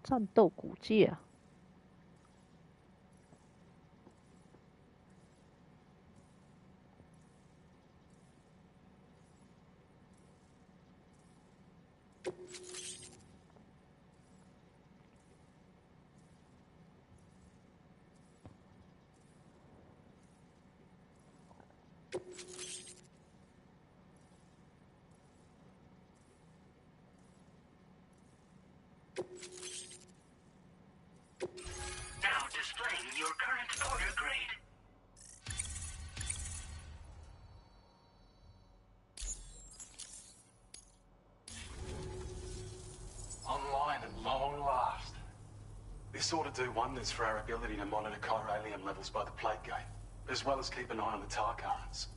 战斗骨架。Now displaying your current order grade. Online at long last. This ought to do wonders for our ability to monitor chiralium levels by the plate gate, as well as keep an eye on the tar currents.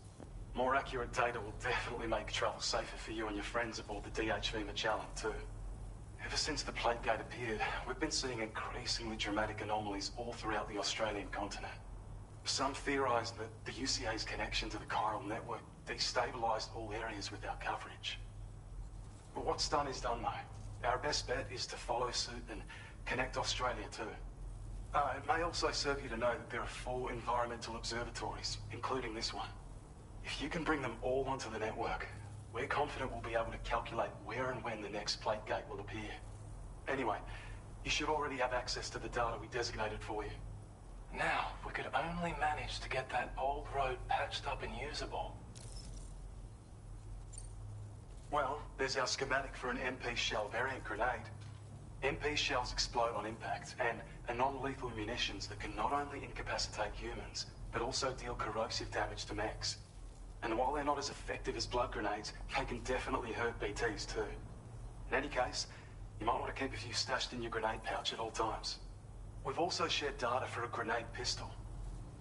More accurate data will definitely make travel safer for you and your friends aboard the DHV Magellan, too. Ever since the plate gate appeared, we've been seeing increasingly dramatic anomalies all throughout the Australian continent. Some theorise that the UCA's connection to the chiral network destabilised all areas with our coverage. But what's done is done, though. Our best bet is to follow suit and connect Australia too. It may also serve you to know that there are 4 environmental observatories, including this one. If you can bring them all onto the network, we're confident we'll be able to calculate where and when the next plate gate will appear. Anyway, you should already have access to the data we designated for you. Now, if we could only manage to get that old road patched up and usable. Well, there's our schematic for an MP shell variant grenade. MP shells explode on impact and are non-lethal munitions that can not only incapacitate humans, but also deal corrosive damage to mechs. And while they're not as effective as blood grenades, they can definitely hurt BTs too. In any case, you might want to keep a few stashed in your grenade pouch at all times. We've also shared data for a grenade pistol.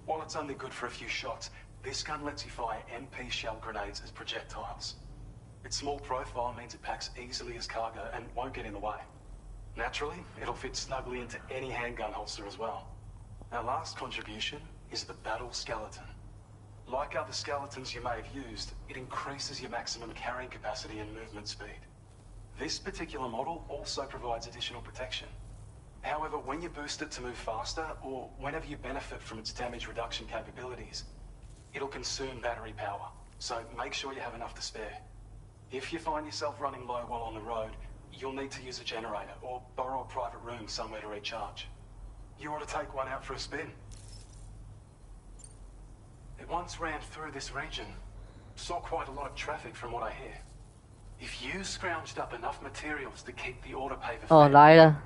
While it's only good for a few shots, this gun lets you fire MP shell grenades as projectiles. Its small profile means it packs easily as cargo and won't get in the way. Naturally, it'll fit snugly into any handgun holster as well. Our last contribution is the battle skeleton. Like other skeletons you may have used, it increases your maximum carrying capacity and movement speed. This particular model also provides additional protection. However, when you boost it to move faster, or whenever you benefit from its damage reduction capabilities, it'll consume battery power, so make sure you have enough to spare. If you find yourself running low while on the road, you'll need to use a generator, or borrow a private room somewhere to recharge. You ought to take one out for a spin. It once ran through this region. Saw quite a lot of traffic from what I hear. If you scrounged up enough materials to keep the order paper Oh, fed, 来了，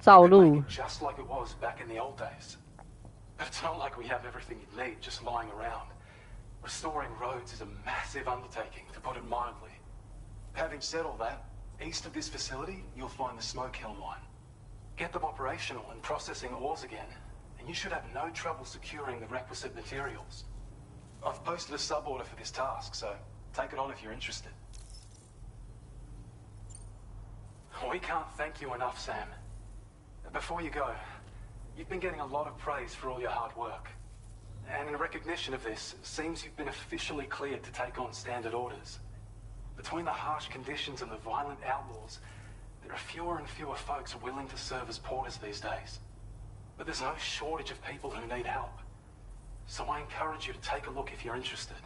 造 you could 路 make it just like it was back in the old days. But it's not like we have everything you need just lying around. Restoring roads is a massive undertaking, to put it mildly. Having said all that, east of this facility, you'll find the Smoke Hill mine. Get them operational and processing ores again, and you should have no trouble securing the requisite materials. I've posted a sub-order for this task, so take it on if you're interested. We can't thank you enough, Sam. Before you go, you've been getting a lot of praise for all your hard work. And in recognition of this, it seems you've been officially cleared to take on standard orders. Between the harsh conditions and the violent outlaws, there are fewer and fewer folks willing to serve as porters these days. But there's no shortage of people who need help. So I encourage you to take a look if you're interested.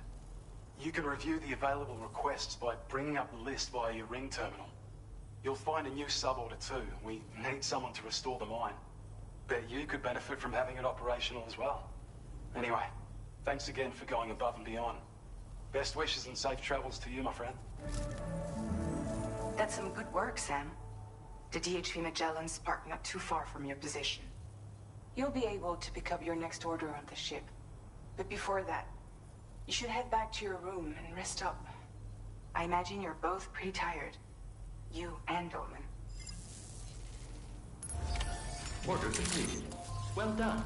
You can review the available requests by bringing up the list via your ring terminal. You'll find a new sub-order too. We need someone to restore the mine. Bet you could benefit from having it operational as well. Anyway, thanks again for going above and beyond. Best wishes and safe travels to you, my friend. That's some good work, Sam. The DHV Magellan's parked not too far from your position. You'll be able to pick up your next order on the ship. But before that, you should head back to your room and rest up. I imagine you're both pretty tired. You and Dolman. Order completed. Well done.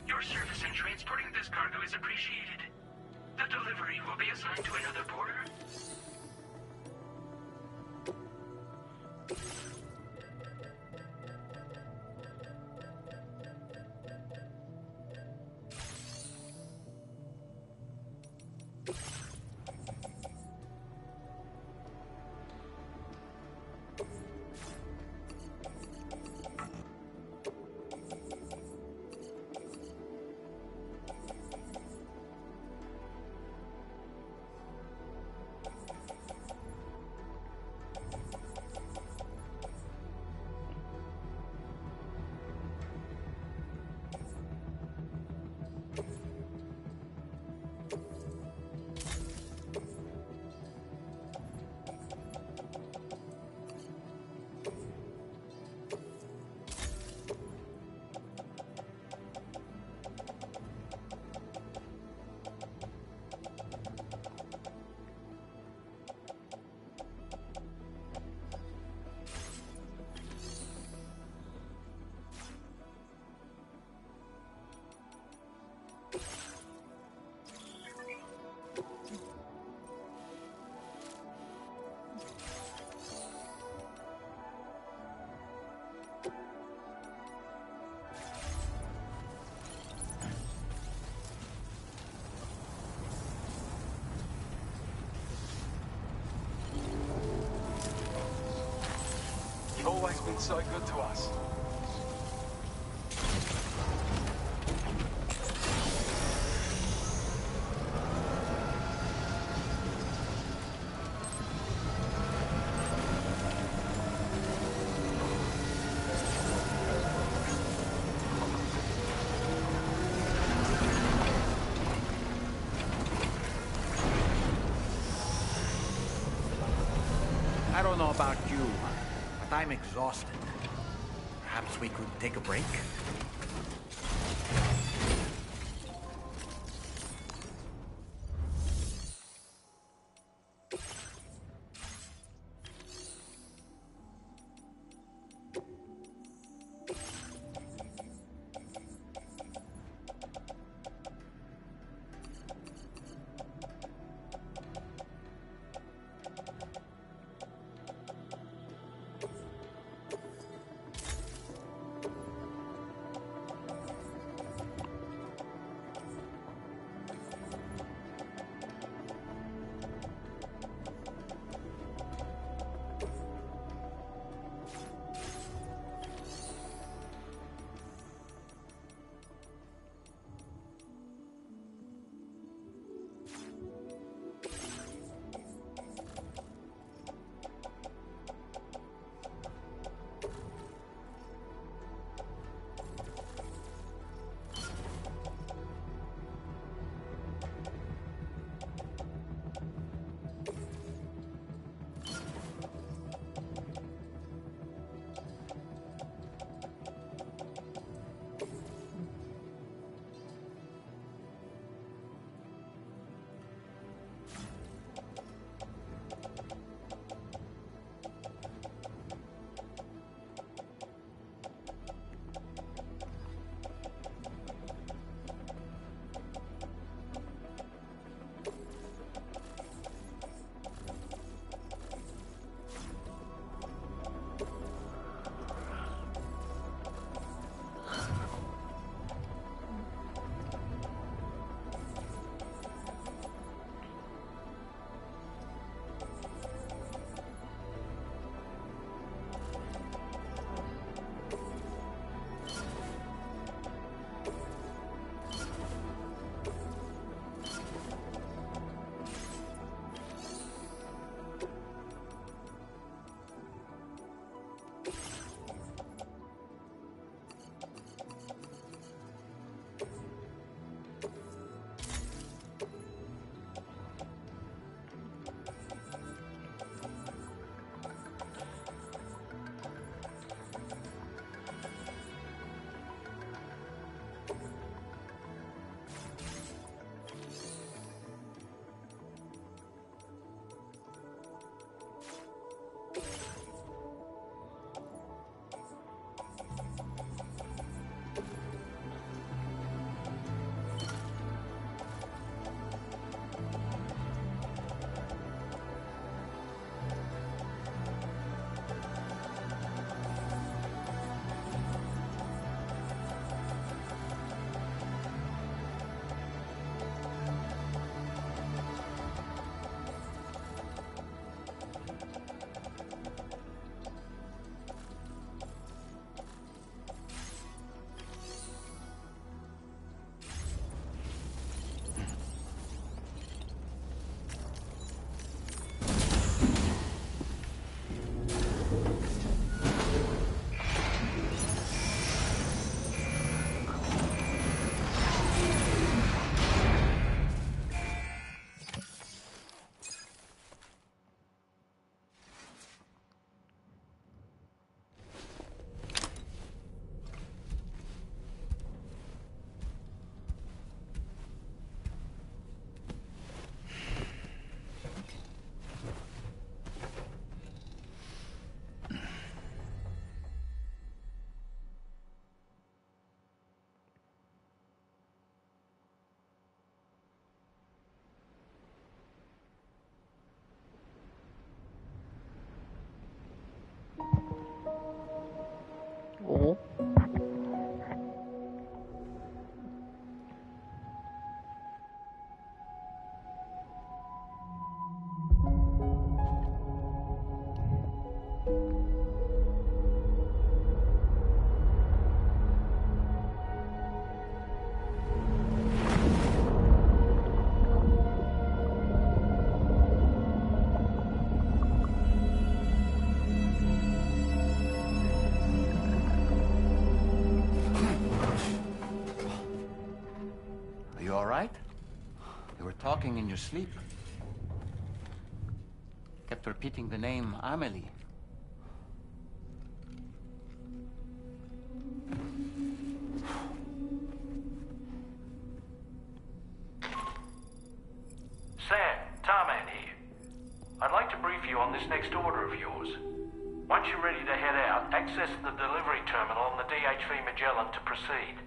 Your service in transporting this cargo is appreciated. The delivery will be assigned to another porter. You've always been so good to us. I don't know about you, but I'm exhausted. Perhaps we could take a break? Are you alright? You were talking in your sleep. Kept repeating the name Amelie. Sam, Tarman here. I'd like to brief you on this next order of yours. Once you're ready to head out, access the delivery terminal on the DHV Magellan to proceed.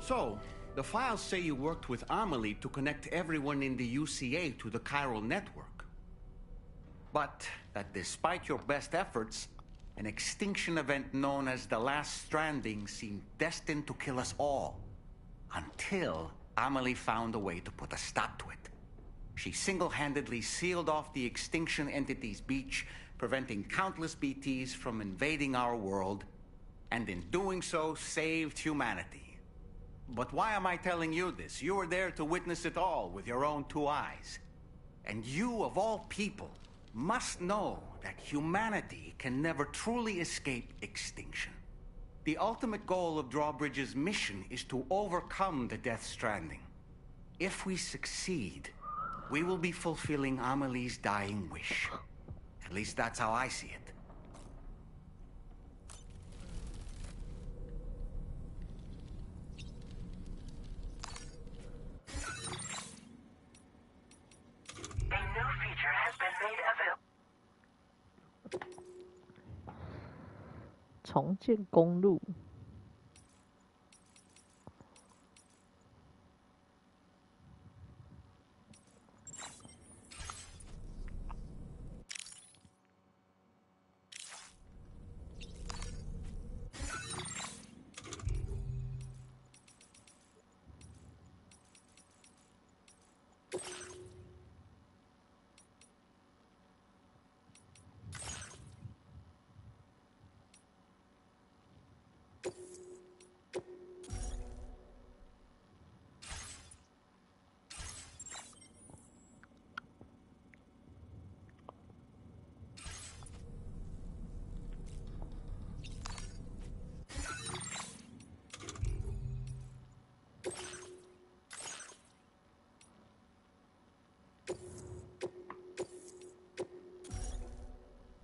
So, the files say you worked with Amelie to connect everyone in the UCA to the chiral network. But that despite your best efforts, an extinction event known as the Last Stranding seemed destined to kill us all. Until Amelie found a way to put a stop to it. She single-handedly sealed off the extinction entity's beach, preventing countless BTs from invading our world, and in doing so, saved humanity. But why am I telling you this? You were there to witness it all with your own 2 eyes. And you, of all people, must know that humanity can never truly escape extinction. The ultimate goal of Drawbridge's mission is to overcome the Death Stranding. If we succeed, we will be fulfilling Amelie's dying wish. At least that's how I see it. A new feature has been made available. 重建公路。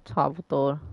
差不多了。